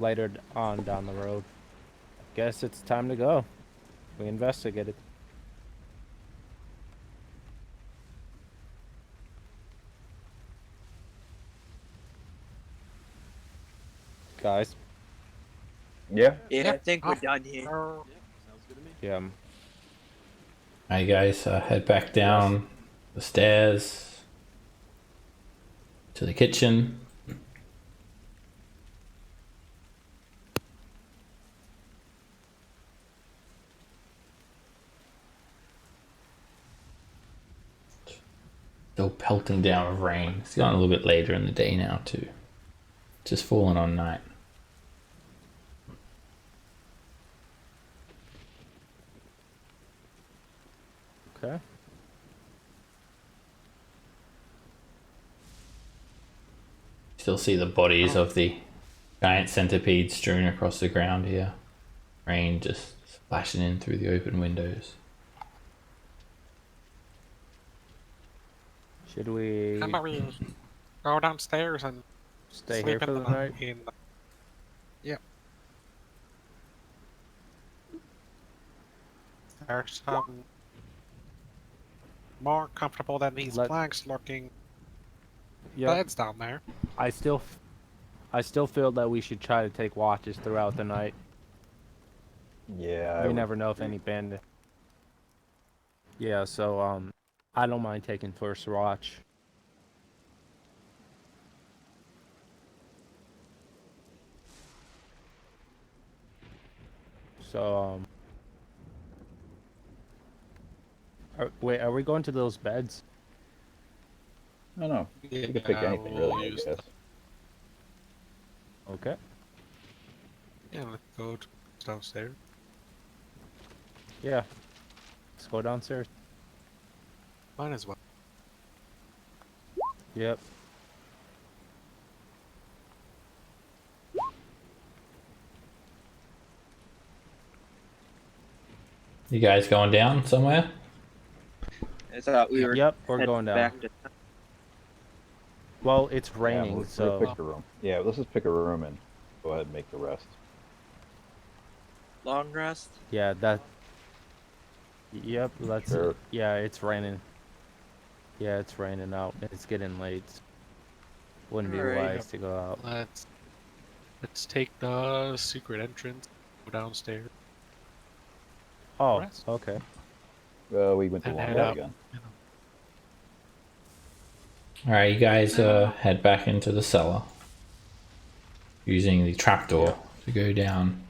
Later on down the road. Guess it's time to go. We investigated. Guys, yeah. Yeah, I think we're done here. Yep, sounds good to me. yeah. You guys head back down the stairs to the kitchen. Still pelting down with rain. It's gotten a little bit later in the day now too. Just falling on night. Okay. Still see the bodies of the giant centipedes strewn across the ground here. Rain just splashing in through the open windows. Should we How about we go downstairs and stay sleep here for the night? Yep. There's some more comfortable than these planks looking beds down there. I still feel that we should try to take watches throughout the night. Yeah. We never know if any bandit. Yeah, so I don't mind taking first watch. So wait, are we going to those beds? No, no. You can pick anything, really, I guess. Okay. Yeah, let's go downstairs. Yeah. Let's go downstairs. Might as well. Yep. You guys going down somewhere? I thought we were. Yep, we're heading going down. back to- Well, it's raining, let's so pick a room. Yeah, let's just pick a room and go ahead and make the rest. Long rest. yeah, that. Yep, let's. Sure. Yeah, it's raining. Yeah, it's raining out. It's getting late. Wouldn't be Alright. wise to go out. Let's take the secret entrance. Go downstairs. Oh, Rest. okay. Well, we went the And long head way up. again. Alright, you guys head back into the cellar. Using the trapdoor to go down.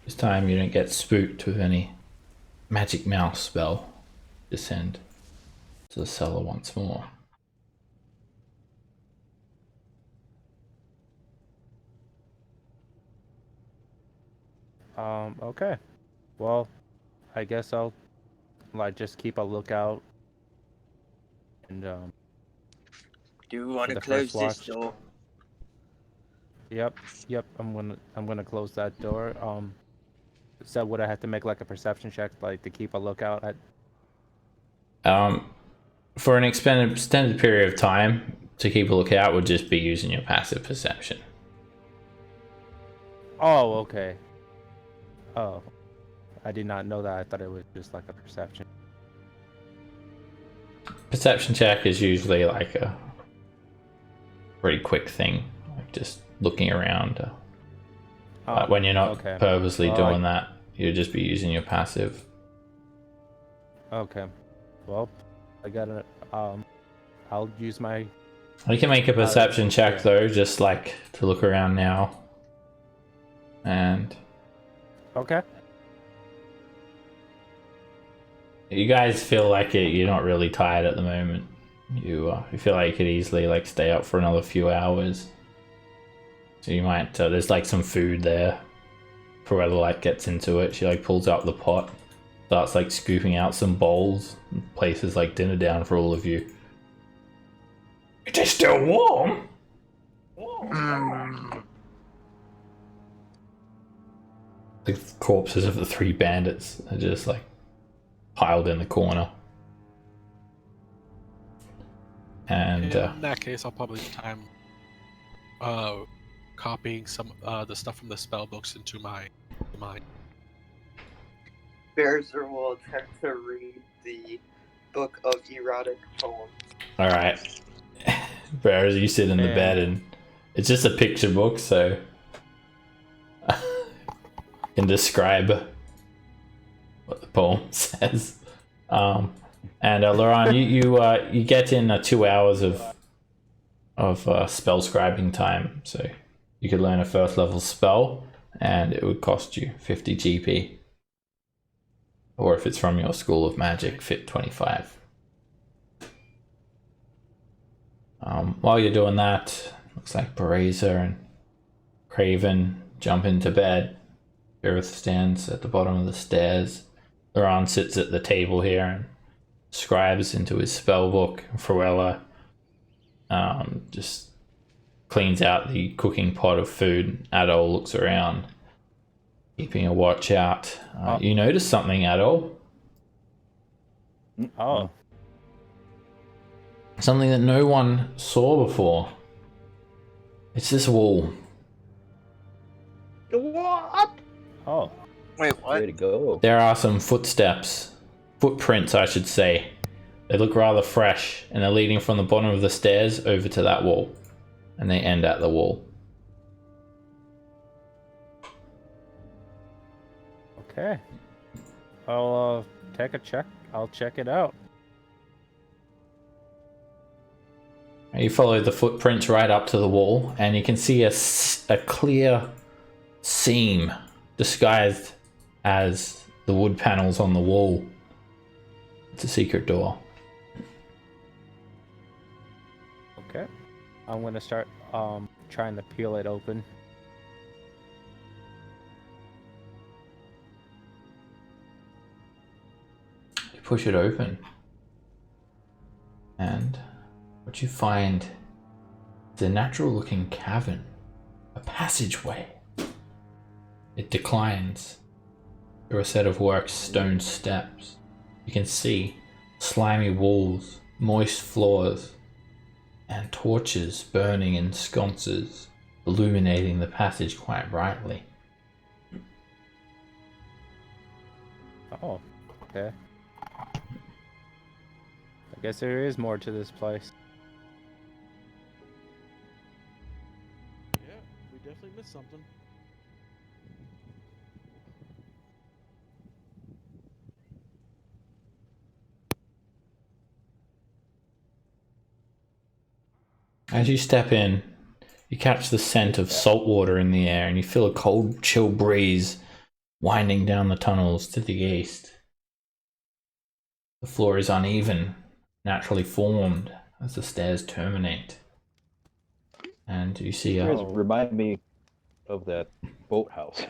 This time you don't get spooked with any magic mouse spell. Descend to the cellar once more. Okay. Well, I guess I'll just keep a lookout and Do we want For to the close first this watch. door? Yep. I'm gonna close that door. So would I have to make like a perception check, like to keep a lookout at? For an extended period of time, to keep a lookout would just be using your passive perception. Oh, okay. Oh, I did not know that. I thought it was just like a perception. Perception check is usually like a pretty quick thing, like just looking around. But when you're not okay. purposely Well, doing that, you'll just be using your passive. Okay. Well, I gotta. I'll use my. You can make a perception check yeah. though, just like to look around now. And Okay. you guys feel like you're not really tired at the moment. You feel like you could easily like stay up for another few hours. So you might there's like some food there. For where the light gets into it, she like pulls out the pot, starts like scooping out some bowls, and places like dinner down for all of you. It is still warm. The corpses of the three bandits are just like piled in the corner. And In that case, I'll probably time copying some the stuff from the spell books into my mind. Bearser will attempt to read the book of erotic poems. all right, whereas you sit in the Man. bed and it's just a picture book, so can describe what the poem says. And Laurent, you get in 2 hours of spell scribing time, so you could learn a first level spell, and it would cost you 50 GP. Or if it's from your school of magic, fit 25. While you're doing that, looks like Barazer and Craven jump into bed. Gareth stands at the bottom of the stairs. Laurent sits at the table here and scribes into his spell book. Fruella just cleans out the cooking pot of food. Adol looks around, keeping a watch out. You notice something, Adol. Oh. Something that no one saw before. It's this wall. What? Oh. Wait, what? Way to go. There are some footsteps. Footprints, I should say. They look rather fresh, and they're leading from the bottom of the stairs over to that wall. And they end at the wall. Okay. I'll take a check. I'll check it out. You follow the footprints right up to the wall, and you can see a clear seam disguised as the wood panels on the wall. It's a secret door. Okay. I'm gonna start trying to peel it open. You push it open, and what you find is a natural looking cavern, a passageway. It declines through a set of worked stone steps. You can see slimy walls, moist floors, and torches burning in sconces, illuminating the passage quite brightly. Oh, okay. I guess there is more to this place. Yeah, we definitely missed something. As you step in, you catch the scent of salt water in the air, and you feel a cold, chill breeze winding down the tunnels to the east. The floor is uneven, naturally formed as the stairs terminate. And you see You guys remind me of that boathouse.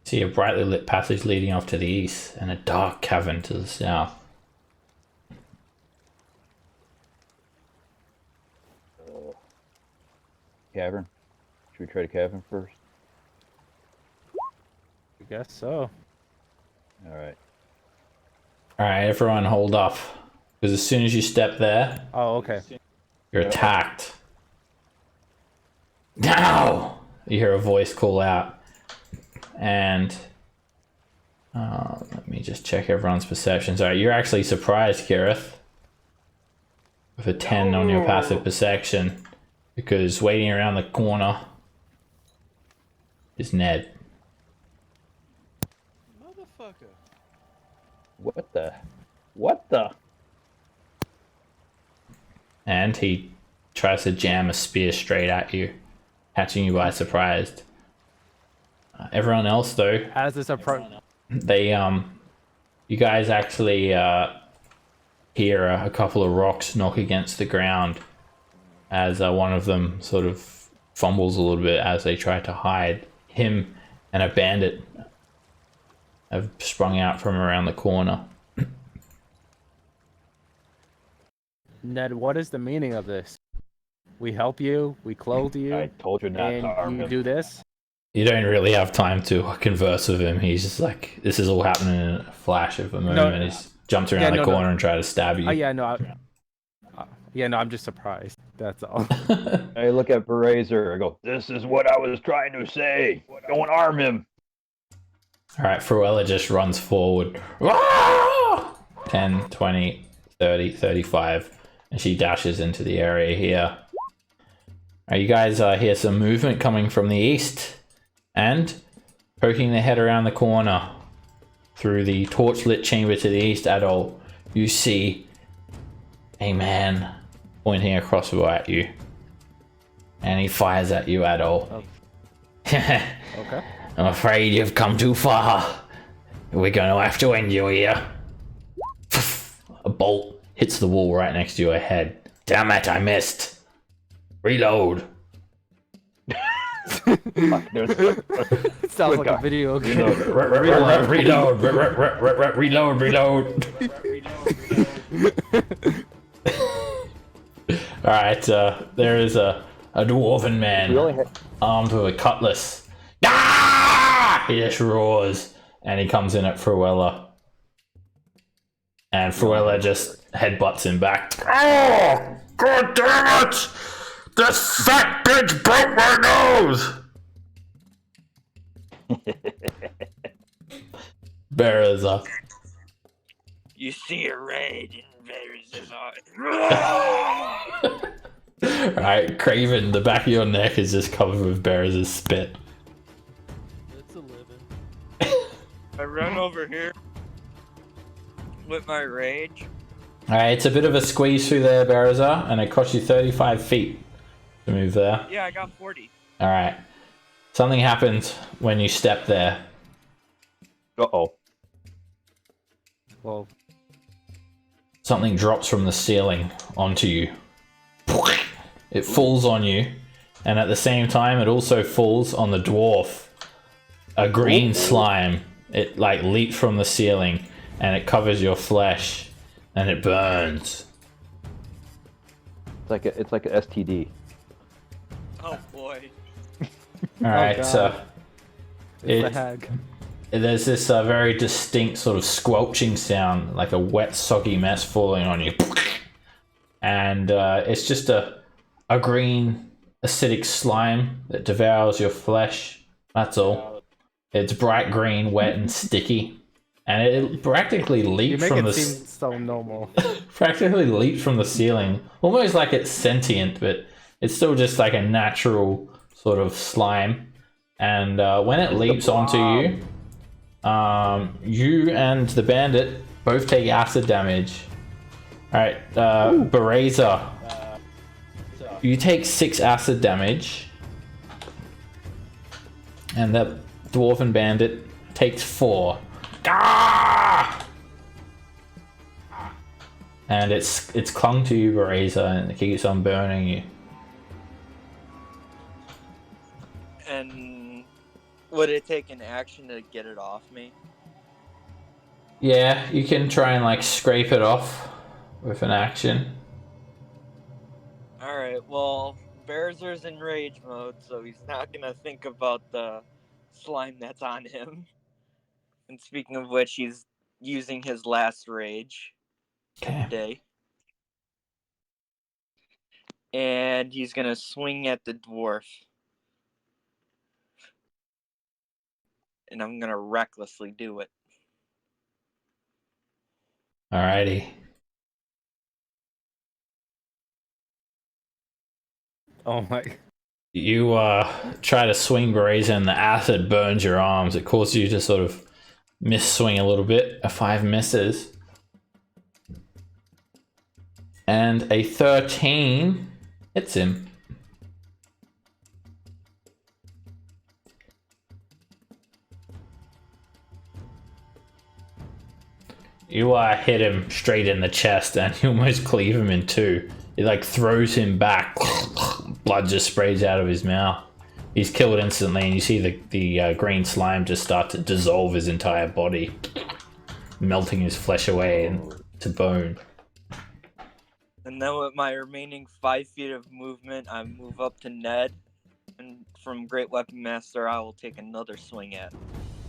see a brightly lit passage leading off to the east, and a dark cavern to the south. Cavern. Should we try the cavern first? I guess so. Alright. Alright, everyone hold up. Because as soon as you step there, Oh, okay. you're attacked. Now! You hear a voice call out. And let me just check everyone's perceptions. Alright, you're actually surprised, Gareth. With a 10 on your passive perception. Because waiting around the corner is Ned. Motherfucker. What the? And he tries to jam a spear straight at you, catching you by surprise. Everyone else, though, As this approach, they you guys actually hear a couple of rocks knock against the ground as one of them sort of fumbles a little bit as they try to hide. Him and a bandit have sprung out from around the corner. Ned, what is the meaning of this? We help you, we clothe you, I told you not to harm and you him. do this? You don't really have time to converse with him. He's just like, this is all happening in a flash of a moment. He's jumped around the corner and tried to stab you. Oh, yeah, no. I'm just surprised. That's all. I look at Barazer. I go, this is what I was trying to say. Don't harm him. Alright, Fruella just runs forward. 10, 20, 30, 35. And she dashes into the area here. Alright, you guys hear some movement coming from the east. And poking their head around the corner through the torchlit chamber to the east, Adol, you see a man pointing a crossbow at you. And he fires at you, Adol. Oh. Okay. I'm afraid you've come too far. We're going to have to end you here. A bolt hits the wall right next to your head. Damn it, I missed. Reload. It sounds like a video game. Reload. Alright, there is a dwarven man armed with a cutlass. Ah! He just roars, and he comes in at Fruella. And Fruella just headbutts him back. Oh! God damn it! This fat bitch broke my nose! Bereza. You see a raid in Bereza's eyes. Right, Craven, the back of your neck is just covered with Bereza's spit. It's a living. I run over here with my rage. Alright, it's a bit of a squeeze through there, Bereza, and it costs you 35 feet to move there. Yeah, I got 40. Alright. Something happens when you step there. Uh-oh. Well, Something drops from the ceiling onto you. It falls on you, and at the same time it also falls on the dwarf. A green slime. It like leaps from the ceiling and it covers your flesh and it burns. It's like an STD. Oh boy. Alright, so it's the hag. there's this very distinct sort of squelching sound, like a wet soggy mess falling on you. And it's just a green acidic slime that devours your flesh. That's all. It's bright green, wet and sticky, and it practically leaps You from make the it seem so normal. practically leaps from the ceiling, almost like it's sentient, but it's still just like a natural sort of slime. And when it leaps onto you, you and the bandit both take acid damage. All right, Bereza. You take 6 acid damage, and the dwarven bandit takes 4. Ah! And it's clung to you, Bereza, and it keeps on burning you. And would it take an action to get it off me? Yeah, you can try and like scrape it off with an action. Alright, well, Berzer's in rage mode, so he's not gonna think about the slime that's on him. And speaking of which, he's using his last rage day. And he's gonna swing at the dwarf. And I'm gonna recklessly do it. Alrighty. Oh my. You try to swing Bereza and the acid burns your arms. It causes you to sort of miss swing a little bit. A 5 misses. And a 13 hits him. You hit him straight in the chest and you almost cleave him in 2. It like throws him back. Blood just sprays out of his mouth. He's killed instantly, and you see the green slime just start to dissolve his entire body, melting his flesh away into bone. And then with my remaining 5 feet of movement, I move up to Ned, and from Great Weapon Master, I will take another swing at him.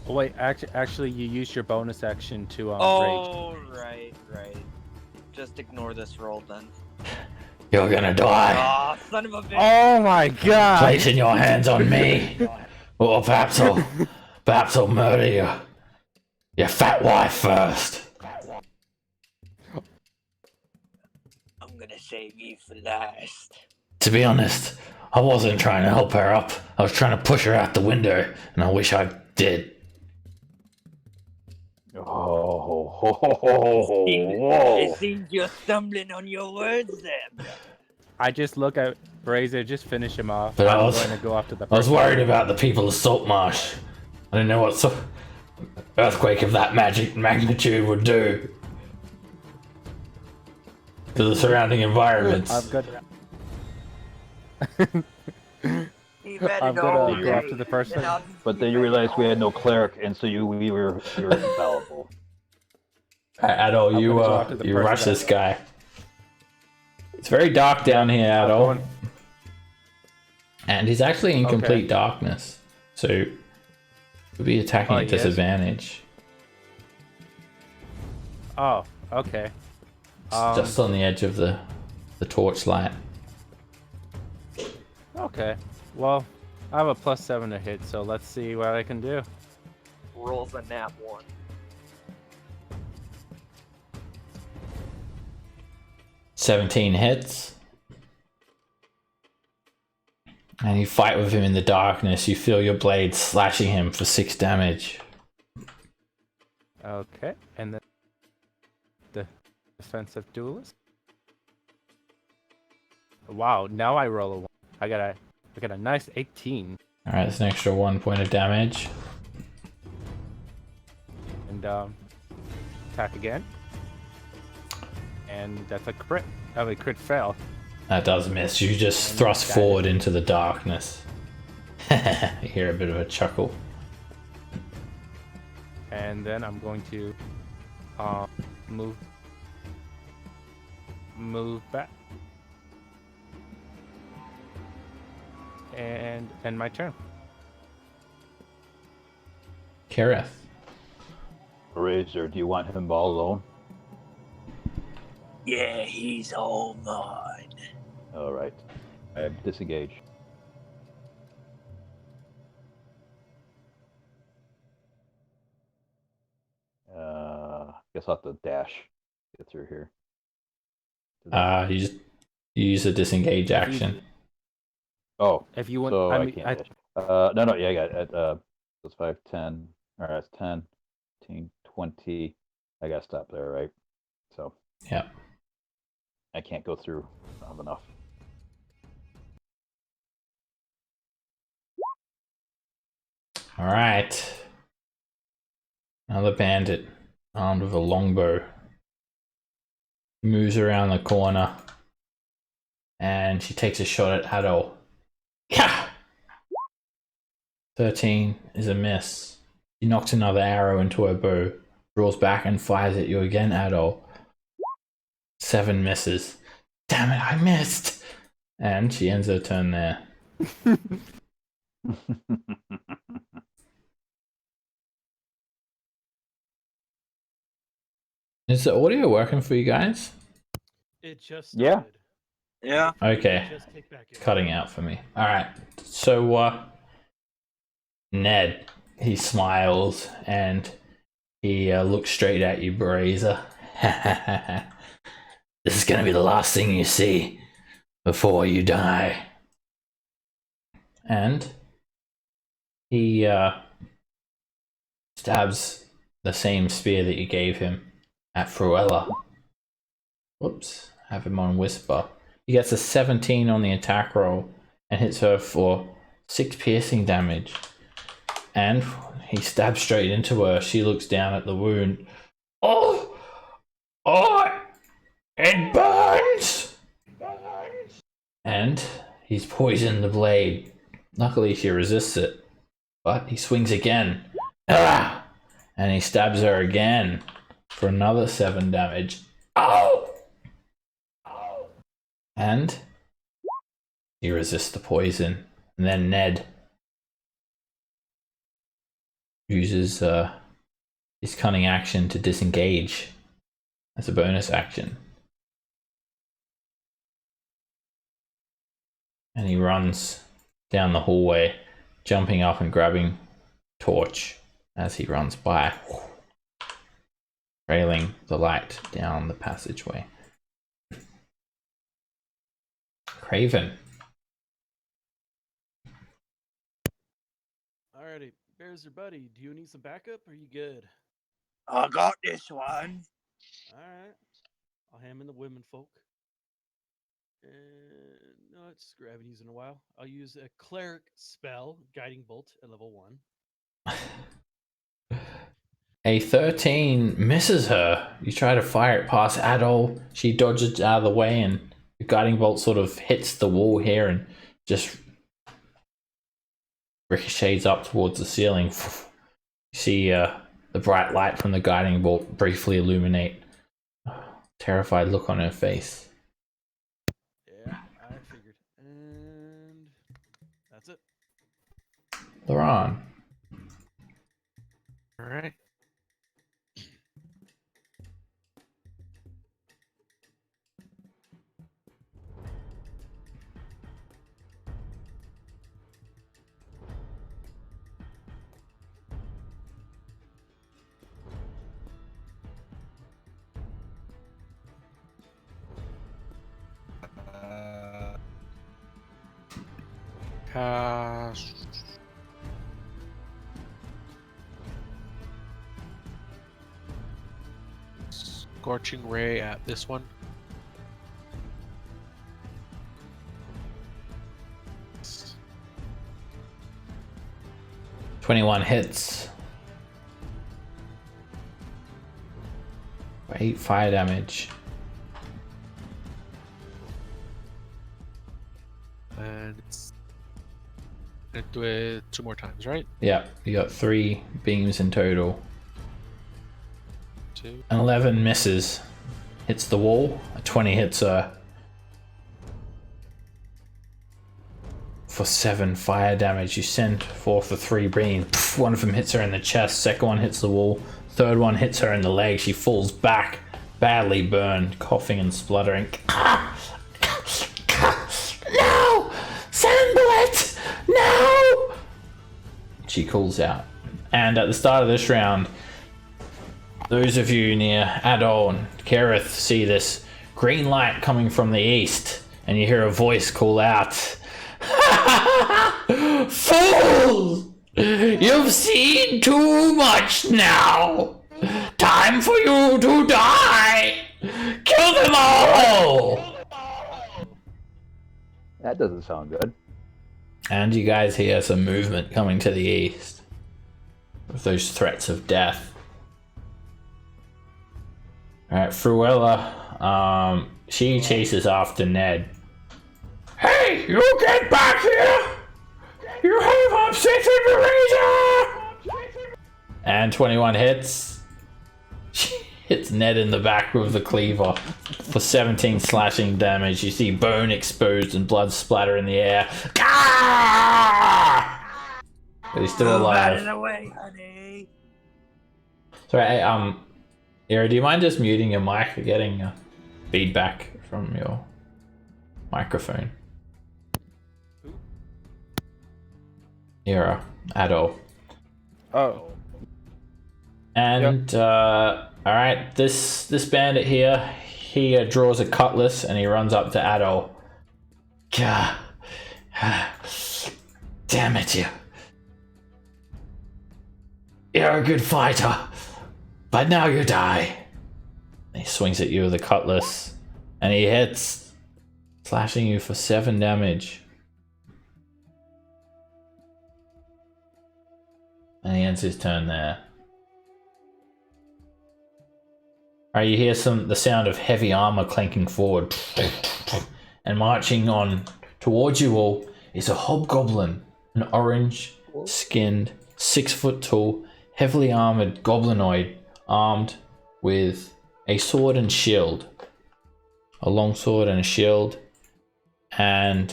Oh, wait, actually, you used your bonus action to rage. Oh, right. Just ignore this roll then. You're gonna die. Ah, son of a bitch. Oh my god! Placing your hands on me, or perhaps I'll murder your fat wife first. I'm gonna save you for last. To be honest, I wasn't trying to help her up. I was trying to push her out the window, and I wish I did. It seems you're stumbling on your words there, brother. I just look at Brazier, just finish him off. But I'm going to go after the I was person. worried about the people of Saltmarsh. I didn't know what earthquake of that magnitude would do to the surrounding environments. I'm good. You better I'm gonna go after the person. But then you realized we had no cleric, and so you were infallible. Adol, I'm you gonna go after the person rush that- this guy. It's very dark down here, Adol. And he's actually in complete darkness, so he'll be attacking at disadvantage. Oh, okay. It's just on the edge of the torchlight. Okay. Well, I have a +7 to hit, so let's see what I can do. Rolls a nat 1. "17 hits. And you fight with him in the darkness. You feel your blade slashing him for 6 damage. Okay, and then the defensive duelist. Wow, now I roll a 1. I got a nice 18. Alright, that's an extra 1 point of damage. And attack again. And that's a crit. Oh, a crit fail. That does miss. You just thrust forward into the darkness. You hear a bit of a chuckle. And then I'm going to move back. And end my turn. Kareth. Razor, do you want him all alone? Yeah, he's all mine. All right. I disengage. Guess I'll have to dash get through here. You use a disengage action. Oh, if you want, so I can't dash. No, yeah, I got it. That's 5, 10. All right, that's 10, 15, 20. I got to stop there, right? So. Yeah. I can't go through enough. All right. Another bandit armed with a longbow moves around the corner, and she takes a shot at Adol. Yeah. 13 is a miss. She knocks another arrow into her bow, draws back and fires at you again, Adol. 7 misses. Damn it, I missed! And she ends her turn there. Is the audio working for you guys? It just Yeah. started. Yeah. Okay. Just kick back in. Cutting out for me. Alright. So, Ned, he smiles and he looks straight at you, Brazier. This is gonna be the last thing you see before you die. And he stabs the same spear that you gave him at Fruella. Whoops, have him on Whisper. He gets a 17 on the attack roll and hits her for 6 piercing damage. And he stabs straight into her. She looks down at the wound. Oh! Oh! It burns! And he's poisoned the blade. Luckily, she resists it. But he swings again. Ah! And he stabs her again for another 7 damage. Ow! And he resists the poison. And then Ned uses his cunning action to disengage as a bonus action. And he runs down the hallway, jumping up and grabbing Torch as he runs by, trailing the light down the passageway. Craven. Alrighty, Bears or Buddy, do you need some backup or are you good? I got this one. Alright. I'll hand him the women folk. And no, it's I haven't used in a while. I'll use a cleric spell, guiding bolt at level 1. A 13 misses her. You try to fire it past Adol. She dodges out of the way, and the guiding bolt sort of hits the wall here and just ricochets up towards the ceiling. You see the bright light from the guiding bolt briefly illuminate. Terrified look on her face. Yeah, I figured. And that's it. Laron. All right. Scorching ray at this one. Yes. 21 hits. 8 fire damage. And do it 2 more times, right? Yeah, you got 3 beams in total. 2. An 11 misses. Hits the wall. A 20 hits her. For 7 fire damage. You send forth the 3 beams. One of them hits her in the chest. Second one hits the wall. Third one hits her in the leg. She falls back, badly burned, coughing and spluttering. No! Sandbullet! No! She calls out. And at the start of this round, those of you near Adol and Kerith see this green light coming from the east, and you hear a voice call out, "Fools! You've seen too much now! Time for you to die! Kill them all!" That doesn't sound good. And you guys hear some movement coming to the east with those threats of death. Alright, Fruella, she chases after Ned. Hey, you get back here! You have upset the razor! And 21 hits. She hits Ned in the back with the cleaver for 17 slashing damage. You see bone exposed and blood splatter in the air. Ah! But he's still alive. Out of the way, honey. Sorry, hey, Ira, do you mind just muting your mic? You're getting feedback from your microphone. Who? Ira, Adol. Oh. And alright, this bandit here, he draws a cutlass and he runs up to Adol. Gah. Damn it, you. You're a good fighter, but now you die. And he swings at you with a cutlass and he hits, slashing you for 7 damage. And he ends his turn there. Alright, you hear the sound of heavy armor clanking forward. And marching on towards you all is a hobgoblin. An orange-skinned, 6-foot tall, heavily armored goblinoid armed with a sword and shield. A long sword and a shield. And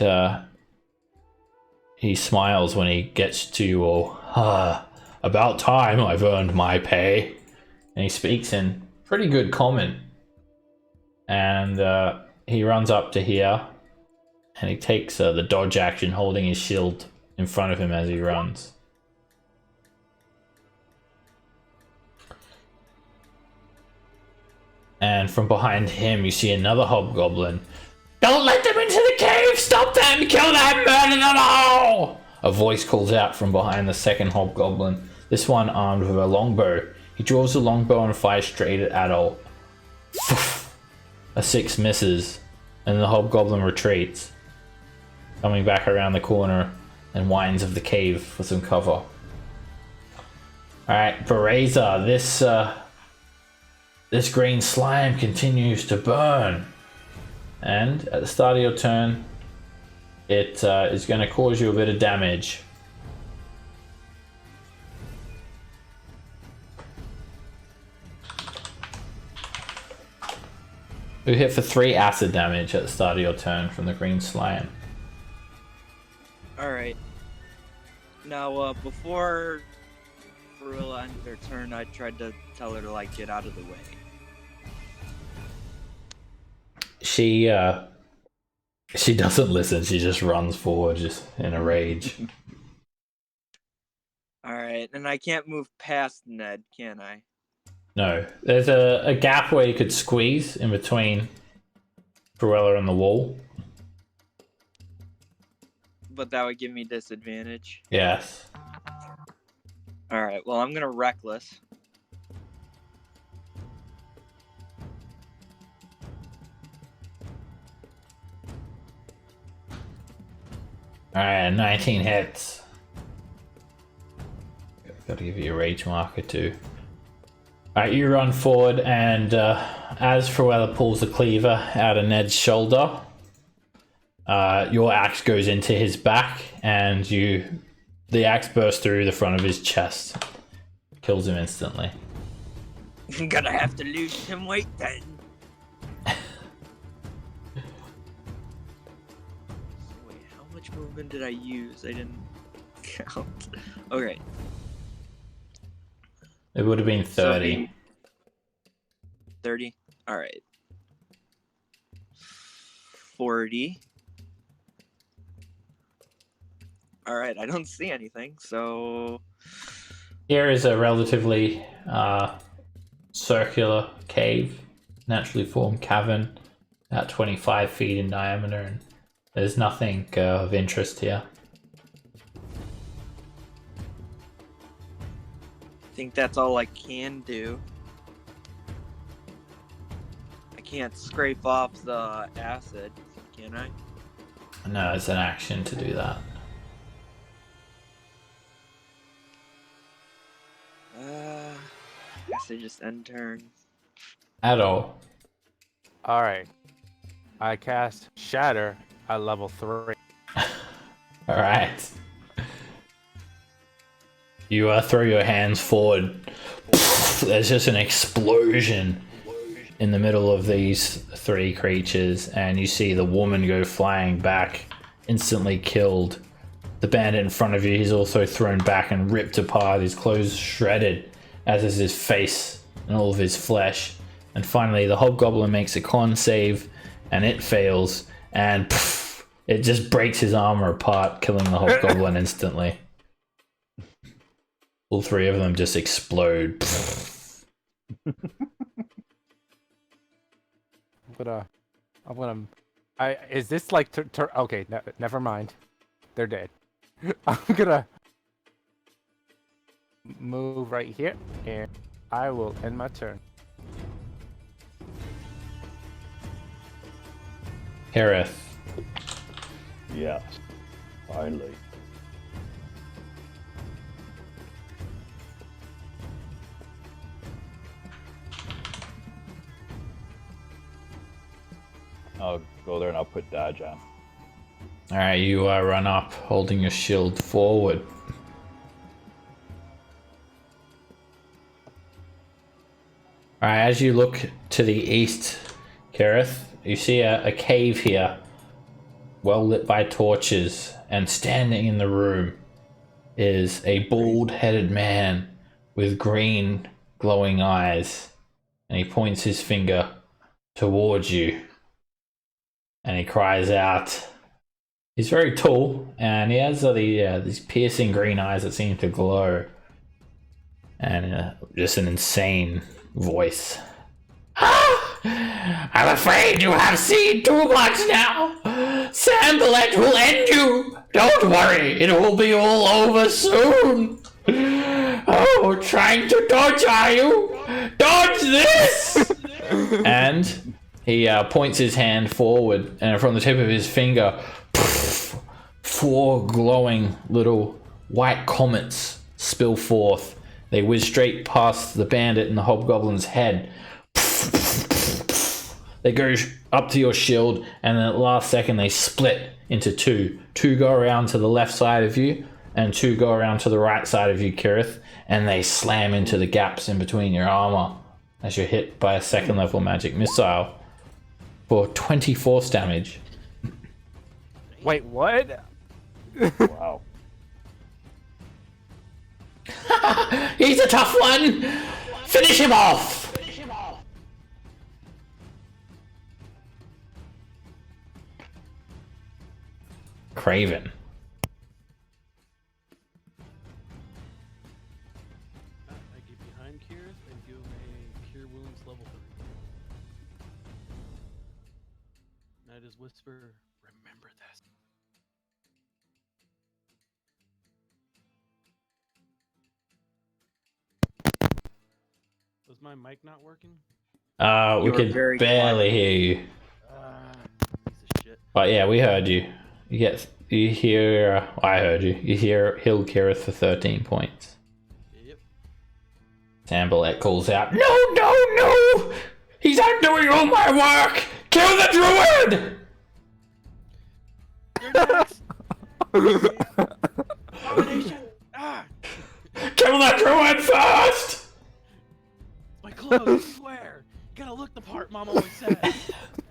he smiles when he gets to you all. About time I've earned my pay. And he speaks in pretty good common. And he runs up to here. And he takes the dodge action, holding his shield in front of him as he runs. And from behind him, you see another hobgoblin. Don't let them into the cave! Stop them! Kill them! Murder them all! A voice calls out from behind the second hobgoblin. This one armed with a longbow. He draws a longbow and fires straight at Adult. A 6 misses, and the hobgoblin retreats, coming back around the corner and winds of the cave for some cover. Alright, Bereza, this green slime continues to burn. And at the start of your turn, it is going to cause you a bit of damage. You hit for 3 acid damage at the start of your turn from the green slime. Alright. Now, before Farilla ended her turn, I tried to tell her to, like, get out of the way. She doesn't listen, she just runs forward, just in a rage. Alright, and I can't move past Ned, can I? No. There's a gap where you could squeeze in between Cruella and the wall. But that would give me disadvantage. Yes. Alright, well, I'm gonna Reckless. Alright, 19 hits. Gotta give you a rage marker too. Alright, you run forward, and as Fruella pulls the cleaver out of Ned's shoulder, your axe goes into his back, and the axe bursts through the front of his chest. Kills him instantly. I'm gonna have to lose some weight then. Wait, how much movement did I use? I didn't count. Okay. It would have been 30. 30? Alright. 40. Alright, I don't see anything, so... Here is a relatively circular cave, naturally formed cavern, about 25 feet in diameter, and there's nothing of interest here. I think that's all I can do. I can't scrape off the acid, can I? No, it's an action to do that. Guess I just end turn. At all. Alright. I cast Shatter at level 3. Alright. You throw your hands forward. There's just an explosion in the middle of these 3 creatures, and you see the woman go flying back, instantly killed. The bandit in front of you, he's also thrown back and ripped apart, his clothes shredded, as is his face and all of his flesh. And finally, the hobgoblin makes a con save, and it fails, and it just breaks his armor apart, killing the hobgoblin instantly. All 3 of them just explode. Is this like, okay, never mind. They're dead. I'm gonna move right here, and I will end my turn. Harith. Yes, finally. I'll go there and I'll put dodge on. Alright, you run up, holding your shield forward. Alright, as you look to the east, Kareth, you see a cave here, well lit by torches, and standing in the room is a bald-headed man with green, glowing eyes, and he points his finger towards you, and he cries out. He's very tall, and he has these piercing green eyes that seem to glow, and just an insane voice. I'm afraid you have seen too much now. Sambalet will end you. Don't worry, it will be all over soon. Oh, trying to dodge, are you? Dodge this! And he points his hand forward, and from the tip of his finger, 4 glowing little white comets spill forth. They whiz straight past the bandit and the hobgoblin's head. They go up to your shield, and then at the last second they split into 2. 2 go around to the left side of you, and 2 go around to the right side of you, Kirith, and they slam into the gaps in between your armor as you're hit by a 2nd level magic missile for 20 force damage. Wait, what? Wow. He's a tough one! Finish him off! Craven. I get behind Kirith and give him a Cure Wounds level 3. That is Whisper, remember this. Was my mic not working? We could barely hear you. Piece of shit. But yeah, we heard you. You hear, I heard you. You hear Hill Kirith for 13 points. Yep. Sambalet calls out, No! He's undoing all my work! Kill the druid! You're next! Domination! Ah! Kill the druid first! My clothes, I swear! You gotta look the part, Mom always said.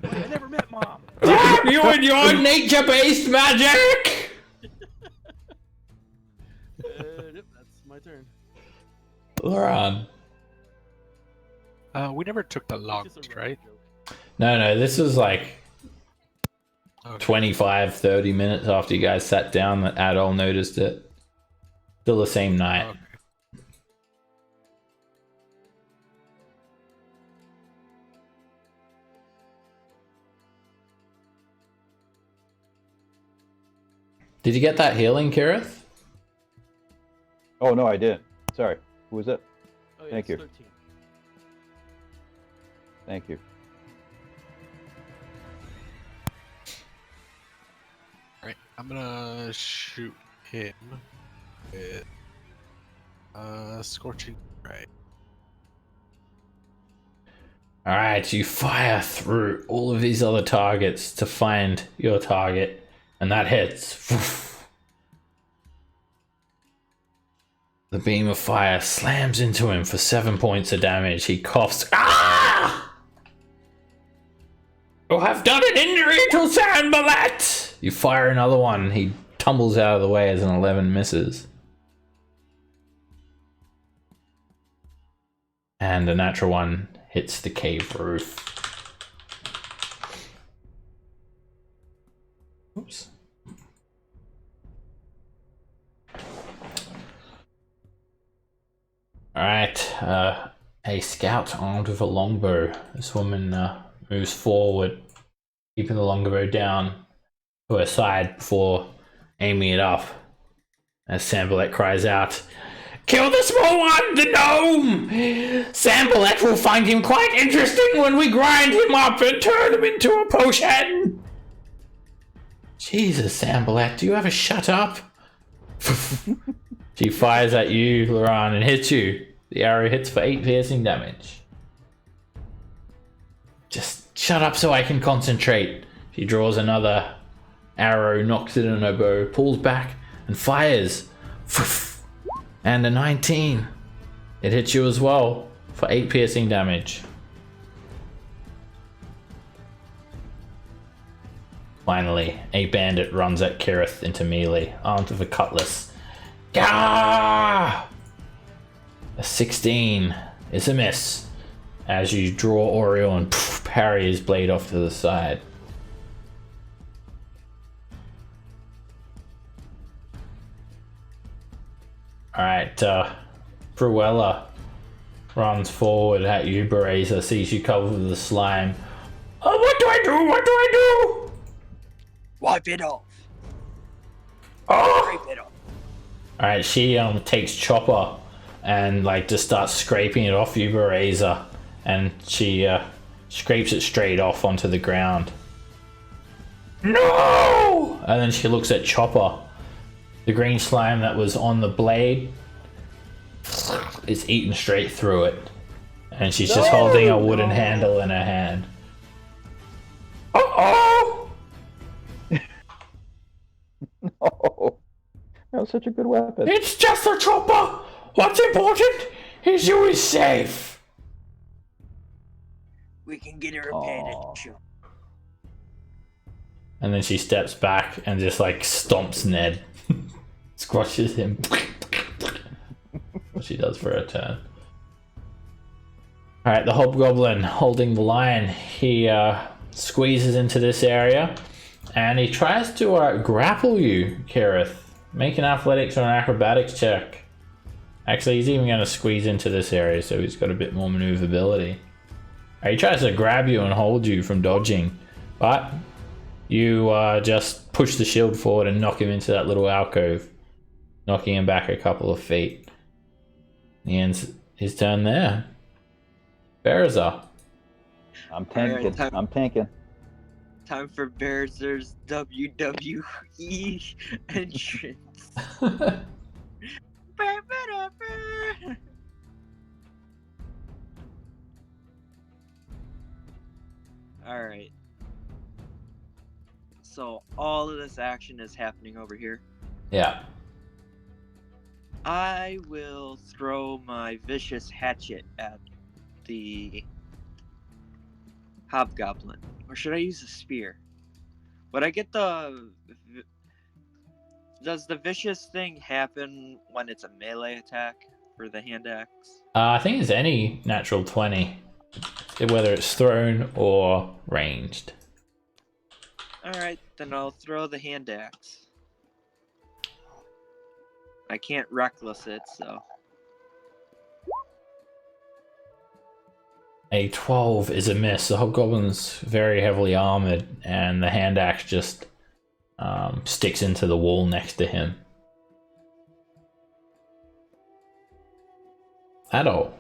I never met Mom. Damn you and your nature-based magic! Yep, that's my turn. Laran. We never took the logs, Just a right? joke. No, this was like Okay. 25, 30 minutes after you guys sat down that Adol noticed it. Still the same night. Okay. Did you get that healing, Kirith? Oh, no, I didn't. Sorry. Who was it? Oh, yeah, Thank it's you. 13. Thank you. Alright, I'm gonna shoot him with Scorching Ray. Alright, you fire through all of these other targets to find your target, and that hits. The beam of fire slams into him for 7 points of damage. He coughs. Ah! You have done an injury to Sanballat! You fire another one. He tumbles out of the way as an 11 misses. And a natural one hits the cave roof. Oops. Alright, a scout armed with a longbow. This woman moves forward, keeping the longbow down to her side before aiming it up. As Sambalet cries out, "Kill the small one, the gnome! Sambalet will find him quite interesting when we grind him up and turn him into a potion!" Jesus, Sambalet, do you ever shut up? She fires at you, Laran, and hits you. The arrow hits for 8 piercing damage. Just shut up so I can concentrate. She draws another arrow, knocks it in her bow, pulls back, and fires. And a 19. It hits you as well for 8 piercing damage. Finally, a bandit runs at Kirith into melee, armed with a cutlass. Gah! A 16 is a miss as you draw Oriole and parry his blade off to the side. Alright, Bruella runs forward at you, Bereza, sees you covered with the slime. Oh, what do I do? What do I do? Wipe it off. Oh! Wipe it off. Alright, she takes Chopper and like just starts scraping it off you, Razor, and she scrapes it straight off onto the ground. No! And then she looks at Chopper. The green slime that was on the blade is eaten straight through it, and she's just holding a wooden handle in her hand. Uh-oh! No. That was such a good weapon. It's just a chopper! What's important is you is safe! We can get her repaired. And then she steps back and just like stomps Ned. Squashes him. What she does for her turn. Alright, the hobgoblin holding the lion. He squeezes into this area and he tries to grapple you, Kareth. Make an athletics or an acrobatics check. Actually, he's even going to squeeze into this area, so he's got a bit more maneuverability. He tries to grab you and hold you from dodging, but you just push the shield forward and knock him into that little alcove, knocking him back a couple of feet. He ends his turn there. Berzar. I'm tanking. Alright, I'm tanking. Time for Berzer's WWE entrance. Alright. So all of this action is happening over here. Yeah. I will throw my vicious hatchet at the hobgoblin. Or should I use a spear? Would I get the... Does the vicious thing happen when it's a melee attack for the hand axe? I think it's any natural 20, whether it's thrown or ranged. Alright, then I'll throw the hand axe. I can't reckless it, so... A 12 is a miss. The hobgoblin's very heavily armored, and the hand axe just sticks into the wall next to him. Adult.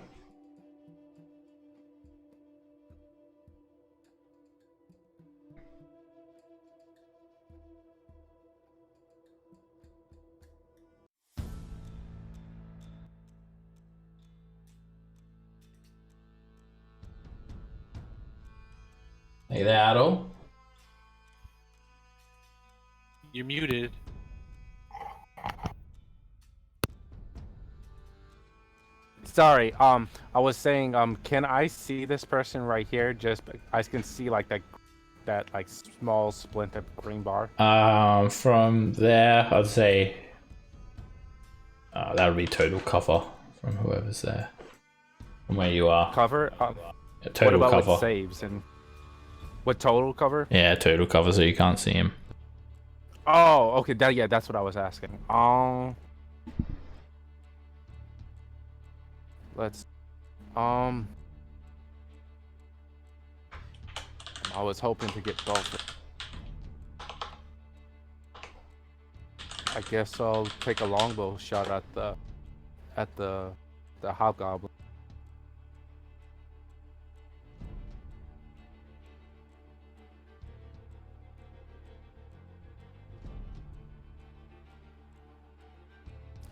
Hey there, Adol. You're muted. Sorry, I was saying, can I see this person right here? Just, I can see like that like small splint of green bar. From there, I'd say that would be total cover from whoever's there. From where you are. Cover? Yeah, total what about cover. With saves and what total cover? Yeah, total cover, so you can't see him. Oh, okay. Yeah, that's what I was asking. Let's. I was hoping to get both. I guess I'll take a longbow shot at the hobgoblin.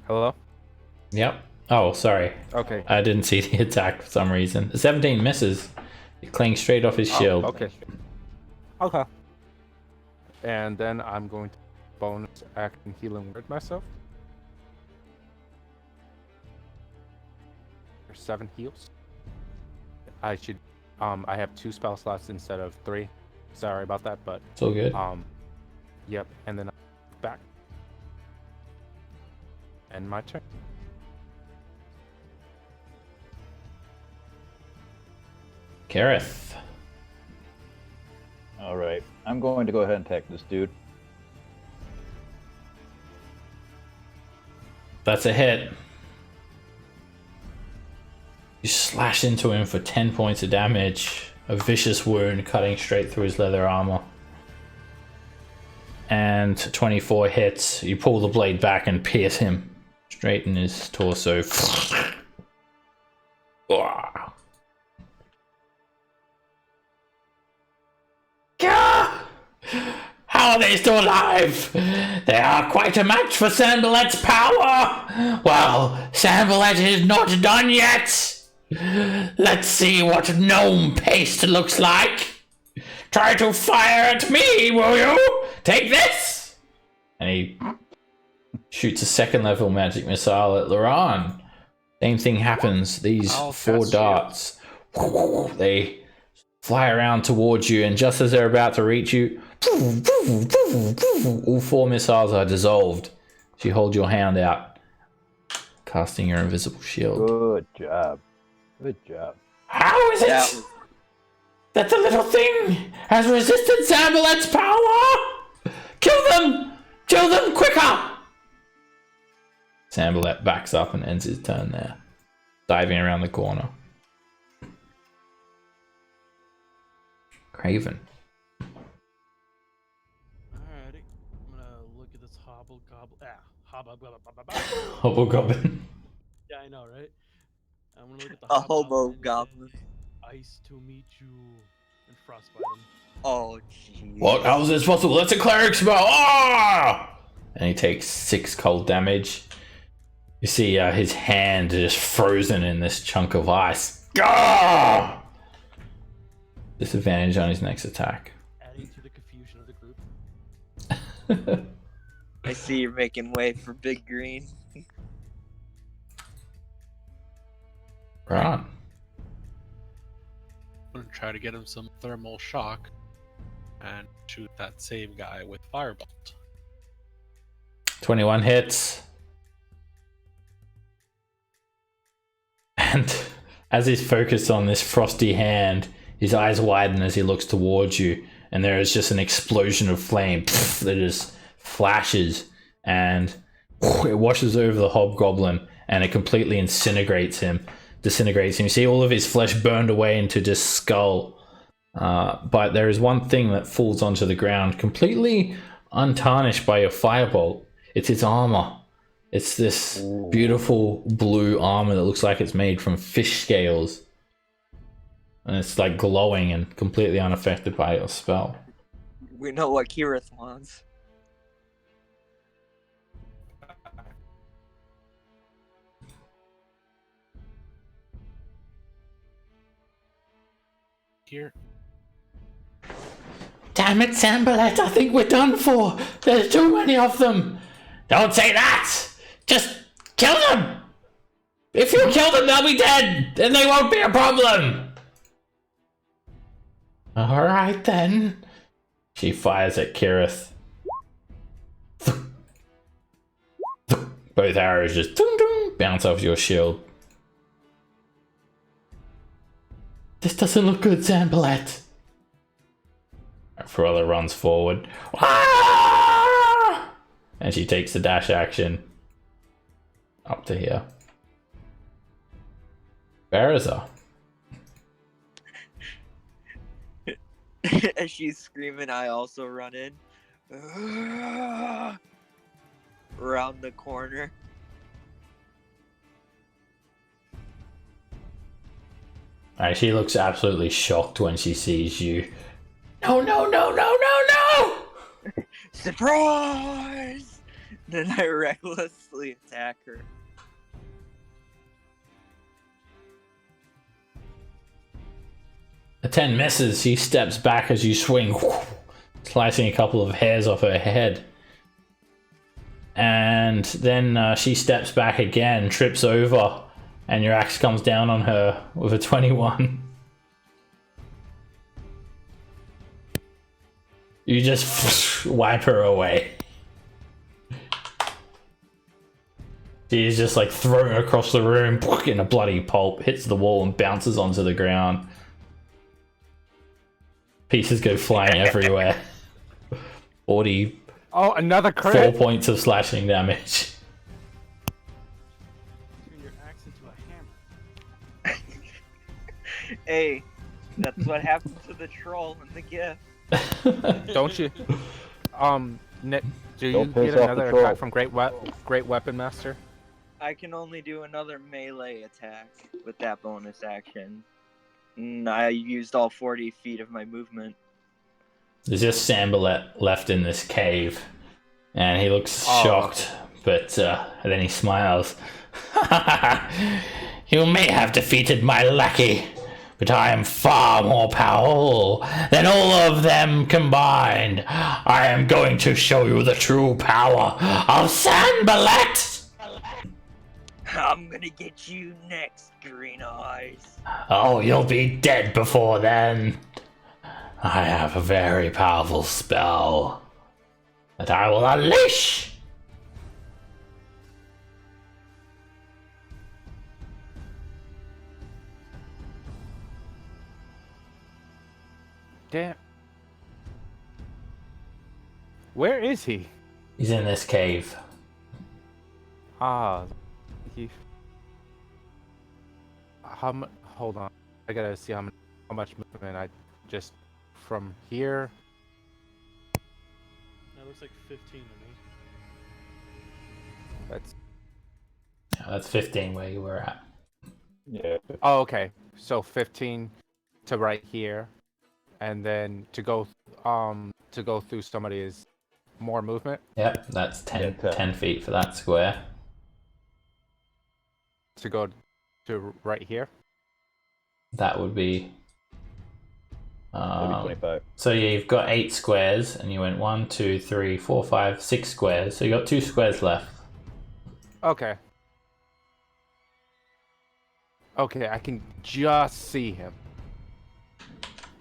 Hello? Yep. Oh, sorry. Okay. I didn't see the attack for some reason. 17 misses. It clings straight off his shield. Okay. Okay. And then I'm going to bonus action healing word myself. There's 7 heals. I should I have 2 spell slots instead of 3. Sorry about that, but It's all good. Yep, and then I'm back. And my turn. Kareth. Alright, I'm going to go ahead and attack this dude. That's a hit. You slash into him for 10 points of damage. A vicious wound cutting straight through his leather armor. And 24 hits. You pull the blade back and pierce him straight in his torso. are they still alive? They are quite a match for Sambalet's power. Well, Sambalet is not done yet. Let's see what gnome paste looks like. Try to fire at me, will you? Take this! And he shoots a second level magic missile at Laran. Same thing happens. These 4 darts, they fly around towards you, and just as they're about to reach you, all 4 missiles are dissolved. So you hold your hand out, casting your invisible shield. Good job. Good job. How is it that the little thing has resisted Sambalet's power? Kill them! Kill them quicker! Sambalet backs up and ends his turn there, diving around the corner. Craven. Alrighty. I'm gonna look at this Hobgoblin. Yeah, I know, right? I'm gonna look at the A hobo goblin. Ice to meet you and frostbite him. Oh, jeez. What? How is this possible? That's a cleric spell! Ah! And he takes 6 cold damage. You see his hand just frozen in this chunk of ice. Ah! Disadvantage on his next attack. Adding to the confusion of the group. I see you're making way for Big Green. Right. I'm gonna try to get him some thermal shock and shoot that same guy with firebolt. 21 hits. And as he's focused on this frosty hand, his eyes widen as he looks towards you, and there is just an explosion of flame that just flashes, and it washes over the hobgoblin, and it completely disintegrates him. You see all of his flesh burned away into just skull. But there is one thing that falls onto the ground, completely untarnished by your firebolt. It's his armor. It's this beautiful blue armor that looks like it's made from fish scales. And it's like glowing and completely unaffected by your spell. We know what Kirith wants. Here. Damn it, Sambalet, I think we're done for. There's too many of them. Don't say that. Just kill them. If you kill them, they'll be dead, and they won't be a problem. All right, then. She fires at Kirith. Both arrows just bounce off your shield. This doesn't look good, Sambalet. Fruella runs forward. Ah! And she takes the dash action up to here. Berazar. As she's screaming, I also run in. Around the corner. She looks absolutely shocked when she sees you. No! Surprise! Then I recklessly attack her. A 10 misses. She steps back as you swing, slicing a couple of hairs off her head. And then she steps back again, trips over, and your axe comes down on her with a 21. You just wipe her away. She's just like thrown across the room in a bloody pulp, hits the wall and bounces onto the ground. Pieces go flying everywhere. 44 Oh, another crit. points of slashing damage. Turn your axe into a hammer. Hey, that's what happened to the troll in the gift. Don't you? Nick, do you Don't piss get off another the troll. attack from Great Weapon Master? I can only do another melee attack with that bonus action. I used all 40 feet of my movement. There's just Sambalet left in this cave, and he looks shocked, but then he smiles. You may have defeated my lackey, but I am far more powerful than all of them combined. I am going to show you the true power of Sambalet! I'm gonna get you next, Green Eyes. Oh, you'll be dead before then. I have a very powerful spell that I will unleash. Damn. Where is he? He's in this cave. He. Hold on. I gotta see how much movement I just from here. That looks like 15 to me. That's 15 where you were at. Yeah. Oh, okay. So 15 to right here, and then to go through somebody is more movement. Yep, that's 10 feet for that square. To go to right here. That would be. Maybe 25. So yeah, you've got 8 squares, and you went 1, 2, 3, 4, 5, 6 squares. So you got 2 squares left. Okay. Okay, I can just see him.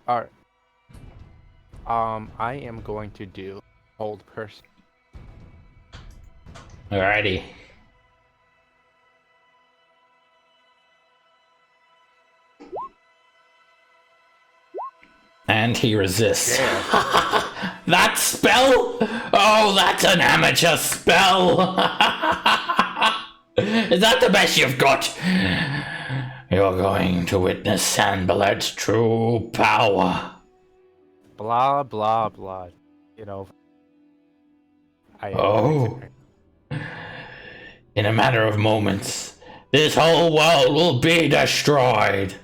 Alright. I am going to do hold person. Alrighty. And he resists. That spell? Oh, that's an amateur spell. Is that the best you've got? You're going to witness Sambalet's true power. Blah, blah, blah. You know. In a matter of moments, this whole world will be destroyed.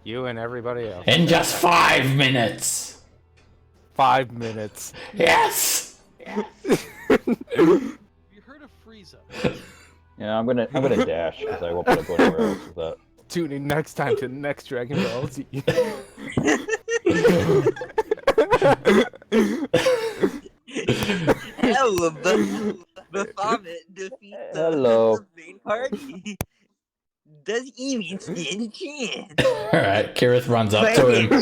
You and everybody else. In just 5 minutes. 5 minutes. Yes. You heard of Frieza? Yeah, I'm gonna dash because I won't be able to go anywhere else with that. Tune in next time to the next Dragon Ball Z. Hello, Baphomet defeats Hello. the main party. Does even stand a chance. Alright, Kirith runs up to him,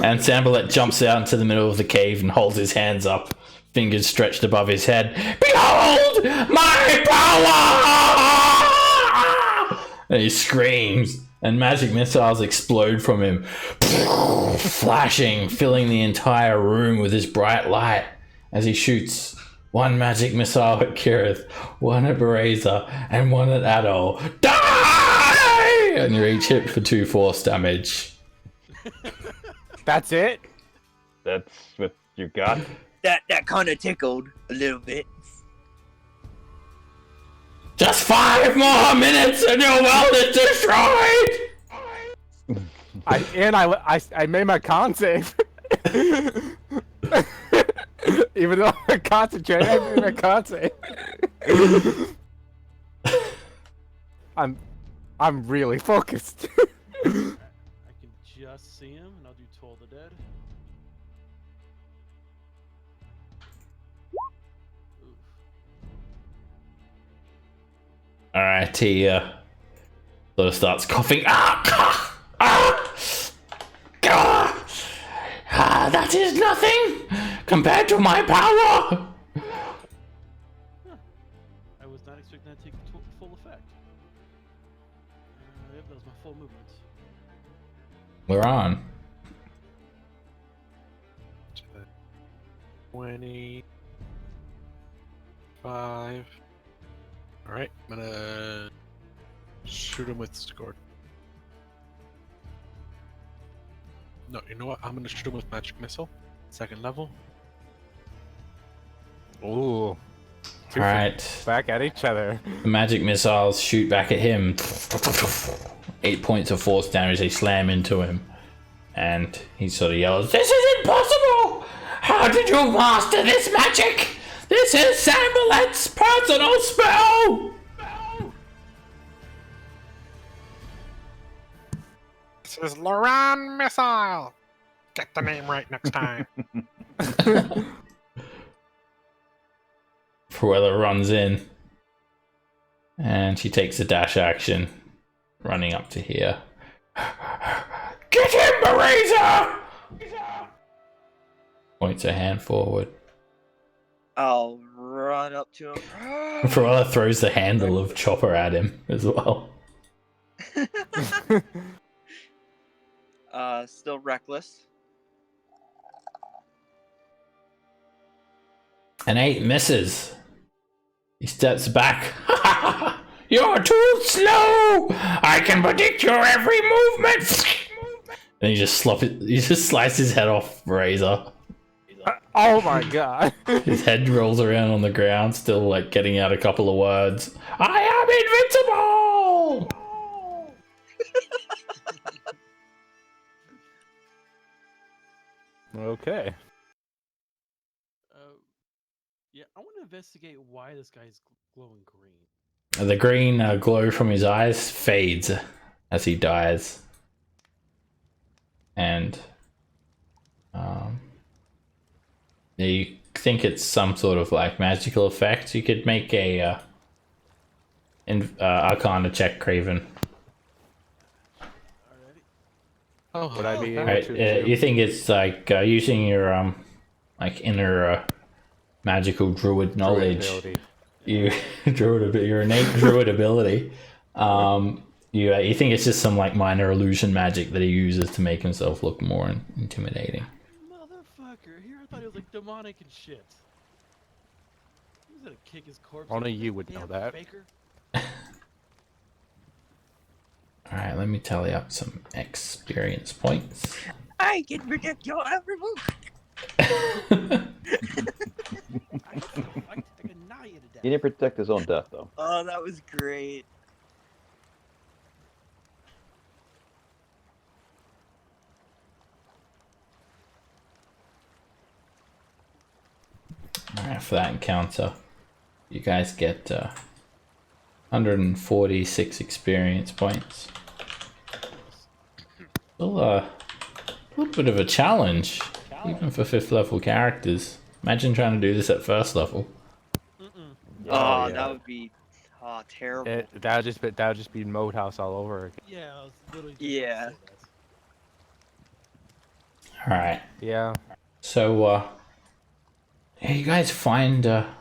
and Sambalet jumps out into the middle of the cave and holds his hands up, fingers stretched above his head. Behold my power! And he screams, and magic missiles explode from him, flashing, filling the entire room with his bright light as he shoots one magic missile at Kirith, one at Bereza, and one at Adol. Die! And you're each hit for 2 force damage. That's it? That's what you got? That kind of tickled a little bit. Just 5 more minutes and your world is destroyed! I made my con save. Even though I'm concentrating, I made my con save. I'm really focused. I can just see him, and I'll do Toll the Dead. Oof. Alright, he sort of starts coughing. That is nothing compared to my power. I was not expecting that to take full effect. Yep, that was my full movement. We're on. 25. Alright, I'm gonna shoot him with Discord. No, you know what? I'm gonna shoot him with Magic Missile. 2nd level. Ooh. Alright. Back at each other. The magic missiles shoot back at him. 8 points of force damage, they slam into him. and he sort of yells, "This is impossible! How did you master this magic? This is Sambalet's personal spell!" This is Loran Missile. Get the name right next time. Cruella runs in, and she takes a dash action, running up to here. "Get him, Marisa!" Points her hand forward. I'll run up to him. Cruella throws the handle of Chopper at him as well. Still reckless. An 8 misses. He steps back. "You're too slow! I can predict your every movement!" And he just slices his head off Razor. Oh my god. His head rolls around on the ground, still like getting out a couple of words. "I am invincible!" Okay. Yeah, I want to investigate why this guy's glowing green. The green glow from his eyes fades as he dies. And you think it's some sort of like magical effect. You could make a Arcana check, Craven. Alrighty. Would I be able Right, to? you think it's like using your like inner magical druid knowledge. ability. Your innate druid ability. You think it's just some like minor illusion magic that he uses to make himself look more intimidating. Motherfucker, here I thought he was like demonic and shit. He's gonna kick his corpse. Only like a you would know damn that. Baker. Alright, let me tally up some experience points. I can predict your every move. I can gnaw you to death. He didn't protect his own death, though. Oh, that was great. Alright, for that encounter, you guys get 146 experience points. Still a little bit of a challenge, even for 5th level characters. Imagine trying to do this at 1st level. Oh, that would be terrible. That would just be Mode House all over again. Yeah, I was literally just Yeah. gonna say that. Alright, Yeah. so yeah, you guys find a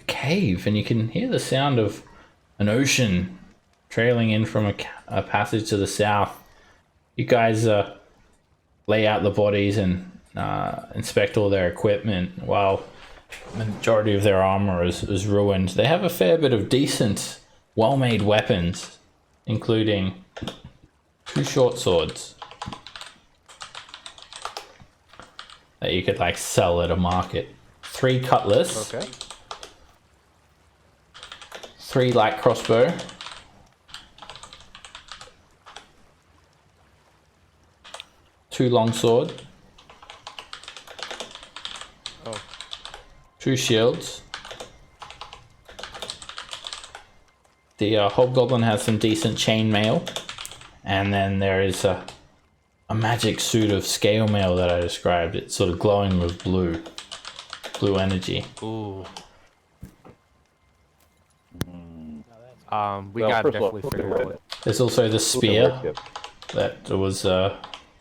cave, and you can hear the sound of an ocean trailing in from a passage to the south. You guys lay out the bodies and inspect all their equipment. While the majority of their armor is ruined, they have a fair bit of decent, well-made weapons, including 2 short swords that you could like sell at a market, 3 cutlass, Okay. 3 light crossbow, 2 longsword, Oh. 2 shields. The hobgoblin has some decent chainmail, and then there is a magic suit of scale mail that I described. It's sort of glowing with blue energy. Ooh. We Well, gotta first of all, definitely figure out what. There's also the spear that was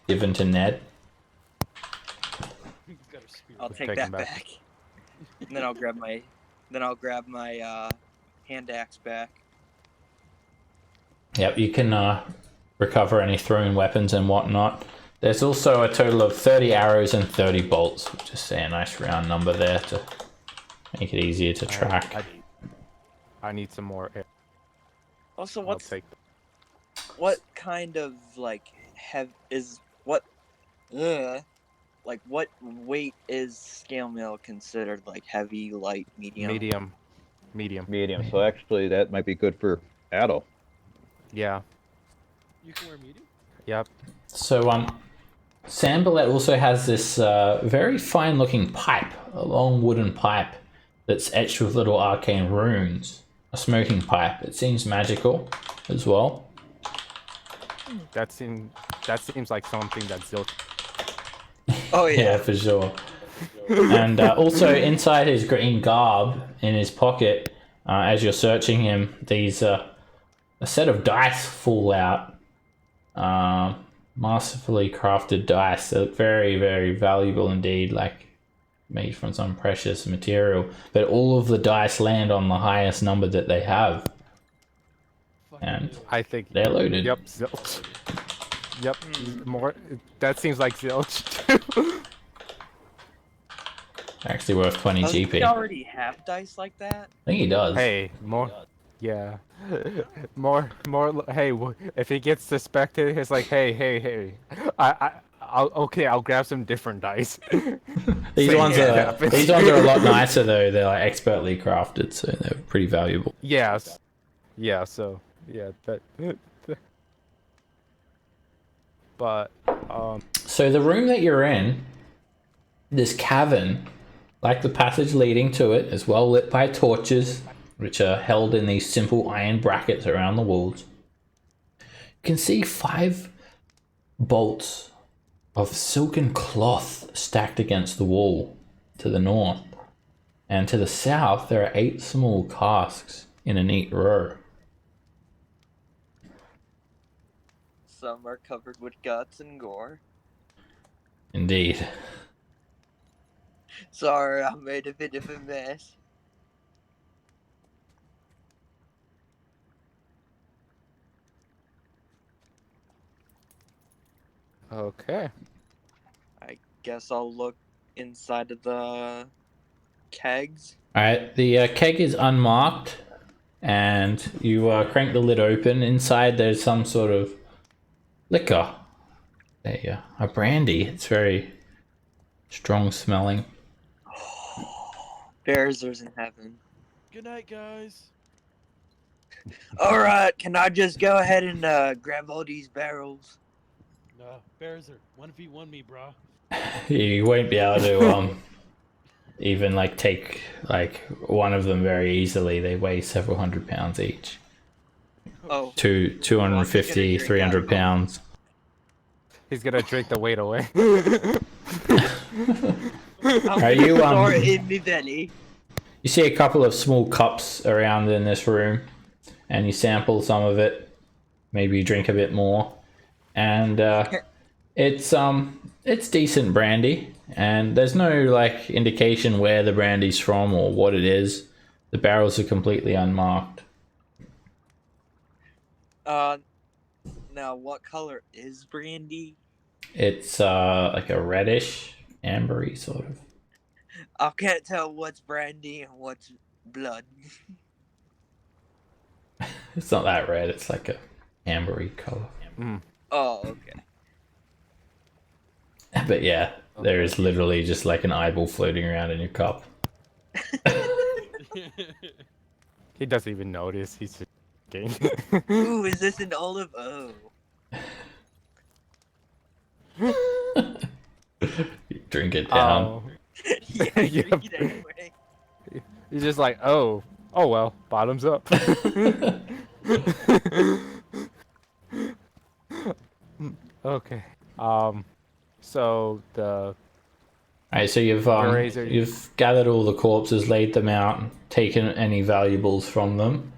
given to Ned. He's got a spear. I'll Let's take take that him back. back. And then I'll grab my hand axe back. Yep, you can recover any thrown weapons and whatnot. There's also a total of 30 arrows and 30 bolts, which is say a nice round number there to make it easier to track. I need some more air. Also, I'll what's take what kind of like what weight is scale mail considered, like heavy, light, medium? medium. Medium. So actually, that might be good for Addo. Yeah. You can wear medium? Yep. So Sambalet also has this very fine-looking pipe, a long wooden pipe that's etched with little arcane runes. A smoking pipe. It seems magical as well. That seems like something that Zilch. Oh yeah. Yeah, for sure. And also inside his green garb, in his pocket, as you're searching him, these a set of dice fall out. Masterfully crafted dice. They're very, very valuable indeed, like made from some precious material. But all of the dice land on the highest number that they have. And I think they're loaded. Yep, Zilch. Yep, more. That seems like Zilch too. Actually worth 20 Does GP. he already have dice like that? I think he does. Hey, more. Yeah, more. Hey, if he gets suspected, it's like, hey. I'll grab some different dice. These ones are a lot nicer though. They're like expertly crafted, so they're pretty valuable. Yes. Yeah. So yeah, that. But So the room that you're in, this cavern, like the passage leading to it, is well lit by torches, which are held in these simple iron brackets around the walls. You can see 5 bolts of silken cloth stacked against the wall to the north. And to the south, there are 8 small casks in a neat row. Some are covered with guts and gore. Indeed. Sorry, I made a bit of a mess. okay. I guess I'll look inside of the kegs. Alright, the keg is unmarked, and you crank the lid open. Inside there's some sort of liquor. There you go. A brandy. It's very strong smelling. Bears in heaven. Good night, guys. Alright, can I just go ahead and grab all these barrels? No, Bearser, 1v1 me, brah. You won't be able to even like take like one of them very easily. They weigh several hundred pounds each. Oh. 250, 300 pounds. He's gonna drink the weight away. Are you in me belly. You see a couple of small cups around in this room, and you sample some of it. Maybe you drink a bit more, and it's decent brandy, and there's no like indication where the brandy's from or what it is. The barrels are completely unmarked. Now what color is brandy? It's like a reddish, ambery sort of. I can't tell what's brandy and what's blood. It's not that red. It's like a ambery color. Oh, okay. But yeah, there is literally just like an eyeball floating around in your cup. He doesn't even notice. He's just game. Ooh, is this an olive? Oh. You drink it down. Yeah, drink it anyway. You're just like, oh well, bottoms up. Okay. So the. Alright, so you've gathered all the corpses, laid them out, taken any valuables from them,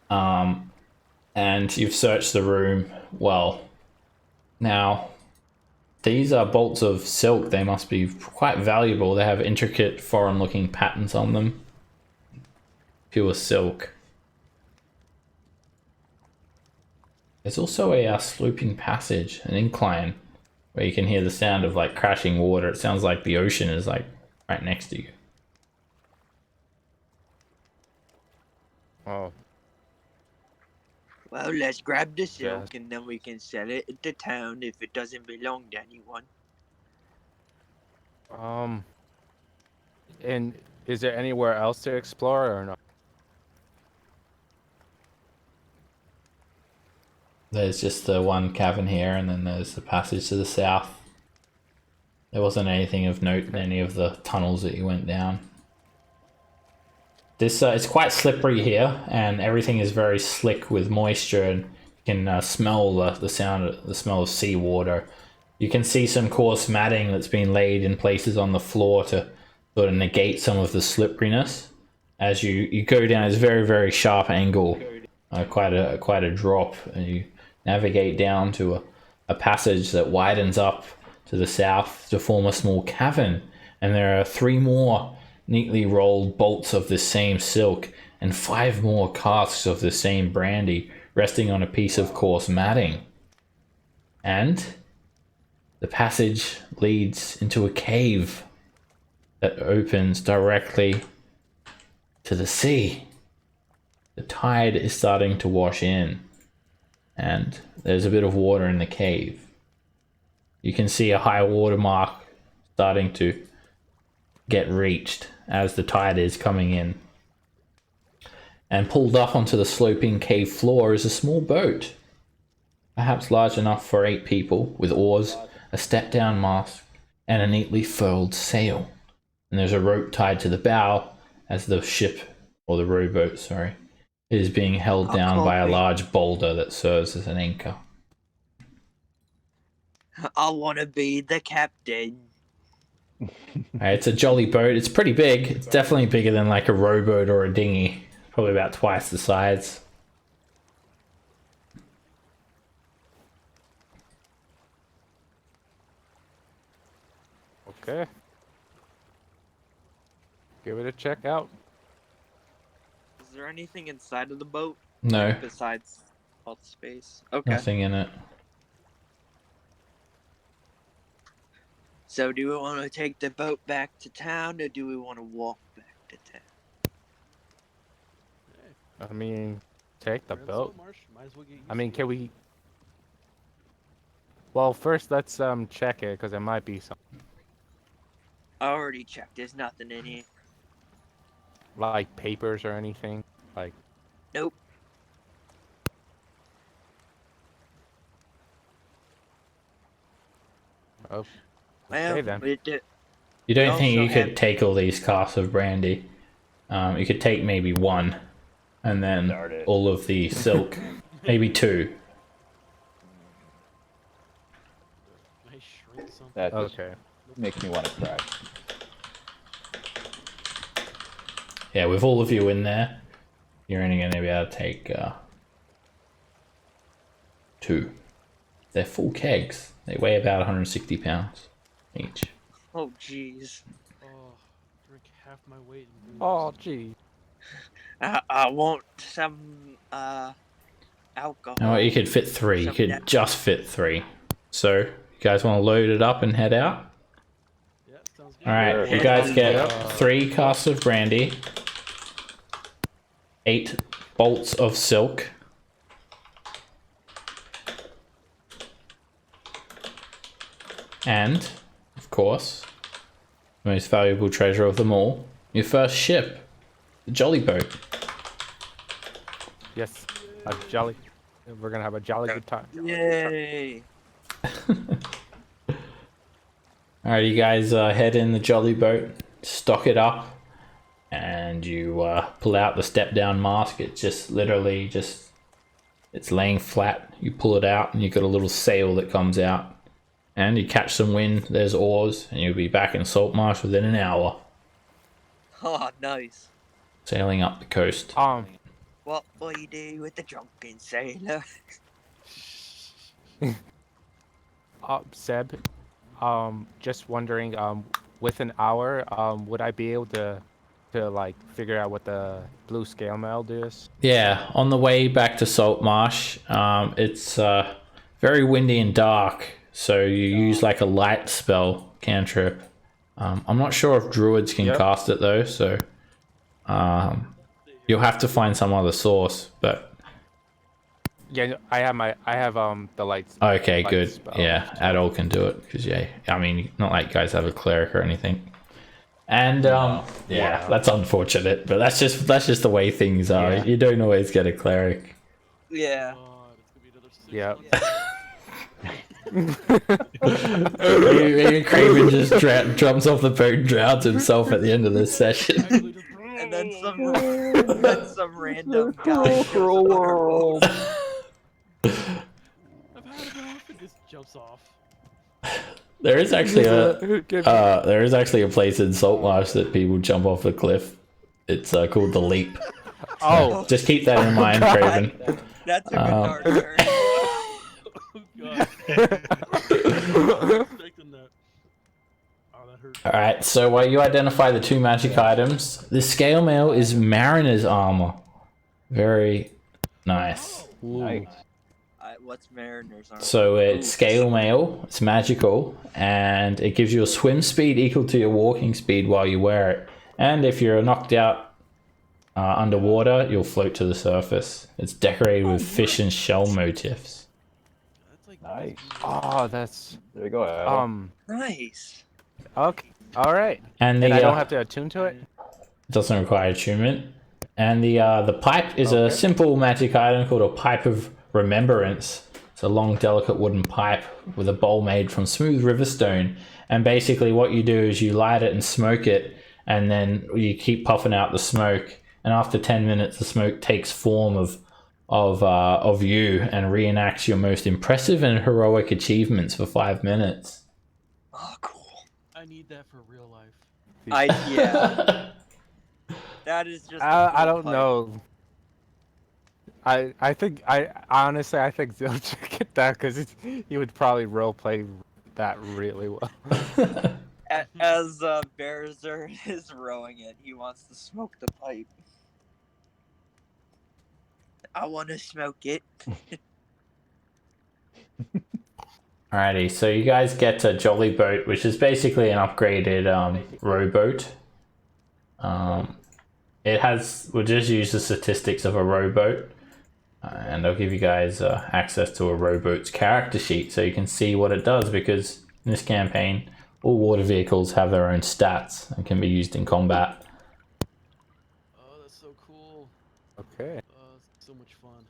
and you've searched the room well. Now, these are bolts of silk. They must be quite valuable. They have intricate, foreign-looking patterns on them. Pure silk. There's also a sloping passage, an incline, where you can hear the sound of like crashing water. It sounds like the ocean is like right next to you. Oh. Well, let's grab the silk and then we can sell it at the town if it doesn't belong to anyone. And is there anywhere else to explore or not? There's just the one cavern here, and then there's the passage to the south. There wasn't anything of note in any of the tunnels that you went down. This it's quite slippery here, and everything is very slick with moisture, and you can smell the smell of seawater. You can see some coarse matting that's been laid in places on the floor to sort of negate some of the slipperiness. As you go down, it's very, very sharp angle, quite a drop, and you navigate down to a passage that widens up to the south to form a small cavern, and there are 3 more neatly rolled bolts of the same silk and 5 more casks of the same brandy resting on a piece of coarse matting. And the passage leads into a cave that opens directly to the sea. The tide is starting to wash in, and there's a bit of water in the cave. You can see a high water mark starting to get reached as the tide is coming in. And pulled up onto the sloping cave floor is a small boat, perhaps large enough for 8 people, with oars, a step-down mast, and a neatly furled sail. And there's a rope tied to the bow as the ship, or the rowboat, sorry, is being held down by a large boulder that serves as an anchor. I want to be the captain. It's a jolly boat. It's pretty big. It's definitely bigger than like a rowboat or a dinghy. Probably about twice the size. Okay. Give it a check out. Is there anything inside of the boat? No. Besides all the space? Okay. Nothing in it. So do we want to take the boat back to town, or do we want to walk back to town? I mean, take the boat. I mean, can we... Well, first let's check it, because there might be some... I already checked. There's nothing in here. Like papers or anything? Like... Nope. Oh. Well, Okay, then. You don't think you could take all these casks of brandy? You could take maybe 1, and then all of the silk, maybe 2. That just Okay. makes me want to cry. Yeah, with all of you in there, you're only going to be able to take 2. They're full kegs. They weigh about 160 pounds each. Oh, jeez. Oh, drink half my weight in booze. Oh, gee. I want some alcohol. You know what, you could fit 3. You could just fit 3. So, you guys want to load it up and head out? Yeah, sounds good. Alright, you guys get 3 casks of brandy, 8 bolts of silk, and, of course, the most valuable treasure of them all, your first ship, the jolly boat. Yes. A jolly... We're gonna have a jolly good time. Yay! Alright, you guys head in the jolly boat, stock it up, and you pull out the step down mast. It's just literally just, it's laying flat. You pull it out and you've got a little sail that comes out, and you catch some wind, there's oars, and you'll be back in Saltmarsh within an hour. Oh, nice. Sailing up the coast. What will you do with the drunken sailor? Seb, just wondering, with an hour, would I be able to like figure out what the blue scale meld is? Yeah, on the way back to Saltmarsh, it's very windy and dark, so you use like a light spell cantrip. I'm not sure if druids can cast it though, so you'll have to find some other source, but yeah, I have the lights. okay, good. Yeah, Adol can do it because I mean, not like you guys have a cleric or anything. And yeah, that's unfortunate, but that's just the way things are. Yeah. You don't always get a cleric. Yeah. Yep. Maybe Craven just jumps off the boat and drowns himself at the end of this session. And then some random guy goes world. I've had enough, and just jumps off. There is actually a place in Saltmarsh that people jump off the cliff. It's called the Leap. Oh, Just keep that in mind, Craven. That took a dark turn. Oh god. Expecting that. Oh, that hurt. Alright, so while you identify the two magic items, the scale mail is Mariner's armor. Very nice. Nice. What's Mariner's armor? So it's scale mail, it's magical, and it gives you a swim speed equal to your walking speed while you wear it. And if you're knocked out underwater, you'll float to the surface. It's decorated with fish and shell motifs. That's like Nice. oh, that's There you go, Adam. Nice. okay. All right. And And I don't have to attune to it. doesn't require attunement. And the pipe is a simple magic item called a pipe of remembrance. It's a long, delicate wooden pipe with a bowl made from smooth river stone. And basically, what you do is you light it and smoke it, and then you keep puffing out the smoke. And after 10 minutes, the smoke takes form of you and reenacts your most impressive and heroic achievements for 5 minutes. Oh, cool. I need that for real life. Yeah. That is just. I don't know. I think honestly I think Zil should get that because he would probably roleplay that really well. As Bearzer is rowing it, he wants to smoke the pipe. I want to smoke it. Alrighty, so you guys get a jolly boat, which is basically an upgraded rowboat. We'll just use the statistics of a rowboat, and I'll give you guys access to a rowboat's character sheet so you can see what it does, because in this campaign, all water vehicles have their own stats and can be used in combat. Oh, that's so cool. Okay. It's so much fun.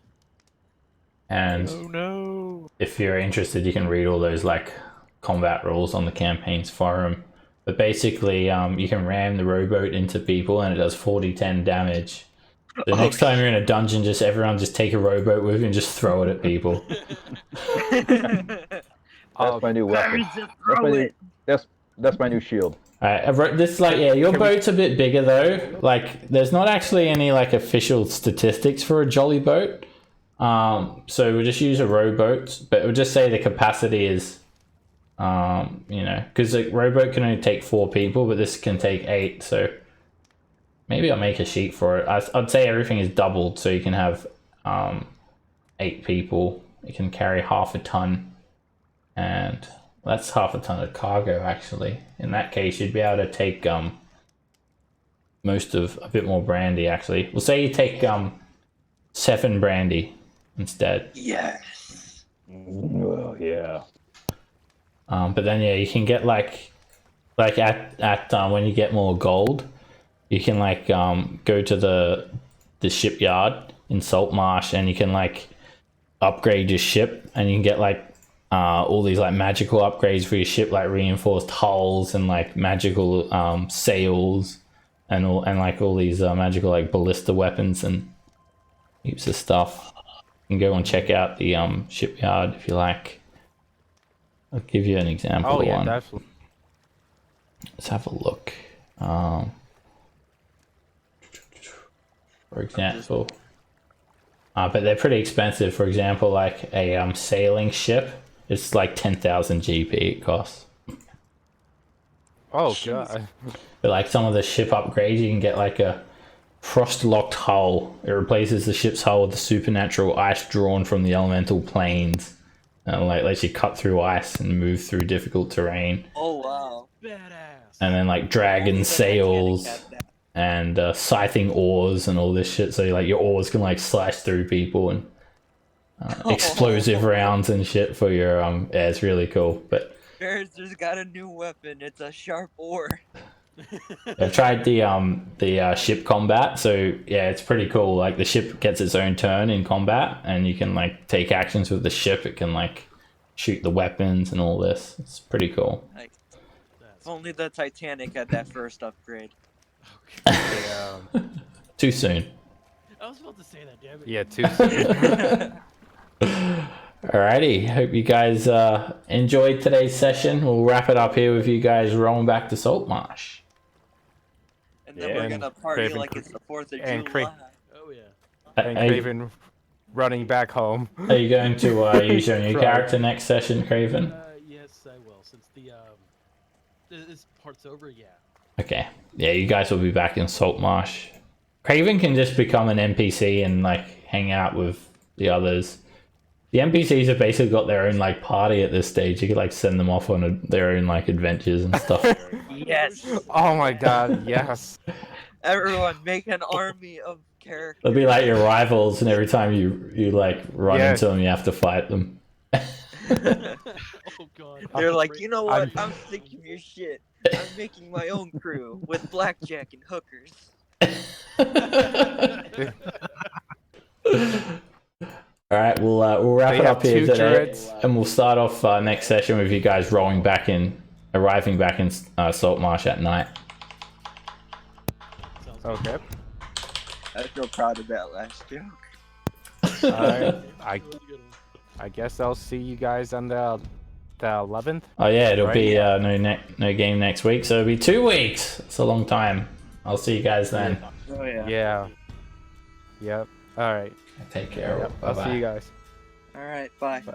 And Oh no. if you're interested, you can read all those like combat rules on the campaign's forum. But basically, you can ram the rowboat into people and it does 40-10 damage. The next time you're in a dungeon, everyone just take a rowboat with you and just throw it at people. That's my new weapon. That's my new shield. Alright, your boat's a bit bigger though. Like, there's not actually any like official statistics for a jolly boat. So we'll just use a rowboat, but we'll just say the capacity is, because the rowboat can only take 4 people, but this can take 8. So maybe I'll make a sheet for it. I'd say everything is doubled, so you can have 8 people. It can carry half a ton, and that's half a ton of cargo actually. In that case, you'd be able to take most of a bit more brandy actually. We'll say you take 7 brandy instead. Yes. Oh yeah. But then you can get like at when you get more gold, you can go to the shipyard in Saltmarsh, and you can upgrade your ship, and you can get all these magical upgrades for your ship, like reinforced hulls and magical sails and all these magical ballista weapons and heaps of stuff. You can go and check out the shipyard if you like. I'll give you an example. Oh yeah, one. definitely. Let's have a look. For example, but they're pretty expensive. For example, a sailing ship, it's 10,000 GP it costs. Oh god. But some of the ship upgrades, you can get a frost-locked hull. It replaces the ship's hull with the supernatural ice drawn from the elemental planes. And lets you cut through ice and move through difficult terrain. Oh wow. Badass. And then dragon sails and scything oars and all this shit. So your oars can slash through people, and explosive rounds and shit for your yeah, it's really cool. But Bear's just got a new weapon. It's a sharp oar. I've tried the ship combat, so yeah, it's pretty cool. Like the ship gets its own turn in combat, and you can like take actions with the ship. It can like shoot the weapons and all this. It's pretty cool. Nice. If only the Titanic had that first upgrade. Too soon. I was about to say that, damn it. Yeah, too soon. Alrighty, hope you guys enjoyed today's session. We'll wrap it up here with you guys rolling back to Saltmarsh. And then we're gonna party Craven, like it's the 4th of and July. Oh yeah. And Craven running back home. Are you going to use your new character next session, Craven? Yes, I will. Since this part's over, yeah. Okay. Yeah, you guys will be back in Saltmarsh. Craven can just become an NPC and like hang out with the others. The NPCs have basically got their own like party at this stage. You could like send them off on their own like adventures and stuff. Yes. Oh my god, yes. Everyone make an army of characters. They'll be like your rivals, and every time you like run Yes. into them, you have to fight them. Oh god. They're like, you know what? I'm sick of your shit. I'm making my own crew with blackjack and hookers. All right, we'll wrap They it have up here 2 today, turrets. and we'll start off next session with you guys arriving back in Saltmarsh at night. Okay. I feel proud of that last joke. Alright. I guess I'll see you guys on the 11th. Oh yeah, it'll Right. be no game next week, so it'll be 2 weeks. It's a long time. I'll see you guys then. Oh yeah. Yeah. Yep. Alright. Take care. Yep. I'll see you guys. All right. Bye. Bye.